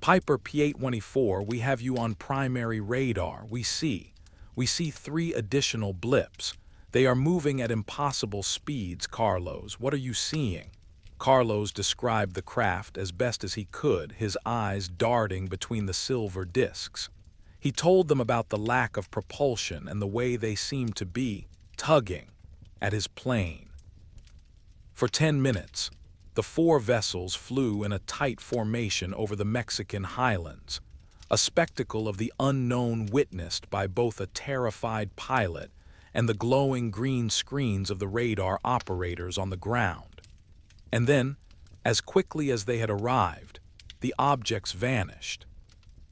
Piper P824, we have you on primary radar. We see 3 additional blips. They are moving at impossible speeds, Carlos. What are you seeing? Carlos described the craft as best as he could, his eyes darting between the silver discs. He told them about the lack of propulsion and the way they seemed to be tugging at his plane. For 10 minutes, the 4 vessels flew in a tight formation over the Mexican highlands, a spectacle of the unknown witnessed by both a terrified pilot and the glowing green screens of the radar operators on the ground. And then, as quickly as they had arrived, the objects vanished.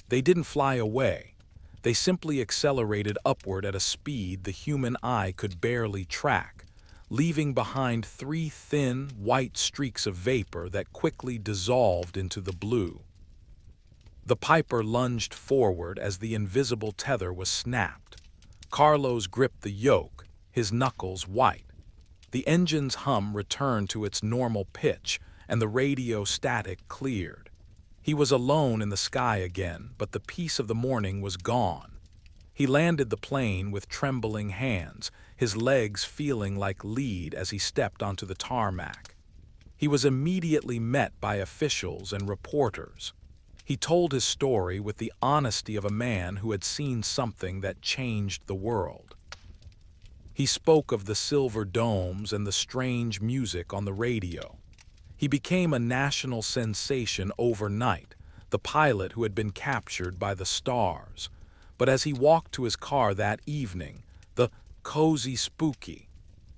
They didn't fly away. They simply accelerated upward at a speed the human eye could barely track, leaving behind 3 thin, white streaks of vapor that quickly dissolved into the blue. The Piper lunged forward as the invisible tether was snapped. Carlos gripped the yoke, his knuckles white. The engine's hum returned to its normal pitch, and the radio static cleared. He was alone in the sky again, but the peace of the morning was gone. He landed the plane with trembling hands, his legs feeling like lead as he stepped onto the tarmac. He was immediately met by officials and reporters. He told his story with the honesty of a man who had seen something that changed the world. He spoke of the silver domes and the strange music on the radio. He became a national sensation overnight, the pilot who had been captured by the stars. But as he walked to his car that evening, the cozy, spooky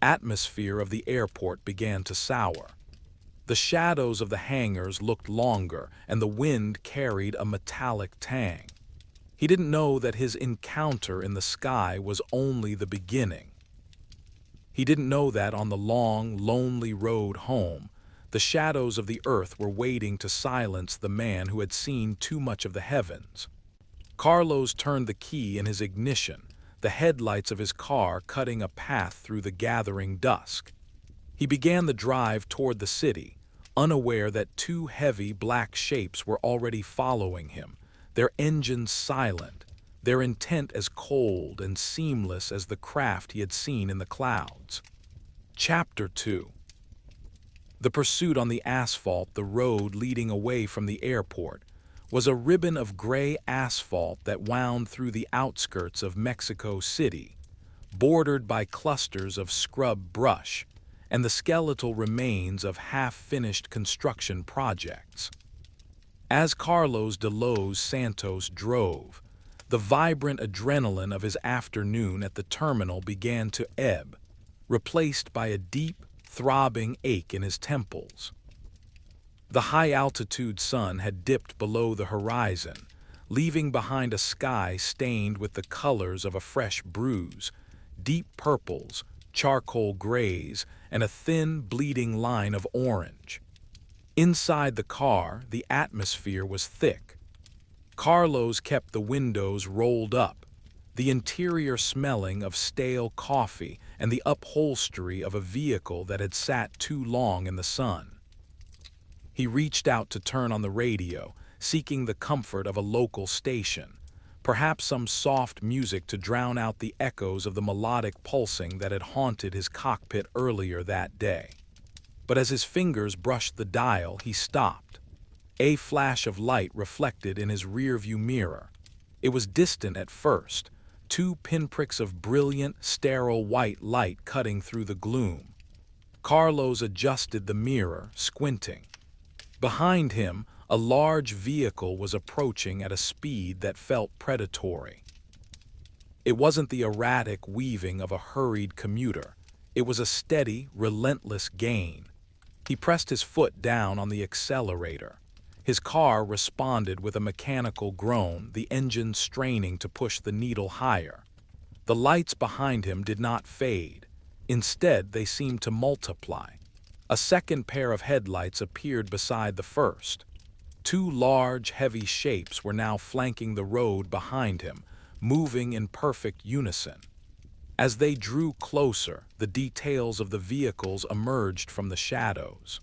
atmosphere of the airport began to sour. The shadows of the hangars looked longer, and the wind carried a metallic tang. He didn't know that his encounter in the sky was only the beginning. He didn't know that on the long, lonely road home, the shadows of the earth were waiting to silence the man who had seen too much of the heavens. Carlos turned the key in his ignition, the headlights of his car cutting a path through the gathering dusk. He began the drive toward the city, unaware that 2 heavy black shapes were already following him, their engines silent, their intent as cold and seamless as the craft he had seen in the clouds. Chapter 2. The pursuit on the asphalt, the road leading away from the airport, was a ribbon of gray asphalt that wound through the outskirts of Mexico City, bordered by clusters of scrub brush and the skeletal remains of half-finished construction projects. As Carlos de los Santos drove, the vibrant adrenaline of his afternoon at the terminal began to ebb, replaced by a deep, throbbing ache in his temples. The high-altitude sun had dipped below the horizon, leaving behind a sky stained with the colors of a fresh bruise, deep purples, charcoal grays, and a thin, bleeding line of orange. Inside the car, the atmosphere was thick. Carlos kept the windows rolled up, the interior smelling of stale coffee and the upholstery of a vehicle that had sat too long in the sun. He reached out to turn on the radio, seeking the comfort of a local station, perhaps some soft music to drown out the echoes of the melodic pulsing that had haunted his cockpit earlier that day. But as his fingers brushed the dial, he stopped. A flash of light reflected in his rearview mirror. It was distant at first, 2 pinpricks of brilliant, sterile white light cutting through the gloom. Carlos adjusted the mirror, squinting. Behind him, a large vehicle was approaching at a speed that felt predatory. It wasn't the erratic weaving of a hurried commuter. It was a steady, relentless gain. He pressed his foot down on the accelerator. His car responded with a mechanical groan, the engine straining to push the needle higher. The lights behind him did not fade. Instead, they seemed to multiply. A second pair of headlights appeared beside the first. Two large, heavy shapes were now flanking the road behind him, moving in perfect unison. As they drew closer, the details of the vehicles emerged from the shadows.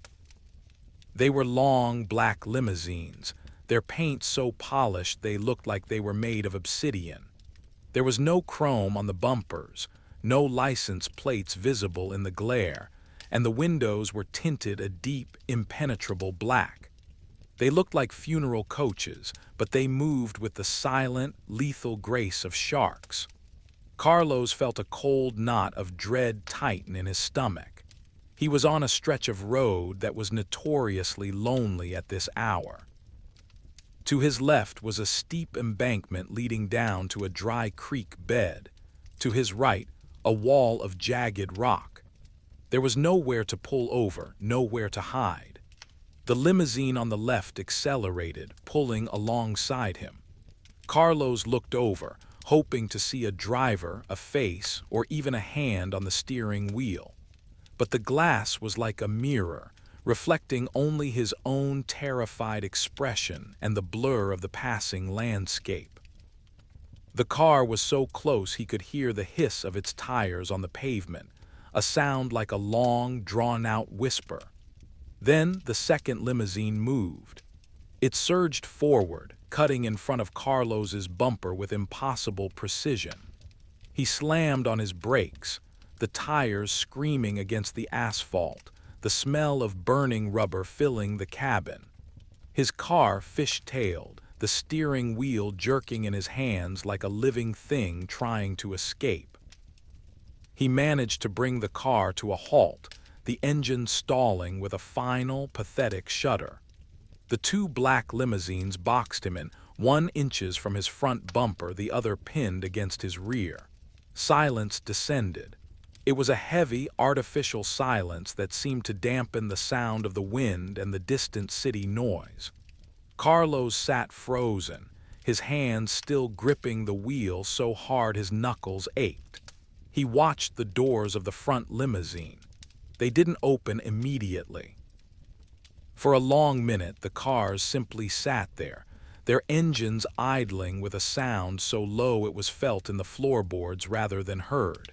They were long, black limousines, their paint so polished they looked like they were made of obsidian. There was no chrome on the bumpers, no license plates visible in the glare, and the windows were tinted a deep, impenetrable black. They looked like funeral coaches, but they moved with the silent, lethal grace of sharks. Carlos felt a cold knot of dread tighten in his stomach. He was on a stretch of road that was notoriously lonely at this hour. To his left was a steep embankment leading down to a dry creek bed. To his right, a wall of jagged rock. There was nowhere to pull over, nowhere to hide. The limousine on the left accelerated, pulling alongside him. Carlos looked over, hoping to see a driver, a face, or even a hand on the steering wheel. But the glass was like a mirror, reflecting only his own terrified expression and the blur of the passing landscape. The car was so close he could hear the hiss of its tires on the pavement, a sound like a long, drawn-out whisper. Then the second limousine moved. It surged forward, cutting in front of Carlos's bumper with impossible precision. He slammed on his brakes, the tires screaming against the asphalt, the smell of burning rubber filling the cabin. His car fish-tailed, the steering wheel jerking in his hands like a living thing trying to escape. He managed to bring the car to a halt, the engine stalling with a final, pathetic shudder. The two black limousines boxed him in, 1 inch from his front bumper, the other pinned against his rear. Silence descended. It was a heavy, artificial silence that seemed to dampen the sound of the wind and the distant city noise. Carlos sat frozen, his hands still gripping the wheel so hard his knuckles ached. He watched the doors of the front limousine. They didn't open immediately. For a long minute, the cars simply sat there, their engines idling with a sound so low it was felt in the floorboards rather than heard.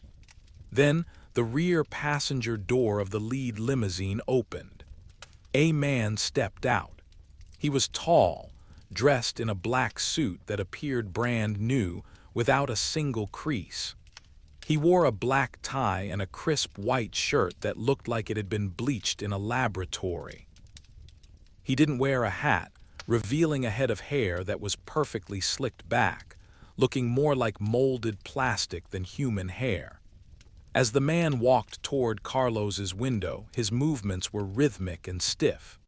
Then, the rear passenger door of the lead limousine opened. A man stepped out. He was tall, dressed in a black suit that appeared brand new, without a single crease. He wore a black tie and a crisp white shirt that looked like it had been bleached in a laboratory. He didn't wear a hat, revealing a head of hair that was perfectly slicked back, looking more like molded plastic than human hair. As the man walked toward Carlos's window, his movements were rhythmic and stiff.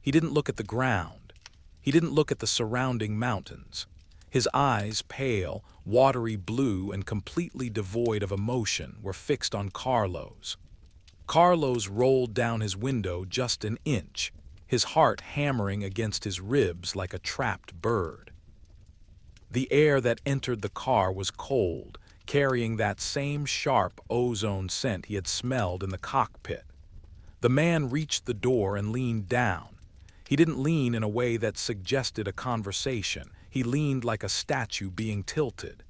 He didn't look at the ground. He didn't look at the surrounding mountains. His eyes, pale, watery blue and completely devoid of emotion, were fixed on Carlos. Carlos rolled down his window just an inch, his heart hammering against his ribs like a trapped bird. The air that entered the car was cold, carrying that same sharp ozone scent he had smelled in the cockpit. The man reached the door and leaned down. He didn't lean in a way that suggested a conversation. He leaned like a statue being tilted.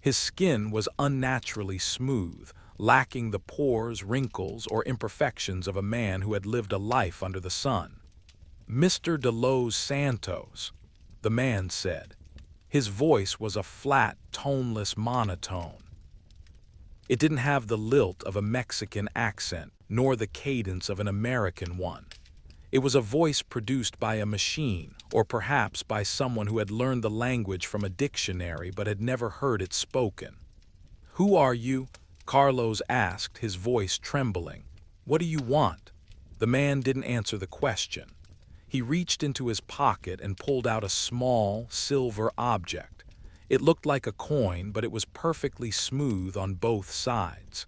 His skin was unnaturally smooth, lacking the pores, wrinkles, or imperfections of a man who had lived a life under the sun. "Mr. Delos Santos," the man said. His voice was a flat, toneless monotone. It didn't have the lilt of a Mexican accent, nor the cadence of an American one. It was a voice produced by a machine, or perhaps by someone who had learned the language from a dictionary but had never heard it spoken. "Who are you?" Carlos asked, his voice trembling. "What do you want?" The man didn't answer the question. He reached into his pocket and pulled out a small, silver object. It looked like a coin, but it was perfectly smooth on both sides.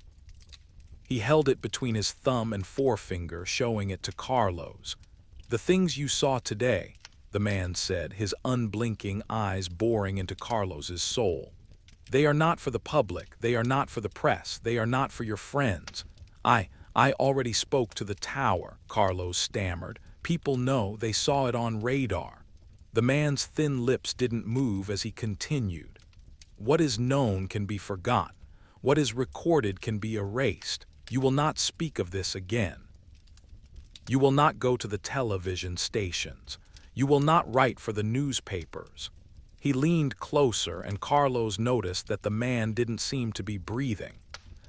He held it between his thumb and forefinger, showing it to Carlos. "The things you saw today," the man said, his unblinking eyes boring into Carlos's soul. "They are not for the public, they are not for the press, they are not for your friends. I already spoke to the tower," Carlos stammered. "People know, they saw it on radar." The man's thin lips didn't move as he continued. What is known can be forgotten. What is recorded can be erased. You will not speak of this again. You will not go to the television stations. You will not write for the newspapers. He leaned closer, and Carlos noticed that the man didn't seem to be breathing.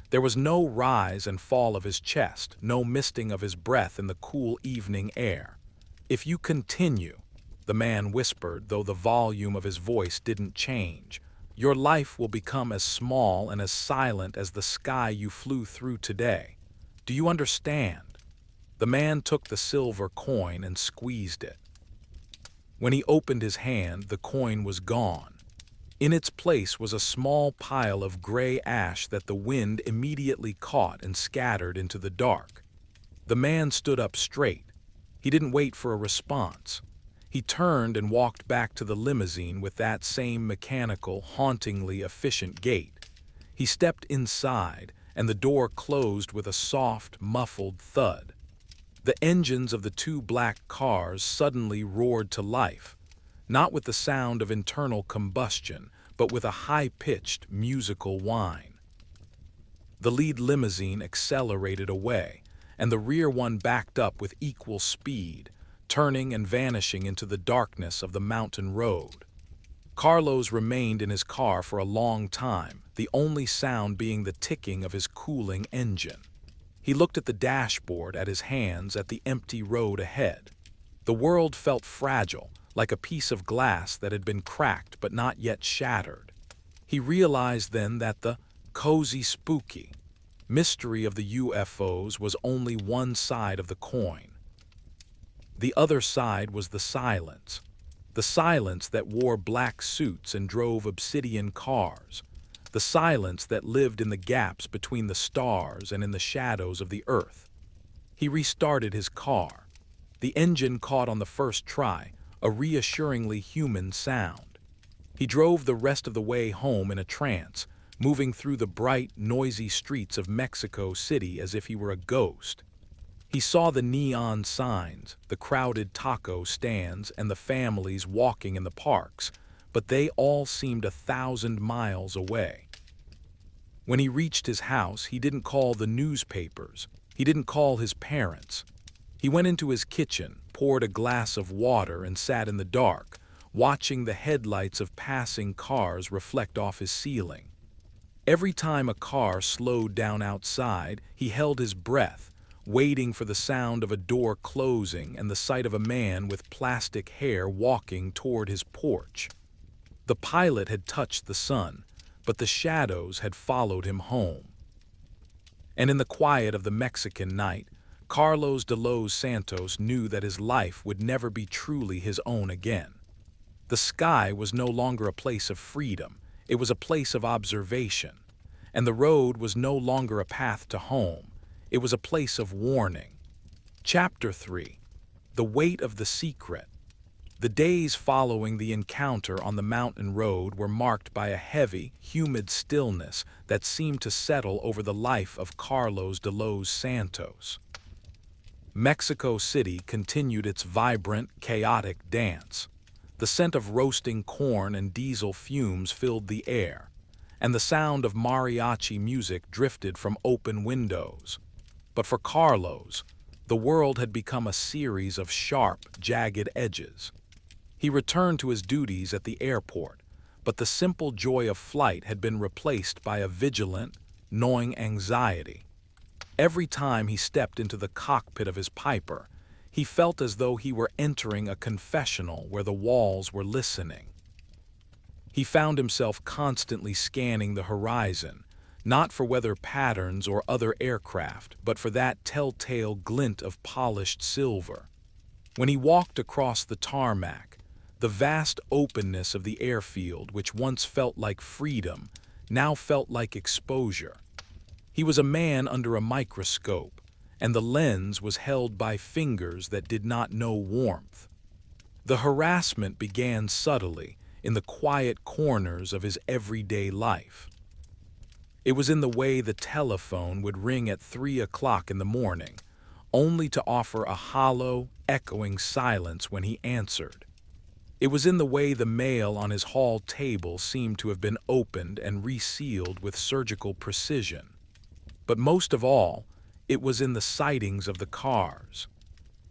There was no rise and fall of his chest, no misting of his breath in the cool evening air. "If you continue," the man whispered, though the volume of his voice didn't change, "your life will become as small and as silent as the sky you flew through today. Do you understand?" The man took the silver coin and squeezed it. When he opened his hand, the coin was gone. In its place was a small pile of gray ash that the wind immediately caught and scattered into the dark. The man stood up straight. He didn't wait for a response. He turned and walked back to the limousine with that same mechanical, hauntingly efficient gait. He stepped inside, and the door closed with a soft, muffled thud. The engines of the two black cars suddenly roared to life, not with the sound of internal combustion, but with a high-pitched, musical whine. The lead limousine accelerated away, and the rear one backed up with equal speed, turning and vanishing into the darkness of the mountain road. Carlos remained in his car for a long time, the only sound being the ticking of his cooling engine. He looked at the dashboard, at his hands, at the empty road ahead. The world felt fragile, like a piece of glass that had been cracked but not yet shattered. He realized then that the cozy, spooky mystery of the UFOs was only one side of the coin. The other side was the silence that wore black suits and drove obsidian cars, the silence that lived in the gaps between the stars and in the shadows of the earth. He restarted his car. The engine caught on the first try, a reassuringly human sound. He drove the rest of the way home in a trance, moving through the bright, noisy streets of Mexico City as if he were a ghost. He saw the neon signs, the crowded taco stands, and the families walking in the parks, but they all seemed 1,000 miles away. When he reached his house, he didn't call the newspapers. He didn't call his parents. He went into his kitchen, poured a glass of water, and sat in the dark, watching the headlights of passing cars reflect off his ceiling. Every time a car slowed down outside, he held his breath, waiting for the sound of a door closing and the sight of a man with plastic hair walking toward his porch. The pilot had touched the sun, but the shadows had followed him home. And in the quiet of the Mexican night, Carlos de los Santos knew that his life would never be truly his own again. The sky was no longer a place of freedom, it was a place of observation. And the road was no longer a path to home, it was a place of warning. Chapter 3. The Weight of the Secret. The days following the encounter on the mountain road were marked by a heavy, humid stillness that seemed to settle over the life of Carlos de los Santos. Mexico City continued its vibrant, chaotic dance. The scent of roasting corn and diesel fumes filled the air, and the sound of mariachi music drifted from open windows. But for Carlos, the world had become a series of sharp, jagged edges. He returned to his duties at the airport, but the simple joy of flight had been replaced by a vigilant, gnawing anxiety. Every time he stepped into the cockpit of his Piper, he felt as though he were entering a confessional where the walls were listening. He found himself constantly scanning the horizon, not for weather patterns or other aircraft, but for that telltale glint of polished silver. When he walked across the tarmac, the vast openness of the airfield, which once felt like freedom, now felt like exposure. He was a man under a microscope, and the lens was held by fingers that did not know warmth. The harassment began subtly, in the quiet corners of his everyday life. It was in the way the telephone would ring at 3 o'clock in the morning, only to offer a hollow, echoing silence when he answered. It was in the way the mail on his hall table seemed to have been opened and resealed with surgical precision. But most of all, it was in the sightings of the cars.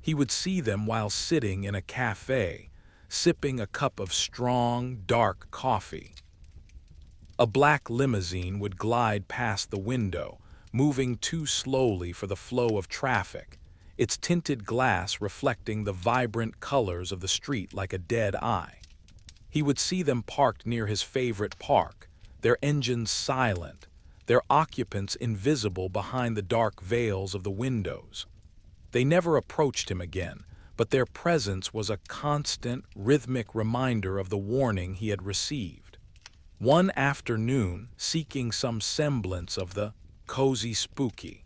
He would see them while sitting in a cafe, sipping a cup of strong, dark coffee. A black limousine would glide past the window, moving too slowly for the flow of traffic, its tinted glass reflecting the vibrant colors of the street like a dead eye. He would see them parked near his favorite park, their engines silent, their occupants invisible behind the dark veils of the windows. They never approached him again, but their presence was a constant, rhythmic reminder of the warning he had received. One afternoon, seeking some semblance of the cozy spooky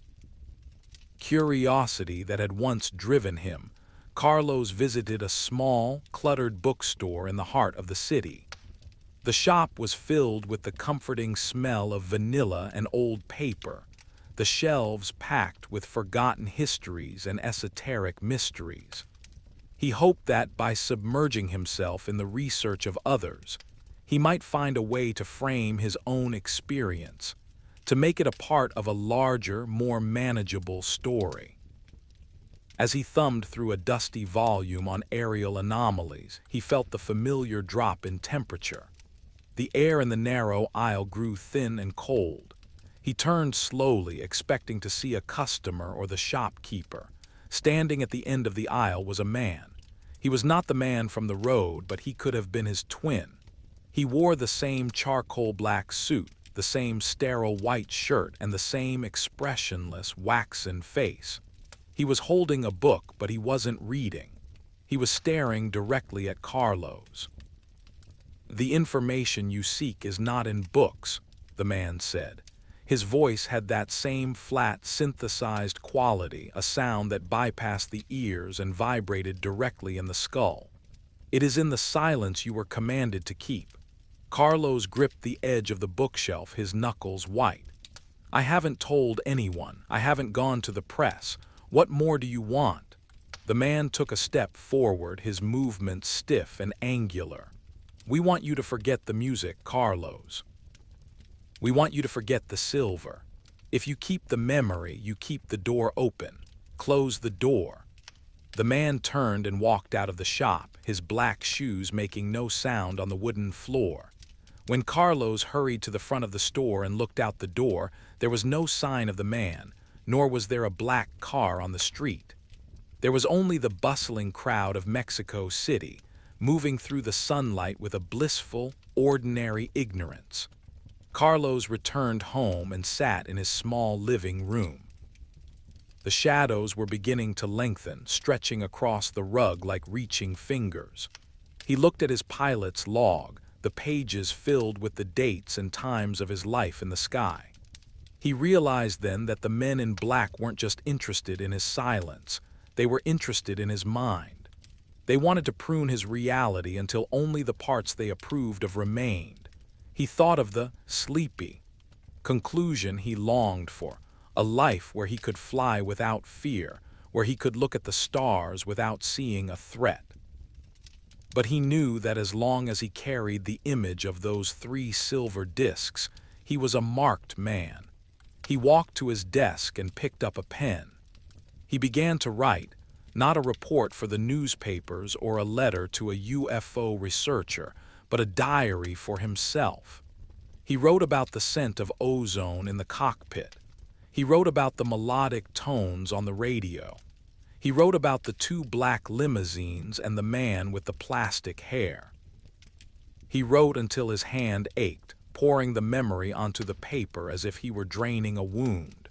curiosity that had once driven him, Carlos visited a small, cluttered bookstore in the heart of the city. The shop was filled with the comforting smell of vanilla and old paper, the shelves packed with forgotten histories and esoteric mysteries. He hoped that by submerging himself in the research of others, he might find a way to frame his own experience, to make it a part of a larger, more manageable story. As he thumbed through a dusty volume on aerial anomalies, he felt the familiar drop in temperature. The air in the narrow aisle grew thin and cold. He turned slowly, expecting to see a customer or the shopkeeper. Standing at the end of the aisle was a man. He was not the man from the road, but he could have been his twin. He wore the same charcoal black suit, the same sterile white shirt, and the same expressionless, waxen face. He was holding a book, but he wasn't reading. He was staring directly at Carlos. "The information you seek is not in books," the man said. His voice had that same flat, synthesized quality, a sound that bypassed the ears and vibrated directly in the skull. "It is in the silence you were commanded to keep." Carlos gripped the edge of the bookshelf, his knuckles white. "I haven't told anyone. I haven't gone to the press. What more do you want?" The man took a step forward, his movements stiff and angular. "We want you to forget the music, Carlos. We want you to forget the silver. If you keep the memory, you keep the door open. Close the door." The man turned and walked out of the shop, his black shoes making no sound on the wooden floor. When Carlos hurried to the front of the store and looked out the door, there was no sign of the man, nor was there a black car on the street. There was only the bustling crowd of Mexico City, moving through the sunlight with a blissful, ordinary ignorance. Carlos returned home and sat in his small living room. The shadows were beginning to lengthen, stretching across the rug like reaching fingers. He looked at his pilot's log, the pages filled with the dates and times of his life in the sky. He realized then that the men in black weren't just interested in his silence, they were interested in his mind. They wanted to prune his reality until only the parts they approved of remained. He thought of the sleepy conclusion he longed for, a life where he could fly without fear, where he could look at the stars without seeing a threat. But he knew that as long as he carried the image of those 3 silver discs, he was a marked man. He walked to his desk and picked up a pen. He began to write, not a report for the newspapers or a letter to a UFO researcher, but a diary for himself. He wrote about the scent of ozone in the cockpit. He wrote about the melodic tones on the radio. He wrote about the 2 black limousines and the man with the plastic hair. He wrote until his hand ached, pouring the memory onto the paper as if he were draining a wound.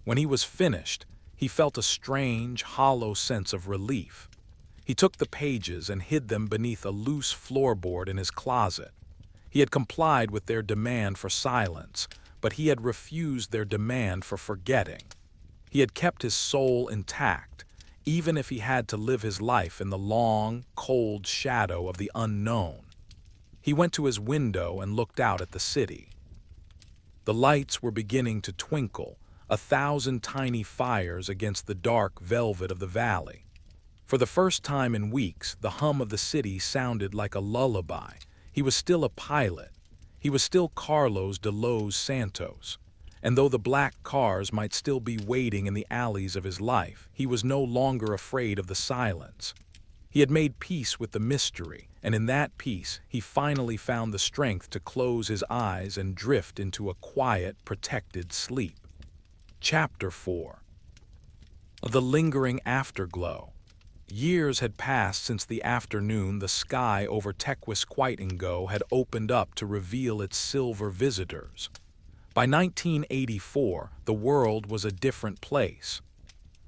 When he was finished, he felt a strange, hollow sense of relief. He took the pages and hid them beneath a loose floorboard in his closet. He had complied with their demand for silence, but he had refused their demand for forgetting. He had kept his soul intact, even if he had to live his life in the long, cold shadow of the unknown. He went to his window and looked out at the city. The lights were beginning to twinkle, 1,000 tiny fires against the dark velvet of the valley. For the first time in weeks, the hum of the city sounded like a lullaby. He was still a pilot. He was still Carlos de los Santos. And though the black cars might still be waiting in the alleys of his life, he was no longer afraid of the silence. He had made peace with the mystery, and in that peace, he finally found the strength to close his eyes and drift into a quiet, protected sleep. Chapter 4. The Lingering Afterglow. Years had passed since the afternoon the sky over Tequisquiatengo had opened up to reveal its silver visitors. By 1984, the world was a different place.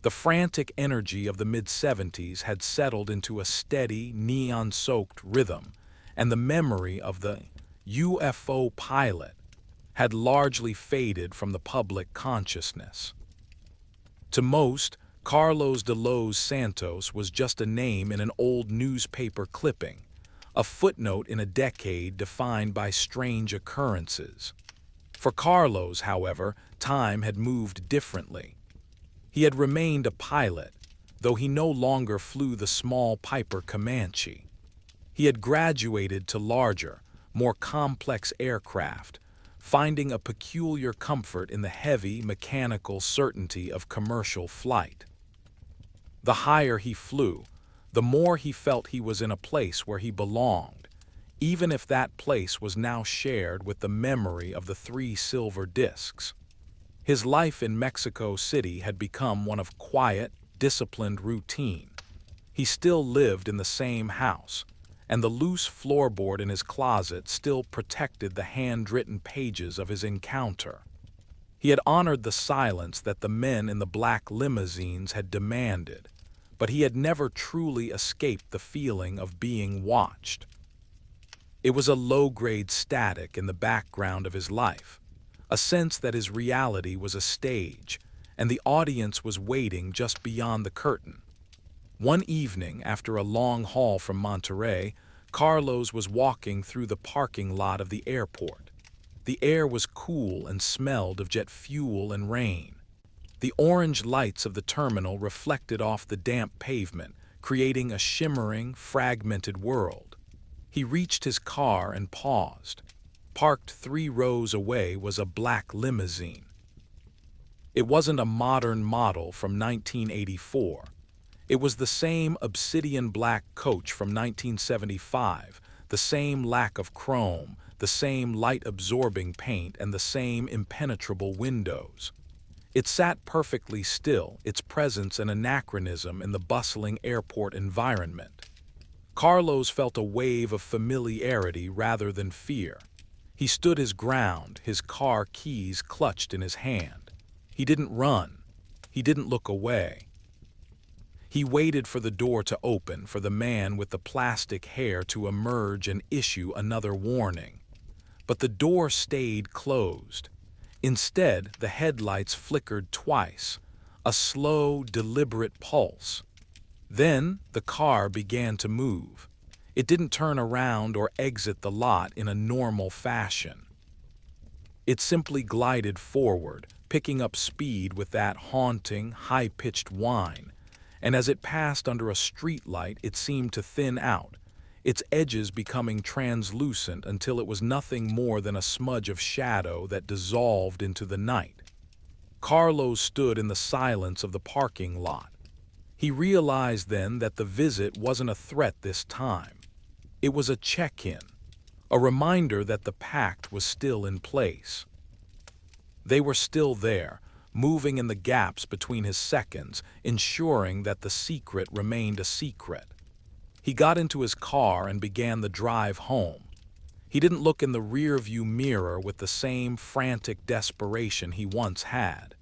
The frantic energy of the mid-seventies had settled into a steady, neon-soaked rhythm, and the memory of the UFO pilot had largely faded from the public consciousness. To most, Carlos de los Santos was just a name in an old newspaper clipping, a footnote in a decade defined by strange occurrences. For Carlos, however, time had moved differently. He had remained a pilot, though he no longer flew the small Piper Comanche. He had graduated to larger, more complex aircraft, finding a peculiar comfort in the heavy, mechanical certainty of commercial flight. The higher he flew, the more he felt he was in a place where he belonged, even if that place was now shared with the memory of the 3 silver discs. His life in Mexico City had become one of quiet, disciplined routine. He still lived in the same house, and the loose floorboard in his closet still protected the handwritten pages of his encounter. He had honored the silence that the men in the black limousines had demanded, but he had never truly escaped the feeling of being watched. It was a low-grade static in the background of his life, a sense that his reality was a stage, and the audience was waiting just beyond the curtain. One evening, after a long haul from Monterrey, Carlos was walking through the parking lot of the airport. The air was cool and smelled of jet fuel and rain. The orange lights of the terminal reflected off the damp pavement, creating a shimmering, fragmented world. He reached his car and paused. Parked 3 rows away was a black limousine. It wasn't a modern model from 1984. It was the same obsidian black coach from 1975, the same lack of chrome, the same light-absorbing paint, and the same impenetrable windows. It sat perfectly still, its presence an anachronism in the bustling airport environment. Carlos felt a wave of familiarity rather than fear. He stood his ground, his car keys clutched in his hand. He didn't run. He didn't look away. He waited for the door to open, for the man with the plastic hair to emerge and issue another warning. But the door stayed closed. Instead, the headlights flickered twice, a slow, deliberate pulse. Then, the car began to move. It didn't turn around or exit the lot in a normal fashion. It simply glided forward, picking up speed with that haunting, high-pitched whine, and as it passed under a streetlight, it seemed to thin out, its edges becoming translucent until it was nothing more than a smudge of shadow that dissolved into the night. Carlos stood in the silence of the parking lot. He realized then that the visit wasn't a threat this time. It was a check-in, a reminder that the pact was still in place. They were still there, moving in the gaps between his seconds, ensuring that the secret remained a secret. He got into his car and began the drive home. He didn't look in the rearview mirror with the same frantic desperation he once had.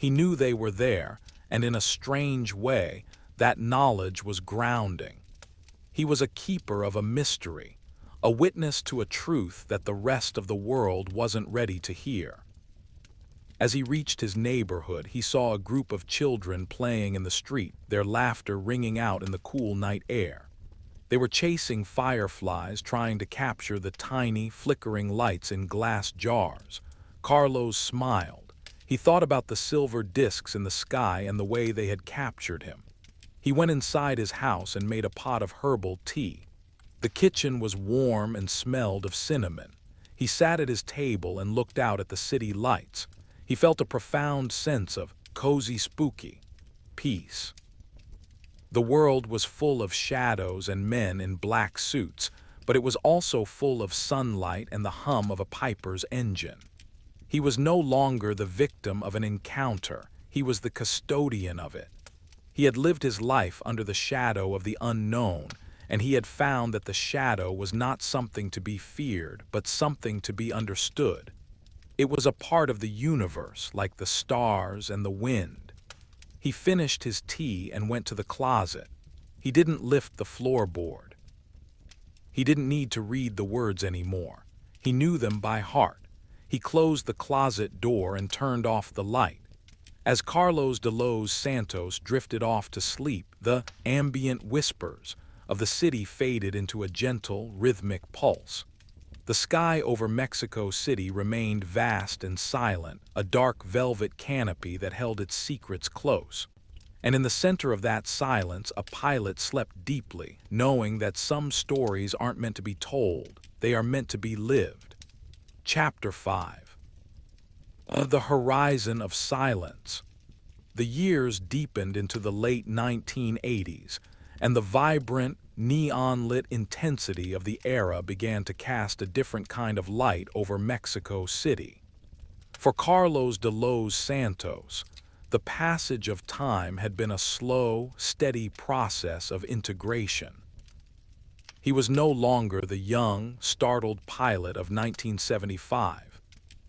He knew they were there, and in a strange way, that knowledge was grounding. He was a keeper of a mystery, a witness to a truth that the rest of the world wasn't ready to hear. As he reached his neighborhood, he saw a group of children playing in the street, their laughter ringing out in the cool night air. They were chasing fireflies, trying to capture the tiny, flickering lights in glass jars. Carlos smiled. He thought about the silver discs in the sky and the way they had captured him. He went inside his house and made a pot of herbal tea. The kitchen was warm and smelled of cinnamon. He sat at his table and looked out at the city lights. He felt a profound sense of cozy spooky peace. The world was full of shadows and men in black suits, but it was also full of sunlight and the hum of a piper's engine. He was no longer the victim of an encounter, he was the custodian of it. He had lived his life under the shadow of the unknown, and he had found that the shadow was not something to be feared, but something to be understood. It was a part of the universe, like the stars and the wind. He finished his tea and went to the closet. He didn't lift the floorboard. He didn't need to read the words anymore. He knew them by heart. He closed the closet door and turned off the light. As Carlos de Santos drifted off to sleep, the ambient whispers of the city faded into a gentle, rhythmic pulse. The sky over Mexico City remained vast and silent, a dark velvet canopy that held its secrets close. And in the center of that silence, a pilot slept deeply, knowing that some stories aren't meant to be told, they are meant to be lived. Chapter 5. The Horizon of Silence. The years deepened into the late 1980s, and the vibrant, neon-lit intensity of the era began to cast a different kind of light over Mexico City. For Carlos de Santos, the passage of time had been a slow, steady process of integration. He was no longer the young, startled pilot of 1975.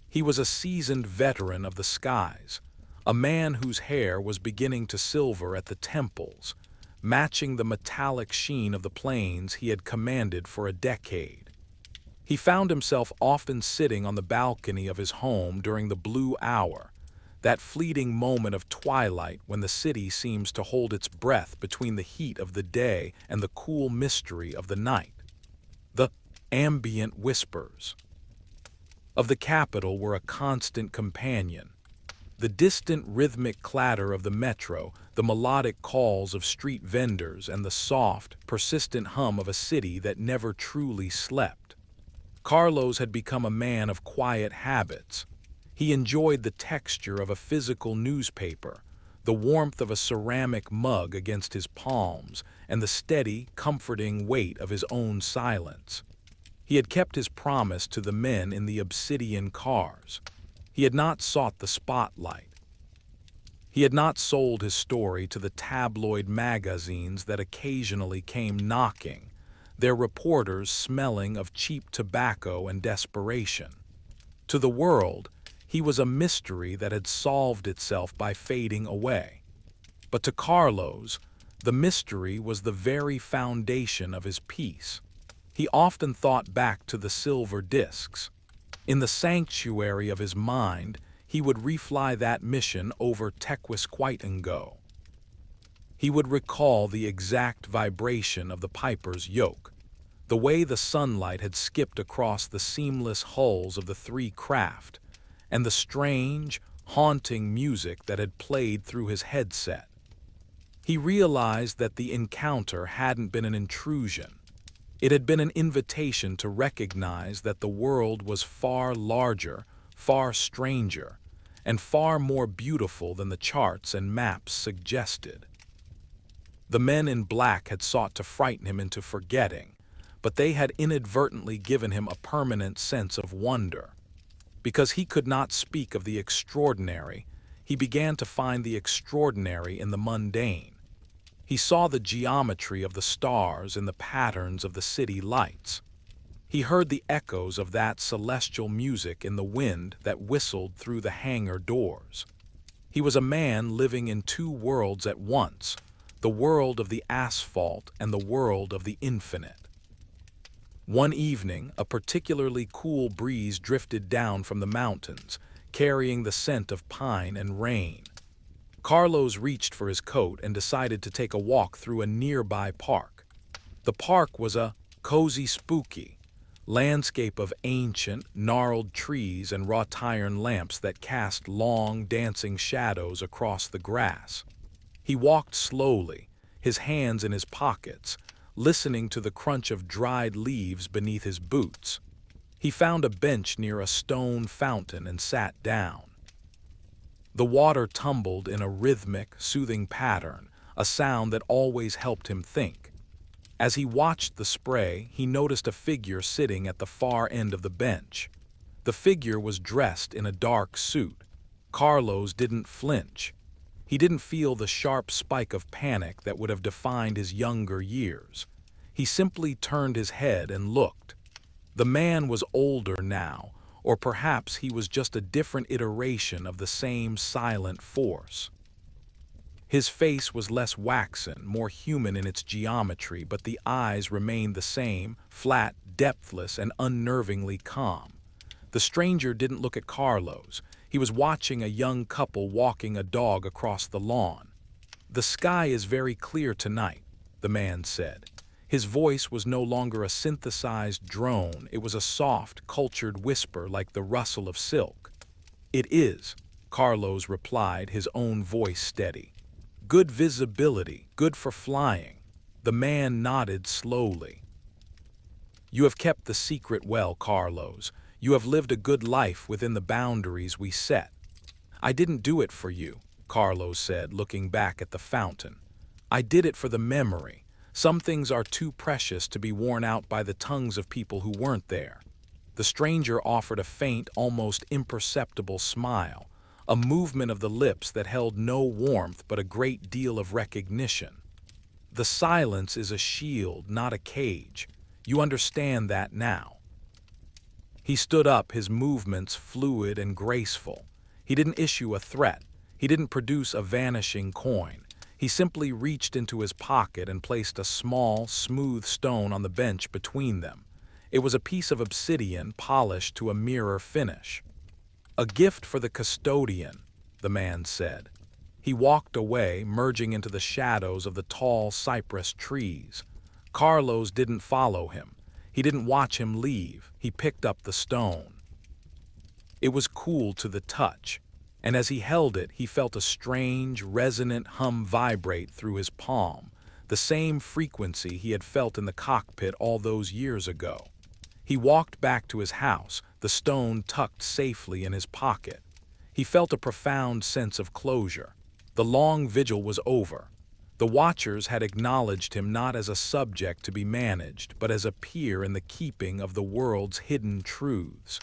He was a seasoned veteran of the skies, a man whose hair was beginning to silver at the temples, matching the metallic sheen of the planes he had commanded for a decade. He found himself often sitting on the balcony of his home during the blue hour, that fleeting moment of twilight when the city seems to hold its breath between the heat of the day and the cool mystery of the night. The ambient whispers of the capital were a constant companion. The distant rhythmic clatter of the metro, the melodic calls of street vendors, and the soft, persistent hum of a city that never truly slept. Carlos had become a man of quiet habits. He enjoyed the texture of a physical newspaper, the warmth of a ceramic mug against his palms, and the steady, comforting weight of his own silence. He had kept his promise to the men in the obsidian cars. He had not sought the spotlight. He had not sold his story to the tabloid magazines that occasionally came knocking, their reporters smelling of cheap tobacco and desperation. To the world, he was a mystery that had solved itself by fading away. But to Carlos, the mystery was the very foundation of his peace. He often thought back to the silver discs. In the sanctuary of his mind, he would refly that mission over Tequisquitengo. He would recall the exact vibration of the piper's yoke, the way the sunlight had skipped across the seamless hulls of the three craft, and the strange, haunting music that had played through his headset. He realized that the encounter hadn't been an intrusion. It had been an invitation to recognize that the world was far larger, far stranger, and far more beautiful than the charts and maps suggested. The men in black had sought to frighten him into forgetting, but they had inadvertently given him a permanent sense of wonder. Because he could not speak of the extraordinary, he began to find the extraordinary in the mundane. He saw the geometry of the stars in the patterns of the city lights. He heard the echoes of that celestial music in the wind that whistled through the hangar doors. He was a man living in two worlds at once, the world of the asphalt and the world of the infinite. One evening, a particularly cool breeze drifted down from the mountains, carrying the scent of pine and rain. Carlos reached for his coat and decided to take a walk through a nearby park. The park was a cozy, spooky landscape of ancient, gnarled trees and wrought iron lamps that cast long, dancing shadows across the grass. He walked slowly, his hands in his pockets, listening to the crunch of dried leaves beneath his boots. He found a bench near a stone fountain and sat down. The water tumbled in a rhythmic, soothing pattern, a sound that always helped him think. As he watched the spray, he noticed a figure sitting at the far end of the bench. The figure was dressed in a dark suit. Carlos didn't flinch. He didn't feel the sharp spike of panic that would have defined his younger years. He simply turned his head and looked. The man was older now, or perhaps he was just a different iteration of the same silent force. His face was less waxen, more human in its geometry, but the eyes remained the same, flat, depthless, and unnervingly calm. The stranger didn't look at Carlos. He was watching a young couple walking a dog across the lawn. "The sky is very clear tonight," the man said. His voice was no longer a synthesized drone, it was a soft, cultured whisper like the rustle of silk. "It is," Carlos replied, his own voice steady. "Good visibility, good for flying." The man nodded slowly. "You have kept the secret well, Carlos. You have lived a good life within the boundaries we set." "I didn't do it for you," Carlos said, looking back at the fountain. "I did it for the memory. Some things are too precious to be worn out by the tongues of people who weren't there." The stranger offered a faint, almost imperceptible smile, a movement of the lips that held no warmth but a great deal of recognition. "The silence is a shield, not a cage. You understand that now." He stood up, his movements fluid and graceful. He didn't issue a threat. He didn't produce a vanishing coin. He simply reached into his pocket and placed a small, smooth stone on the bench between them. It was a piece of obsidian polished to a mirror finish. "A gift for the custodian," the man said. He walked away, merging into the shadows of the tall cypress trees. Carlos didn't follow him. He didn't watch him leave. He picked up the stone. It was cool to the touch, and as he held it, he felt a strange, resonant hum vibrate through his palm, the same frequency he had felt in the cockpit all those years ago. He walked back to his house, the stone tucked safely in his pocket. He felt a profound sense of closure. The long vigil was over. The watchers had acknowledged him not as a subject to be managed, but as a peer in the keeping of the world's hidden truths.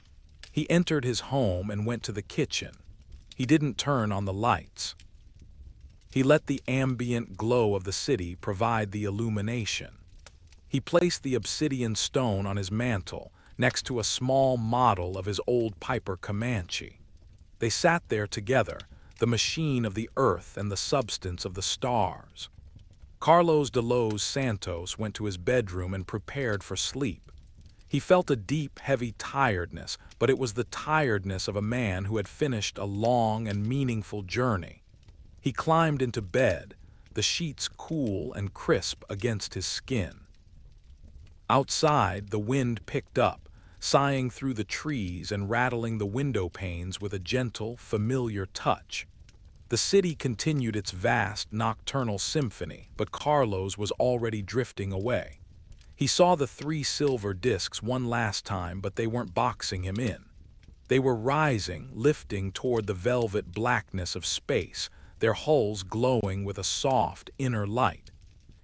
He entered his home and went to the kitchen. He didn't turn on the lights. He let the ambient glow of the city provide the illumination. He placed the obsidian stone on his mantel, next to a small model of his old Piper Comanche. They sat there together, the machine of the earth and the substance of the stars. Carlos de los Santos went to his bedroom and prepared for sleep. He felt a deep, heavy tiredness, but it was the tiredness of a man who had finished a long and meaningful journey. He climbed into bed, the sheets cool and crisp against his skin. Outside, the wind picked up, sighing through the trees and rattling the window panes with a gentle, familiar touch. The city continued its vast, nocturnal symphony, but Carlos was already drifting away. He saw the 3 silver discs one last time, but they weren't boxing him in. They were rising, lifting toward the velvet blackness of space, their hulls glowing with a soft, inner light.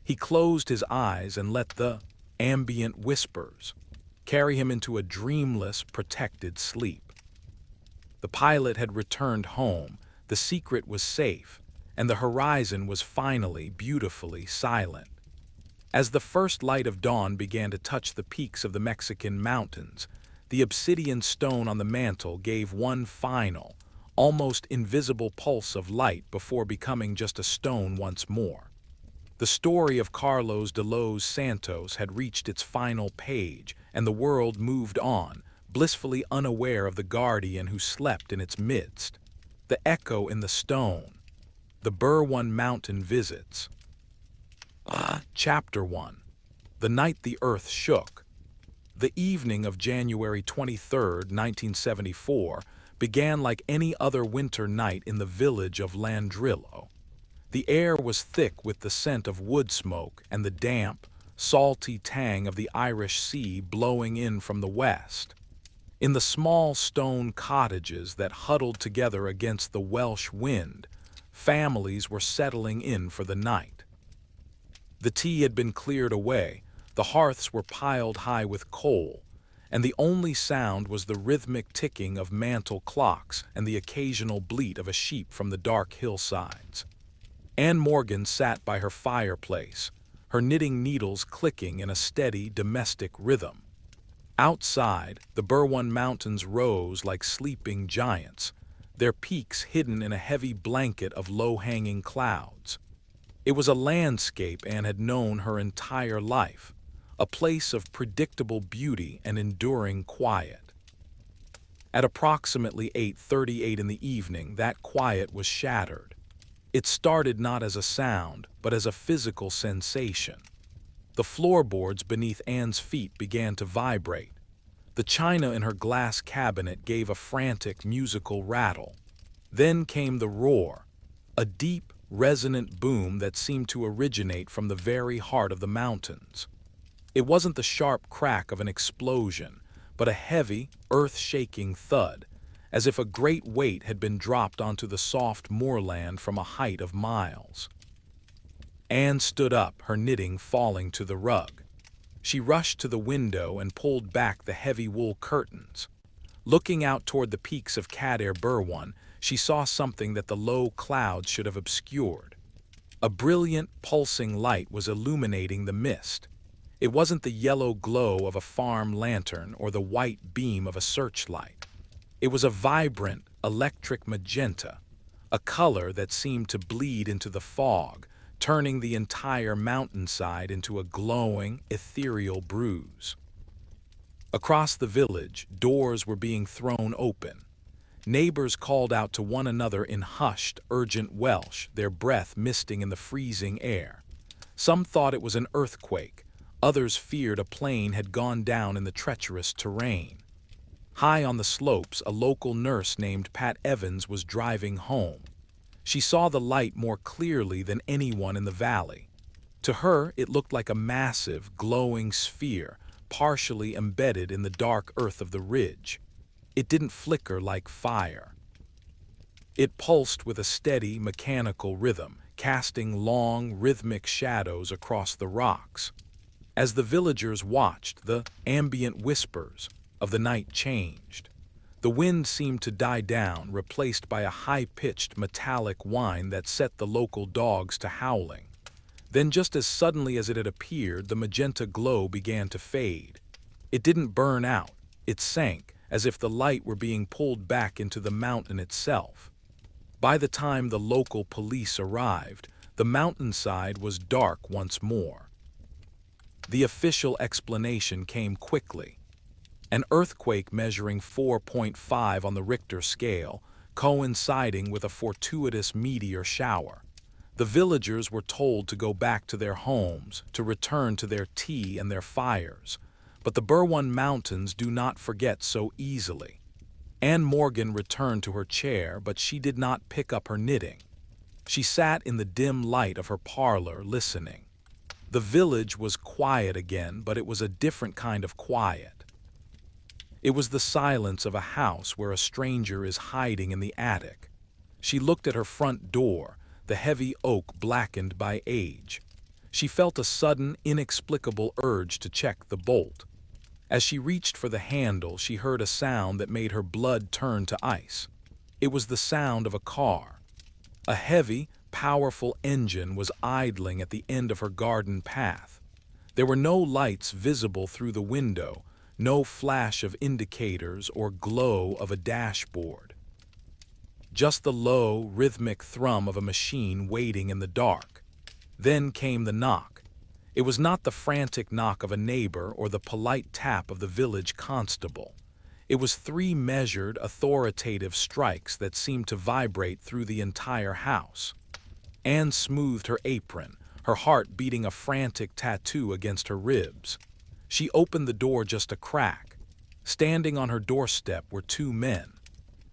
He closed his eyes and let the ambient whispers carry him into a dreamless, protected sleep. The pilot had returned home, the secret was safe, and the horizon was finally beautifully silent. As the first light of dawn began to touch the peaks of the Mexican mountains, the obsidian stone on the mantel gave one final, almost invisible pulse of light before becoming just a stone once more. The story of Carlos de los Santos had reached its final page, and the world moved on, blissfully unaware of the guardian who slept in its midst. The echo in the stone. The Bur-1 Mountain visits. Chapter 1. The night the earth shook. The evening of January 23, 1974, began like any other winter night in the village of Landrillo. The air was thick with the scent of wood smoke and the damp, salty tang of the Irish Sea blowing in from the west. In the small stone cottages that huddled together against the Welsh wind, families were settling in for the night. The tea had been cleared away, the hearths were piled high with coal, and the only sound was the rhythmic ticking of mantel clocks and the occasional bleat of a sheep from the dark hillsides. Anne Morgan sat by her fireplace, her knitting needles clicking in a steady domestic rhythm. Outside, the Berwyn Mountains rose like sleeping giants, their peaks hidden in a heavy blanket of low-hanging clouds. It was a landscape Anne had known her entire life, a place of predictable beauty and enduring quiet. At approximately 8:38 in the evening, that quiet was shattered. It started not as a sound, but as a physical sensation. The floorboards beneath Anne's feet began to vibrate. The china in her glass cabinet gave a frantic musical rattle. Then came the roar, a deep, resonant boom that seemed to originate from the very heart of the mountains. It wasn't the sharp crack of an explosion, but a heavy, earth-shaking thud, as if a great weight had been dropped onto the soft moorland from a height of miles. Anne stood up, her knitting falling to the rug. She rushed to the window and pulled back the heavy wool curtains. Looking out toward the peaks of Cadair Berwyn, she saw something that the low clouds should have obscured. A brilliant, pulsing light was illuminating the mist. It wasn't the yellow glow of a farm lantern or the white beam of a searchlight. It was a vibrant, electric magenta, a color that seemed to bleed into the fog, turning the entire mountainside into a glowing, ethereal bruise. Across the village, doors were being thrown open. Neighbors called out to one another in hushed, urgent Welsh, their breath misting in the freezing air. Some thought it was an earthquake. Others feared a plane had gone down in the treacherous terrain. High on the slopes, a local nurse named Pat Evans was driving home. She saw the light more clearly than anyone in the valley. To her, it looked like a massive, glowing sphere, partially embedded in the dark earth of the ridge. It didn't flicker like fire. It pulsed with a steady, mechanical rhythm, casting long, rhythmic shadows across the rocks. As the villagers watched, the ambient whispers of the night changed. The wind seemed to die down, replaced by a high-pitched metallic whine that set the local dogs to howling. Then, just as suddenly as it had appeared, the magenta glow began to fade. It didn't burn out, it sank, as if the light were being pulled back into the mountain itself. By the time the local police arrived, the mountainside was dark once more. The official explanation came quickly. An earthquake measuring 4.5 on the Richter scale, coinciding with a fortuitous meteor shower. The villagers were told to go back to their homes, to return to their tea and their fires. But the Berwyn Mountains do not forget so easily. Anne Morgan returned to her chair, but she did not pick up her knitting. She sat in the dim light of her parlor, listening. The village was quiet again, but it was a different kind of quiet. It was the silence of a house where a stranger is hiding in the attic. She looked at her front door, the heavy oak blackened by age. She felt a sudden, inexplicable urge to check the bolt. As she reached for the handle, she heard a sound that made her blood turn to ice. It was the sound of a car. A heavy, powerful engine was idling at the end of her garden path. There were no lights visible through the window, no flash of indicators or glow of a dashboard. Just the low, rhythmic thrum of a machine waiting in the dark. Then came the knock. It was not the frantic knock of a neighbor or the polite tap of the village constable. It was 3 measured, authoritative strikes that seemed to vibrate through the entire house. Anne smoothed her apron, her heart beating a frantic tattoo against her ribs. She opened the door just a crack. Standing on her doorstep were 2 men.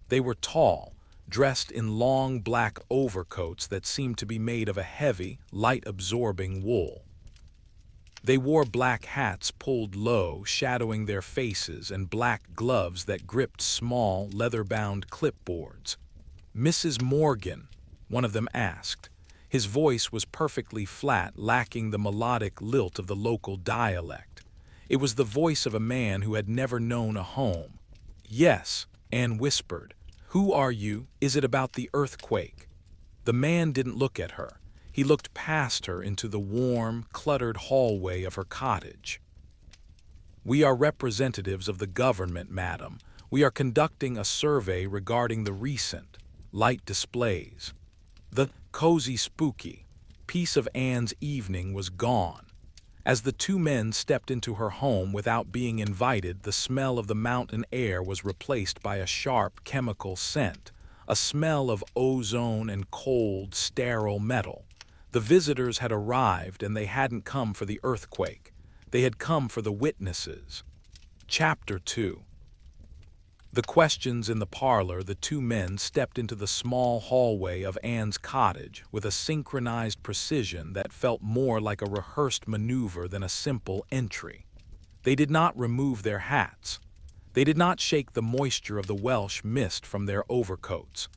They were tall, dressed in long black overcoats that seemed to be made of a heavy, light-absorbing wool. They wore black hats pulled low, shadowing their faces, and black gloves that gripped small, leather-bound clipboards. "Mrs. Morgan," one of them asked. His voice was perfectly flat, lacking the melodic lilt of the local dialect. It was the voice of a man who had never known a home. "Yes," Anne whispered. "Who are you? Is it about the earthquake?" The man didn't look at her. He looked past her into the warm, cluttered hallway of her cottage. "We are representatives of the government, madam. We are conducting a survey regarding the recent light displays." The cozy, spooky piece of Anne's evening was gone. As the two men stepped into her home without being invited, the smell of the mountain air was replaced by a sharp chemical scent, a smell of ozone and cold, sterile metal. The visitors had arrived, and they hadn't come for the earthquake. They had come for the witnesses. Chapter 2. The questions in the parlor. The two men stepped into the small hallway of Anne's cottage with a synchronized precision that felt more like a rehearsed maneuver than a simple entry. They did not remove their hats. They did not shake the moisture of the Welsh mist from their overcoats.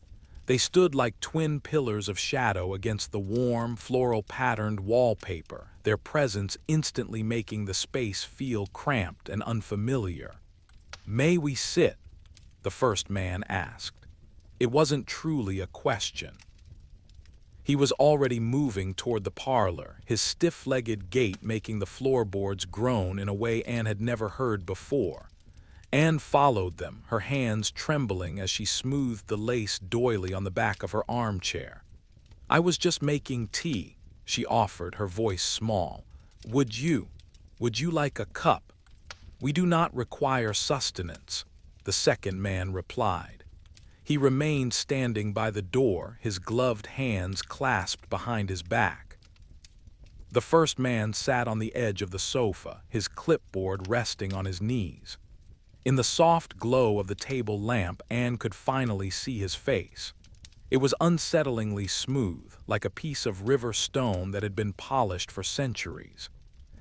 They stood like twin pillars of shadow against the warm, floral-patterned wallpaper, their presence instantly making the space feel cramped and unfamiliar. "May we sit?" the first man asked. It wasn't truly a question. He was already moving toward the parlor, his stiff-legged gait making the floorboards groan in a way Anne had never heard before. Anne followed them, her hands trembling as she smoothed the lace doily on the back of her armchair. "I was just making tea," she offered, her voice small. Would you like a cup?" "We do not require sustenance," the second man replied. He remained standing by the door, his gloved hands clasped behind his back. The first man sat on the edge of the sofa, his clipboard resting on his knees. In the soft glow of the table lamp, Anne could finally see his face. It was unsettlingly smooth, like a piece of river stone that had been polished for centuries.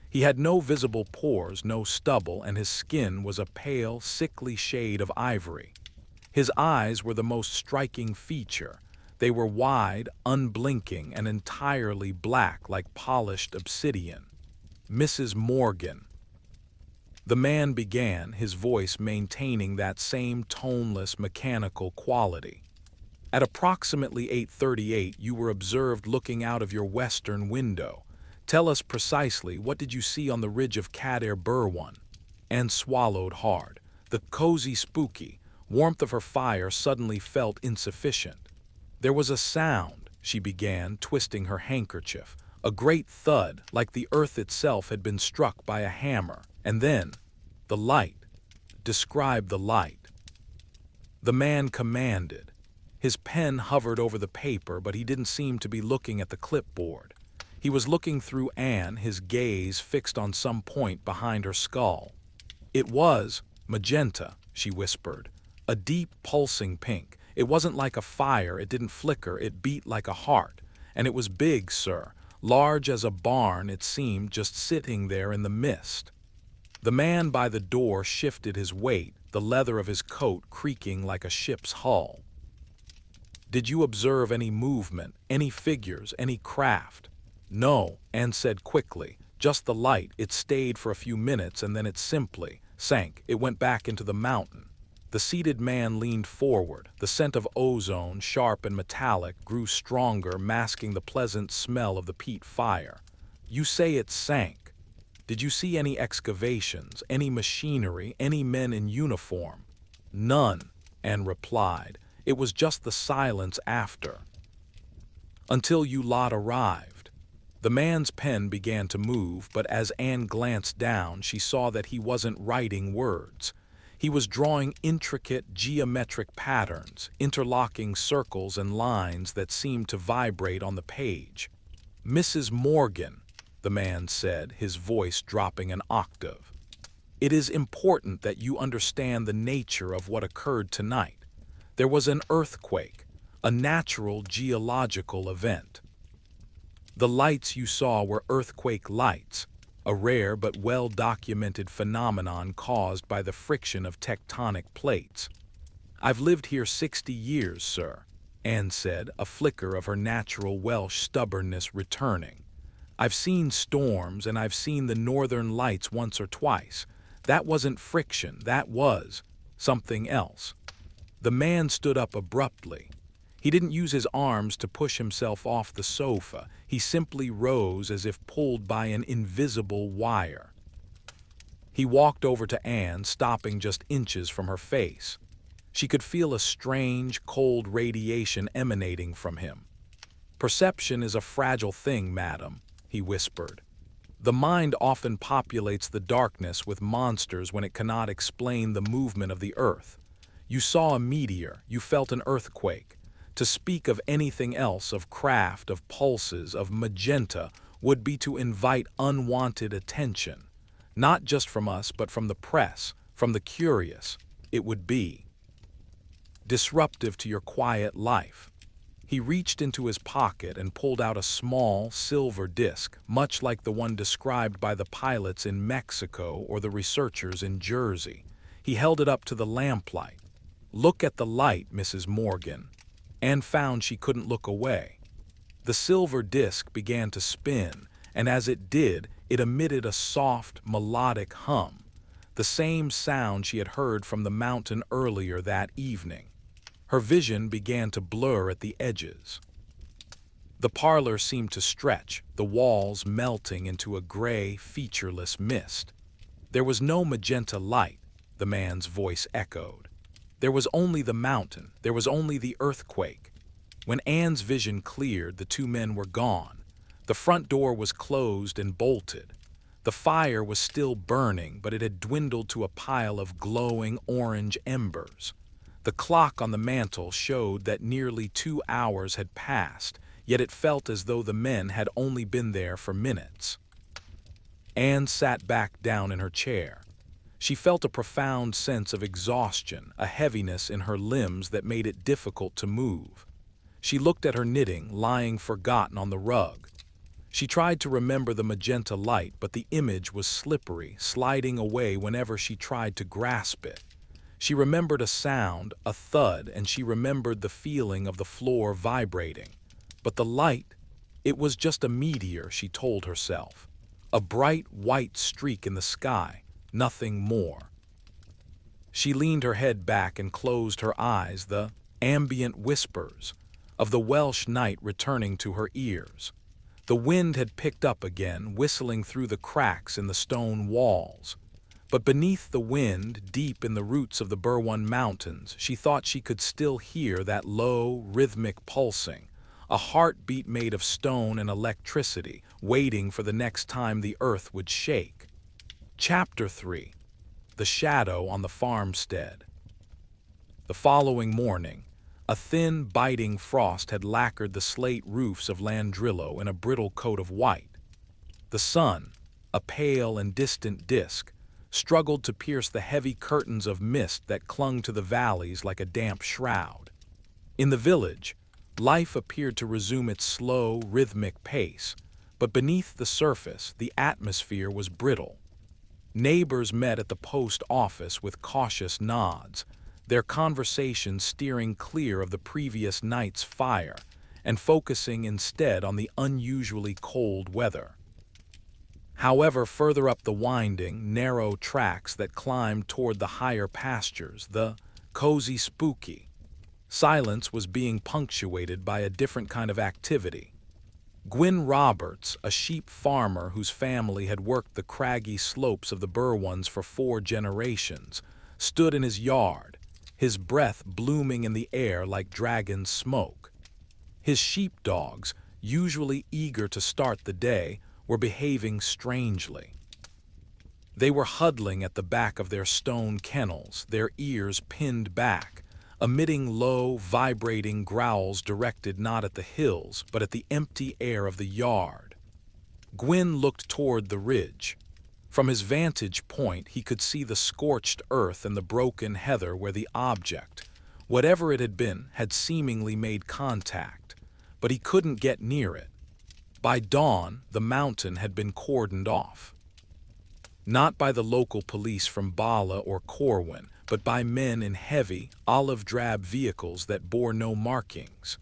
He had no visible pores, no stubble, and his skin was a pale, sickly shade of ivory. His eyes were the most striking feature. They were wide, unblinking, and entirely black like polished obsidian. "Mrs. Morgan," the man began, his voice maintaining that same toneless, mechanical quality. "At approximately 8:38, you were observed looking out of your western window. Tell us precisely, what did you see on the ridge of Cadair Burwan?" Anne swallowed hard. The cozy, spooky warmth of her fire suddenly felt insufficient. "There was a sound," she began, twisting her handkerchief. "A great thud, like the earth itself had been struck by a hammer. And then, the light. Describe the light." The man commanded. His pen hovered over the paper, but he didn't seem to be looking at the clipboard. He was looking through Anne, his gaze fixed on some point behind her skull. "It was magenta," she whispered. "A deep, pulsing pink. It wasn't like a fire, it didn't flicker, it beat like a heart. And it was big, sir, large as a barn, it seemed, just sitting there in the mist." The man by the door shifted his weight, the leather of his coat creaking like a ship's hull. "Did you observe any movement, any figures, any craft?" "No," Anne said quickly. "Just the light. It stayed for a few minutes and then it simply sank. It went back into the mountain." The seated man leaned forward. The scent of ozone, sharp and metallic, grew stronger, masking the pleasant smell of the peat fire. "You say it sank. Did you see any excavations, any machinery, any men in uniform?" "None," Anne replied. "It was just the silence after. Until you lot arrived." The man's pen began to move, but as Anne glanced down, she saw that he wasn't writing words. He was drawing intricate geometric patterns, interlocking circles and lines that seemed to vibrate on the page. "Mrs. Morgan," the man said, his voice dropping an octave, "it is important that you understand the nature of what occurred tonight. There was an earthquake, a natural geological event. The lights you saw were earthquake lights, a rare but well-documented phenomenon caused by the friction of tectonic plates. "I've lived here 60 years, sir," Anne said, a flicker of her natural Welsh stubbornness returning. "I've seen storms and I've seen the northern lights once or twice. That wasn't friction, that was something else." The man stood up abruptly. He didn't use his arms to push himself off the sofa. He simply rose as if pulled by an invisible wire. He walked over to Anne, stopping just inches from her face. She could feel a strange, cold radiation emanating from him. "Perception is a fragile thing, madam," he whispered. "The mind often populates the darkness with monsters when it cannot explain the movement of the earth. You saw a meteor, you felt an earthquake. To speak of anything else, of craft, of pulses, of magenta, would be to invite unwanted attention. Not just from us, but from the press, from the curious. It would be disruptive to your quiet life." He reached into his pocket and pulled out a small, silver disc, much like the one described by the pilots in Mexico or the researchers in Jersey. He held it up to the lamplight. "Look at the light, Mrs. Morgan." Anne found she couldn't look away. The silver disc began to spin, and as it did, it emitted a soft, melodic hum, the same sound she had heard from the mountain earlier that evening. Her vision began to blur at the edges. The parlor seemed to stretch, the walls melting into a gray, featureless mist. "There was no magenta light," the man's voice echoed. "There was only the mountain, there was only the earthquake." When Anne's vision cleared, the two men were gone. The front door was closed and bolted. The fire was still burning, but it had dwindled to a pile of glowing orange embers. The clock on the mantel showed that nearly 2 hours had passed, yet it felt as though the men had only been there for minutes. Anne sat back down in her chair. She felt a profound sense of exhaustion, a heaviness in her limbs that made it difficult to move. She looked at her knitting, lying forgotten on the rug. She tried to remember the magenta light, but the image was slippery, sliding away whenever she tried to grasp it. She remembered a sound, a thud, and she remembered the feeling of the floor vibrating. But the light, it was just a meteor, she told herself. A bright white streak in the sky, nothing more. She leaned her head back and closed her eyes, the ambient whispers of the Welsh night returning to her ears. The wind had picked up again, whistling through the cracks in the stone walls. But beneath the wind, deep in the roots of the Berwyn Mountains, she thought she could still hear that low, rhythmic pulsing, a heartbeat made of stone and electricity, waiting for the next time the earth would shake. Chapter 3. The Shadow on the Farmstead. The following morning, a thin, biting frost had lacquered the slate roofs of Landrillo in a brittle coat of white. The sun, a pale and distant disk, struggled to pierce the heavy curtains of mist that clung to the valleys like a damp shroud. In the village, life appeared to resume its slow, rhythmic pace, but beneath the surface, the atmosphere was brittle. Neighbors met at the post office with cautious nods, their conversations steering clear of the previous night's fire and focusing instead on the unusually cold weather. However, further up the winding, narrow tracks that climbed toward the higher pastures, the cozy spooky, silence was being punctuated by a different kind of activity. Gwyn Roberts, a sheep farmer whose family had worked the craggy slopes of the Berwyns for 4 generations, stood in his yard, his breath blooming in the air like dragon smoke. His sheepdogs, usually eager to start the day, were behaving strangely. They were huddling at the back of their stone kennels, their ears pinned back, emitting low, vibrating growls directed not at the hills, but at the empty air of the yard. Gwyn looked toward the ridge. From his vantage point, he could see the scorched earth and the broken heather where the object, Whatever it had been had seemingly made contact, but he couldn't get near it. By dawn, the mountain had been cordoned off. Not by the local police from Bala or Corwin, but by men in heavy, olive-drab vehicles that bore no markings.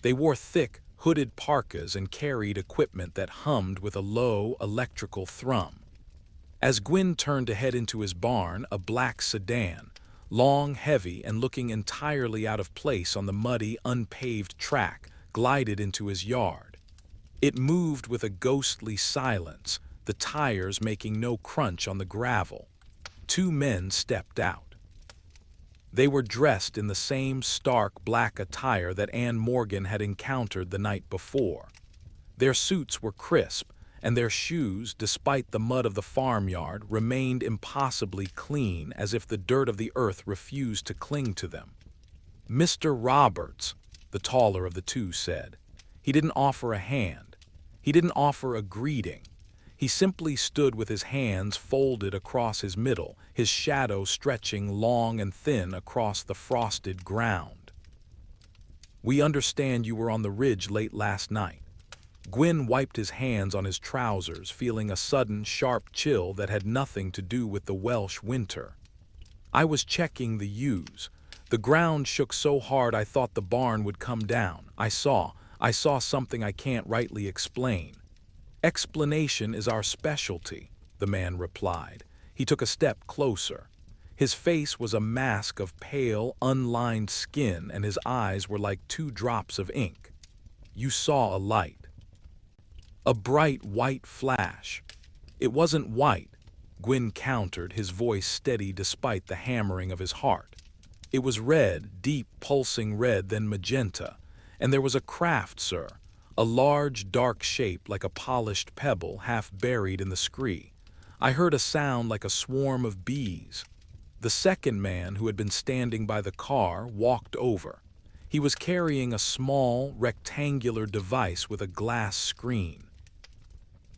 They wore thick, hooded parkas and carried equipment that hummed with a low, electrical thrum. As Gwyn turned to head into his barn, a black sedan, long, heavy, and looking entirely out of place on the muddy, unpaved track, glided into his yard. It moved with a ghostly silence, the tires making no crunch on the gravel. Two men stepped out. They were dressed in the same stark black attire that Anne Morgan had encountered the night before. Their suits were crisp, and their shoes, despite the mud of the farmyard, remained impossibly clean, as if the dirt of the earth refused to cling to them. "Mr. Roberts," the taller of the two said. He didn't offer a hand. He didn't offer a greeting. He simply stood with his hands folded across his middle, his shadow stretching long and thin across the frosted ground. "We understand you were on the ridge late last night." Gwyn wiped his hands on his trousers, feeling a sudden, sharp chill that had nothing to do with the Welsh winter. "I was checking the ewes. The ground shook so hard I thought the barn would come down. I saw something I can't rightly explain." "Explanation is our specialty," the man replied. He took a step closer. His face was a mask of pale, unlined skin, and his eyes were like 2 drops of ink. "You saw a light. A bright white flash." "It wasn't white," Gwyn countered, his voice steady despite the hammering of his heart. "It was red, deep, pulsing red, then magenta. And there was a craft, sir. A large, dark shape like a polished pebble half buried in the scree. I heard a sound like a swarm of bees." The second man, who had been standing by the car, walked over. He was carrying a small, rectangular device with a glass screen.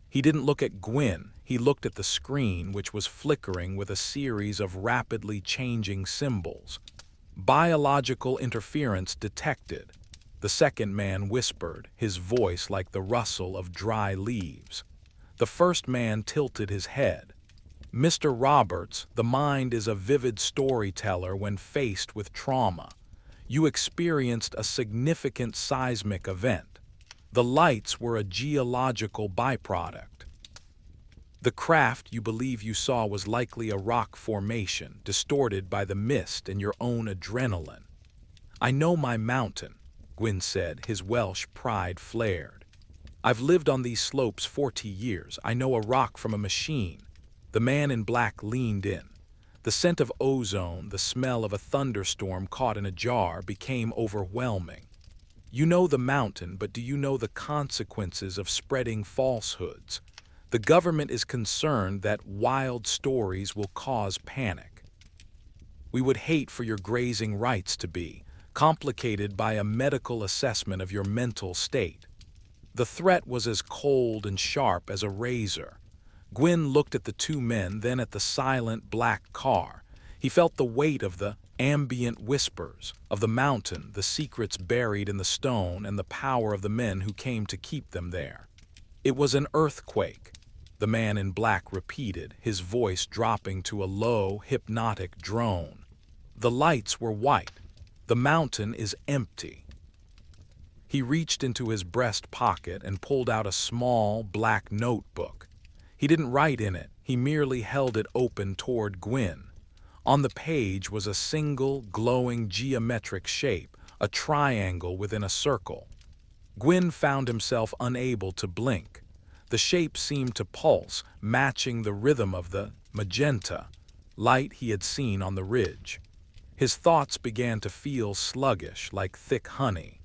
He didn't look at Gwyn, he looked at the screen, which was flickering with a series of rapidly changing symbols. "Biological interference detected," the second man whispered, his voice like the rustle of dry leaves. The first man tilted his head. "Mr. Roberts, the mind is a vivid storyteller when faced with trauma. You experienced a significant seismic event. The lights were a geological byproduct. The craft you believe you saw was likely a rock formation, distorted by the mist and your own adrenaline." "I know my mountain," Gwyn said, his Welsh pride flared. "I've lived on these slopes 40 years. I know a rock from a machine." The man in black leaned in. The scent of ozone, the smell of a thunderstorm caught in a jar, became overwhelming. "You know the mountain, but do you know the consequences of spreading falsehoods? The government is concerned that wild stories will cause panic. We would hate for your grazing rights to be complicated by a medical assessment of your mental state." The threat was as cold and sharp as a razor. Gwyn looked at the two men, then at the silent black car. He felt the weight of the ambient whispers, of the mountain, the secrets buried in the stone, and the power of the men who came to keep them there. "It was an earthquake," the man in black repeated, his voice dropping to a low, hypnotic drone. "The lights were white. The mountain is empty." He reached into his breast pocket and pulled out a small, black notebook. He didn't write in it, he merely held it open toward Gwyn. On the page was a single, glowing geometric shape, a triangle within a circle. Gwyn found himself unable to blink. The shape seemed to pulse, matching the rhythm of the magenta light he had seen on the ridge. His thoughts began to feel sluggish, like thick honey.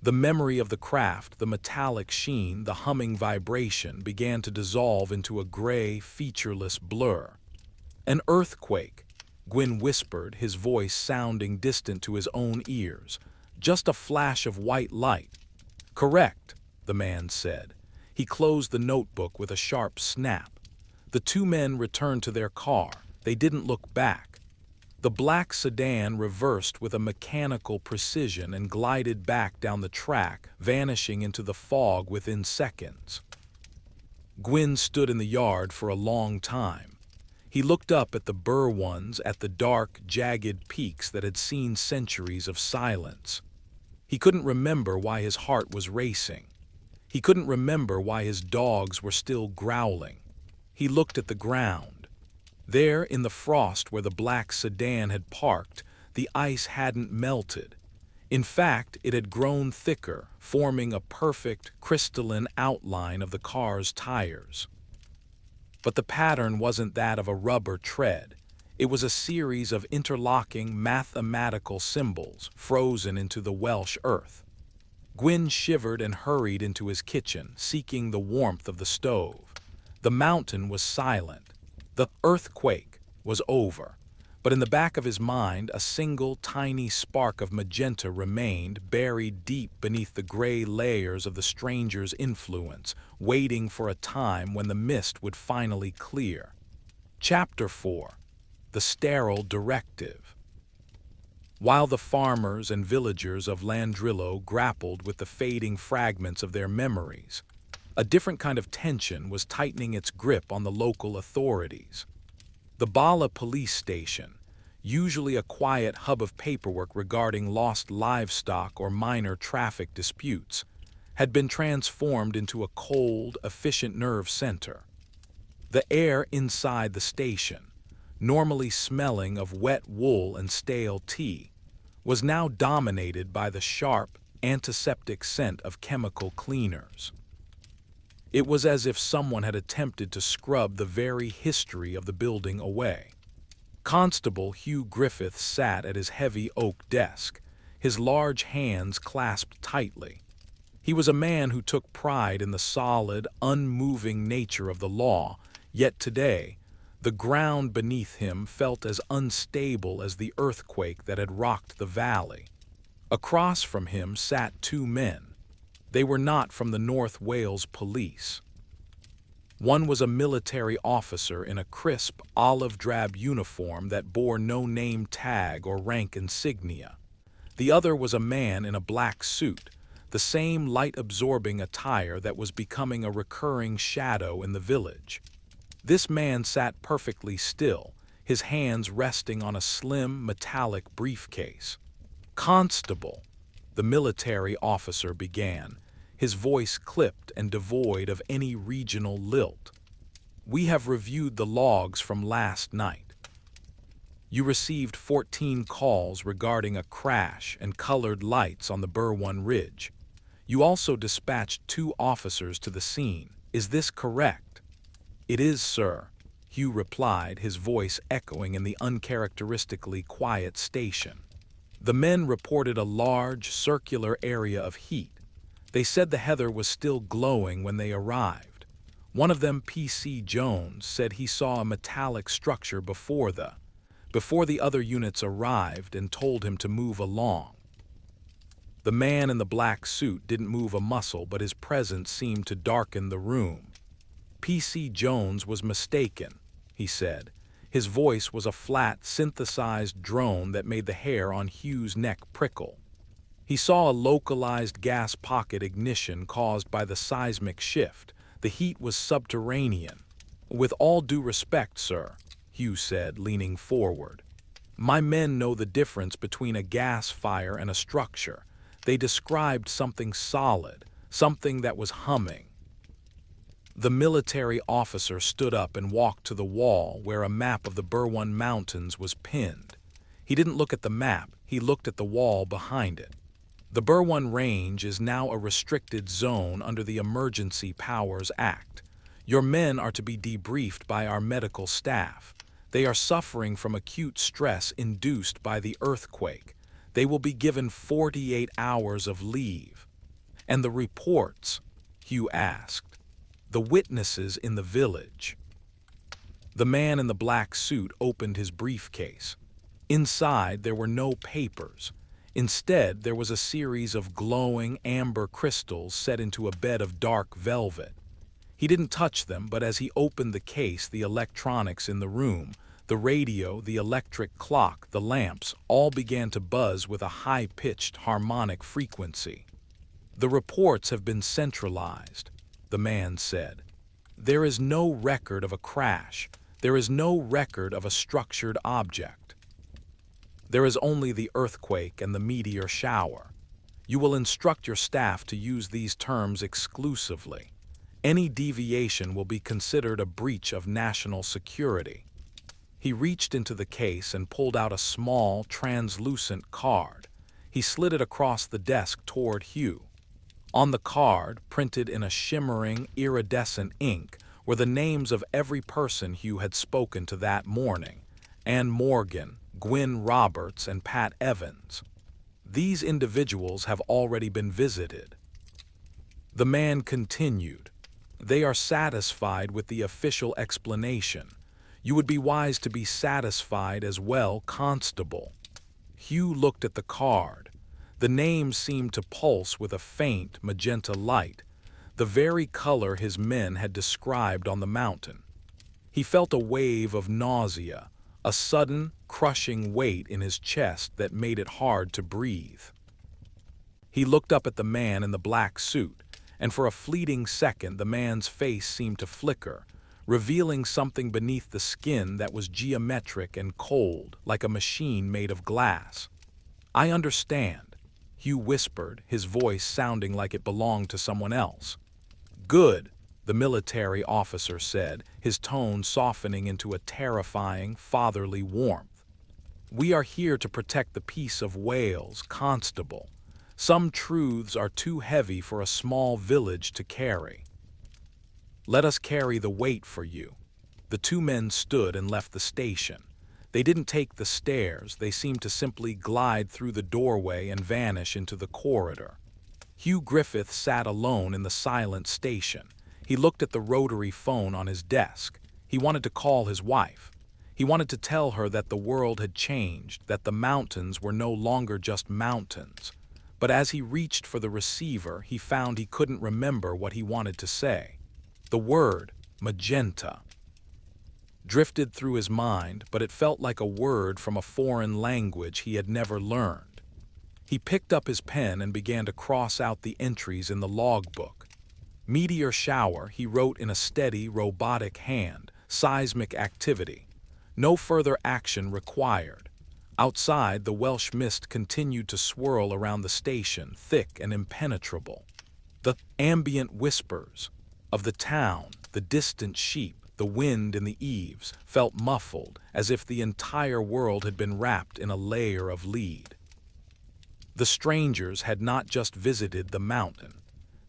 The memory of the craft, the metallic sheen, the humming vibration began to dissolve into a gray, featureless blur. "An earthquake," Gwyn whispered, his voice sounding distant to his own ears. "Just a flash of white light." "Correct," the man said. He closed the notebook with a sharp snap. The two men returned to their car. They didn't look back. The black sedan reversed with a mechanical precision and glided back down the track, vanishing into the fog within seconds. Gwyn stood in the yard for a long time. He looked up at the burr ones, at the dark, jagged peaks that had seen centuries of silence. He couldn't remember why his heart was racing. He couldn't remember why his dogs were still growling. He looked at the ground. There, in the frost where the black sedan had parked, the ice hadn't melted. In fact, it had grown thicker, forming a perfect, crystalline outline of the car's tires. But the pattern wasn't that of a rubber tread. It was a series of interlocking mathematical symbols frozen into the Welsh earth. Gwyn shivered and hurried into his kitchen, seeking the warmth of the stove. The mountain was silent. The earthquake was over. But in the back of his mind, a single tiny spark of magenta remained, buried deep beneath the gray layers of the stranger's influence, waiting for a time when the mist would finally clear. Chapter 4. The Sterile Directive. While the farmers and villagers of Landrillo grappled with the fading fragments of their memories, a different kind of tension was tightening its grip on the local authorities. The Bala police station, usually a quiet hub of paperwork regarding lost livestock or minor traffic disputes, had been transformed into a cold, efficient nerve center. The air inside the station, normally smelling of wet wool and stale tea, was now dominated by the sharp, antiseptic scent of chemical cleaners. It was as if someone had attempted to scrub the very history of the building away. Constable Hugh Griffith sat at his heavy oak desk, his large hands clasped tightly. He was a man who took pride in the solid, unmoving nature of the law, yet today, the ground beneath him felt as unstable as the earthquake that had rocked the valley. Across from him sat two men. They were not from the North Wales Police. One was a military officer in a crisp, olive-drab uniform that bore no name tag or rank insignia. The other was a man in a black suit, the same light-absorbing attire that was becoming a recurring shadow in the village. This man sat perfectly still, his hands resting on a slim, metallic briefcase. "Constable," the military officer began, his voice clipped and devoid of any regional lilt. "We have reviewed the logs from last night. You received 14 calls regarding a crash and colored lights on the Burwan Ridge. You also dispatched 2 officers to the scene. Is this correct?" "It is, sir," Hugh replied, his voice echoing in the uncharacteristically quiet station. The men reported a large, circular area of heat. They said the heather was still glowing when they arrived. One of them, P.C. Jones, said he saw a metallic structure before the other units arrived and told him to move along. The man in the black suit didn't move a muscle, but his presence seemed to darken the room. P.C. Jones was mistaken, he said. His voice was a flat, synthesized drone that made the hair on Hugh's neck prickle. He saw a localized gas pocket ignition caused by the seismic shift. The heat was subterranean. "With all due respect, sir," Hugh said, leaning forward, "my men know the difference between a gas fire and a structure. They described something solid, something that was humming." The military officer stood up and walked to the wall where a map of the Burwan Mountains was pinned. He didn't look at the map, he looked at the wall behind it. "The Burwan Range is now a restricted zone under the Emergency Powers Act. Your men are to be debriefed by our medical staff. They are suffering from acute stress induced by the earthquake. They will be given 48 hours of leave." "And the reports?" Hugh asked. "The witnesses in the village?" The man in the black suit opened his briefcase. Inside there were no papers. Instead, there was a series of glowing amber crystals set into a bed of dark velvet. He didn't touch them, but as he opened the case, the electronics in the room, The radio, the electric clock, the lamps all began to buzz with a high-pitched harmonic frequency. "The reports have been centralized," the man said. "There is no record of a crash. There is no record of a structured object. There is only the earthquake and the meteor shower. You will instruct your staff to use these terms exclusively. Any deviation will be considered a breach of national security." He reached into the case and pulled out a small, translucent card. He slid it across the desk toward Hugh. On the card, printed in a shimmering, iridescent ink, were the names of every person Hugh had spoken to that morning: Ann Morgan, Gwyn Roberts, and Pat Evans. "These individuals have already been visited." The man continued, "They are satisfied with the official explanation. You would be wise to be satisfied as well, Constable." Hugh looked at the card. The names seemed to pulse with a faint magenta light, the very color his men had described on the mountain. He felt a wave of nausea, a sudden, crushing weight in his chest that made it hard to breathe. He looked up at the man in the black suit, and for a fleeting second the man's face seemed to flicker, revealing something beneath the skin that was geometric and cold, like a machine made of glass. "I understand," Hugh whispered, his voice sounding like it belonged to someone else. "Good," the military officer said, his tone softening into a terrifying, fatherly warmth. "We are here to protect the peace of Wales, Constable. Some truths are too heavy for a small village to carry. Let us carry the weight for you." The two men stood and left the station. They didn't take the stairs, they seemed to simply glide through the doorway and vanish into the corridor. Hugh Griffith sat alone in the silent station. He looked at the rotary phone on his desk. He wanted to call his wife. He wanted to tell her that the world had changed, that the mountains were no longer just mountains. But as he reached for the receiver, he found he couldn't remember what he wanted to say. The word, magenta, drifted through his mind, but it felt like a word from a foreign language he had never learned. He picked up his pen and began to cross out the entries in the logbook. Meteor shower, he wrote in a steady, robotic hand. Seismic activity. No further action required. Outside, the Welsh mist continued to swirl around the station, thick and impenetrable. The ambient whispers of the town, the distant sheep, the wind in the eaves, felt muffled, as if the entire world had been wrapped in a layer of lead. The strangers had not just visited the mountain.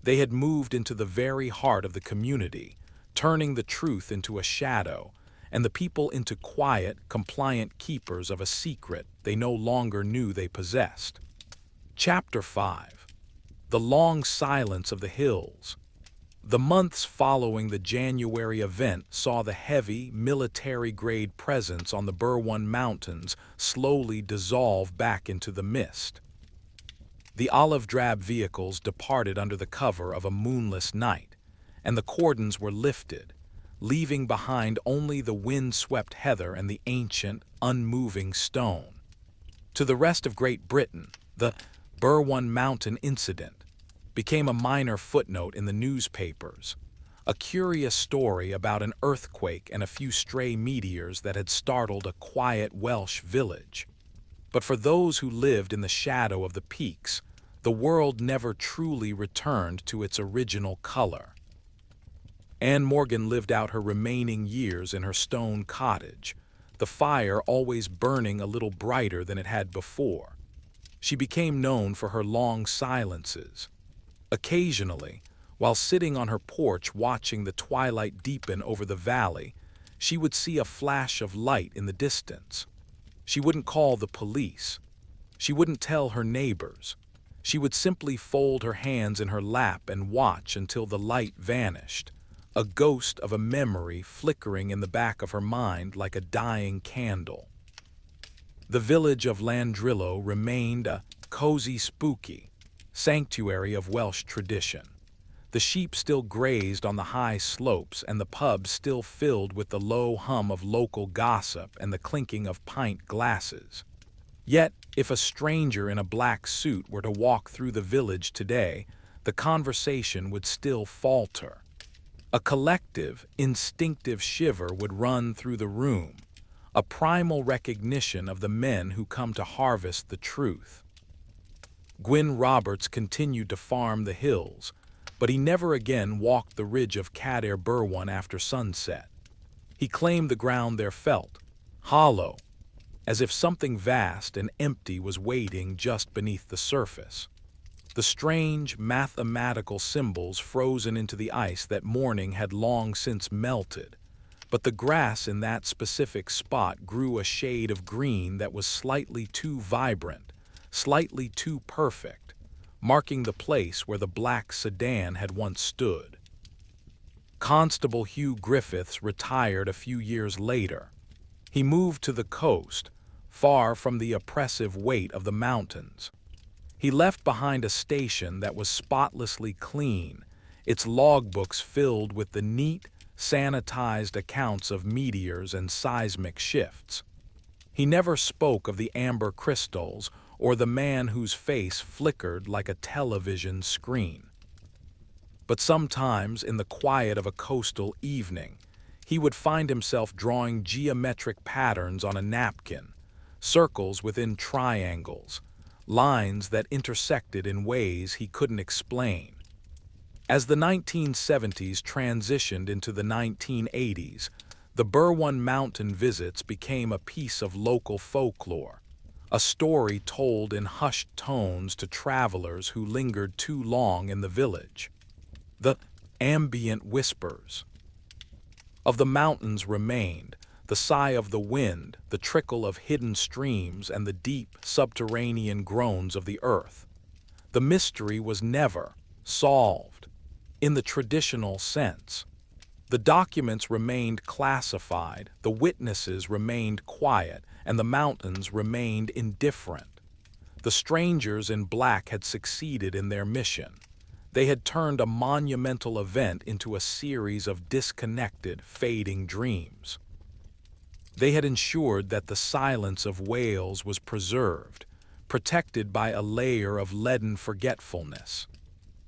They had moved into the very heart of the community, turning the truth into a shadow, and the people into quiet, compliant keepers of a secret they no longer knew they possessed. Chapter 5. The Long Silence of the Hills. The months following the January event saw the heavy, military-grade presence on the Berwyn Mountains slowly dissolve back into the mist. The olive-drab vehicles departed under the cover of a moonless night, and the cordons were lifted, leaving behind only the wind-swept heather and the ancient, unmoving stone. To the rest of Great Britain, the Berwyn Mountain incident became a minor footnote in the newspapers, a curious story about an earthquake and a few stray meteors that had startled a quiet Welsh village. But for those who lived in the shadow of the peaks, the world never truly returned to its original color. Ann Morgan lived out her remaining years in her stone cottage, the fire always burning a little brighter than it had before. She became known for her long silences. Occasionally, while sitting on her porch watching the twilight deepen over the valley, she would see a flash of light in the distance. She wouldn't call the police. She wouldn't tell her neighbors. She would simply fold her hands in her lap and watch until the light vanished, a ghost of a memory flickering in the back of her mind like a dying candle. The village of Llandrillo remained a cozy, spooky sanctuary of Welsh tradition. The sheep still grazed on the high slopes, and the pub still filled with the low hum of local gossip and the clinking of pint glasses. Yet, if a stranger in a black suit were to walk through the village today, the conversation would still falter. A collective, instinctive shiver would run through the room, a primal recognition of the men who come to harvest the truth. Gwyn Roberts continued to farm the hills, but he never again walked the ridge of Cadair Burwan after sunset. He claimed the ground there felt hollow, as if something vast and empty was waiting just beneath the surface. The strange, mathematical symbols frozen into the ice that morning had long since melted, but the grass in that specific spot grew a shade of green that was slightly too vibrant, slightly too perfect, marking the place where the black sedan had once stood. Constable Hugh Griffiths retired a few years later. He moved to the coast, far from the oppressive weight of the mountains. He left behind a station that was spotlessly clean, its logbooks filled with the neat, sanitized accounts of meteors and seismic shifts. He never spoke of the amber crystals or the man whose face flickered like a television screen. But sometimes, in the quiet of a coastal evening, he would find himself drawing geometric patterns on a napkin, circles within triangles, lines that intersected in ways he couldn't explain. As the 1970s transitioned into the 1980s, the Burwan Mountain visits became a piece of local folklore, a story told in hushed tones to travelers who lingered too long in the village. The ambient whispers of the mountains remained, the sigh of the wind, the trickle of hidden streams, and the deep, subterranean groans of the earth. The mystery was never solved, in the traditional sense. The documents remained classified, the witnesses remained quiet, and the mountains remained indifferent. The strangers in black had succeeded in their mission. They had turned a monumental event into a series of disconnected, fading dreams. They had ensured that the silence of Wales was preserved, protected by a layer of leaden forgetfulness.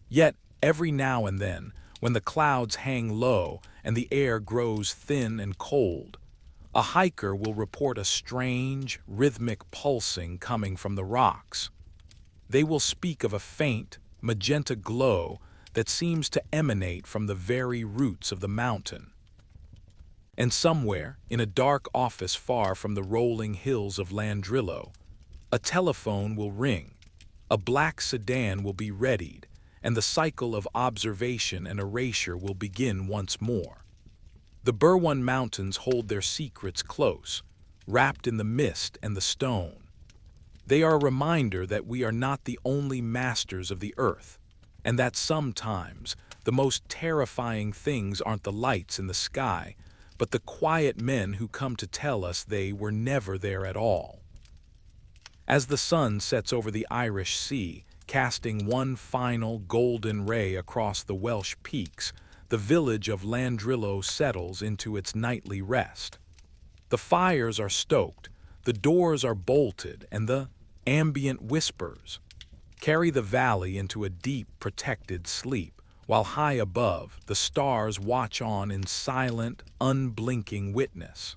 Yet, every now and then, when the clouds hang low and the air grows thin and cold, a hiker will report a strange, rhythmic pulsing coming from the rocks. They will speak of a faint, magenta glow that seems to emanate from the very roots of the mountain. And somewhere, in a dark office far from the rolling hills of Landrillo, a telephone will ring, a black sedan will be readied, and the cycle of observation and erasure will begin once more. The Burwan Mountains hold their secrets close, wrapped in the mist and the stone. They are a reminder that we are not the only masters of the earth, and that sometimes the most terrifying things aren't the lights in the sky, but the quiet men who come to tell us they were never there at all. As the sun sets over the Irish Sea, casting one final golden ray across the Welsh peaks, the village of Landrillo settles into its nightly rest. The fires are stoked, the doors are bolted, and the ambient whispers carry the valley into a deep, protected sleep, while high above, the stars watch on in silent, unblinking witness.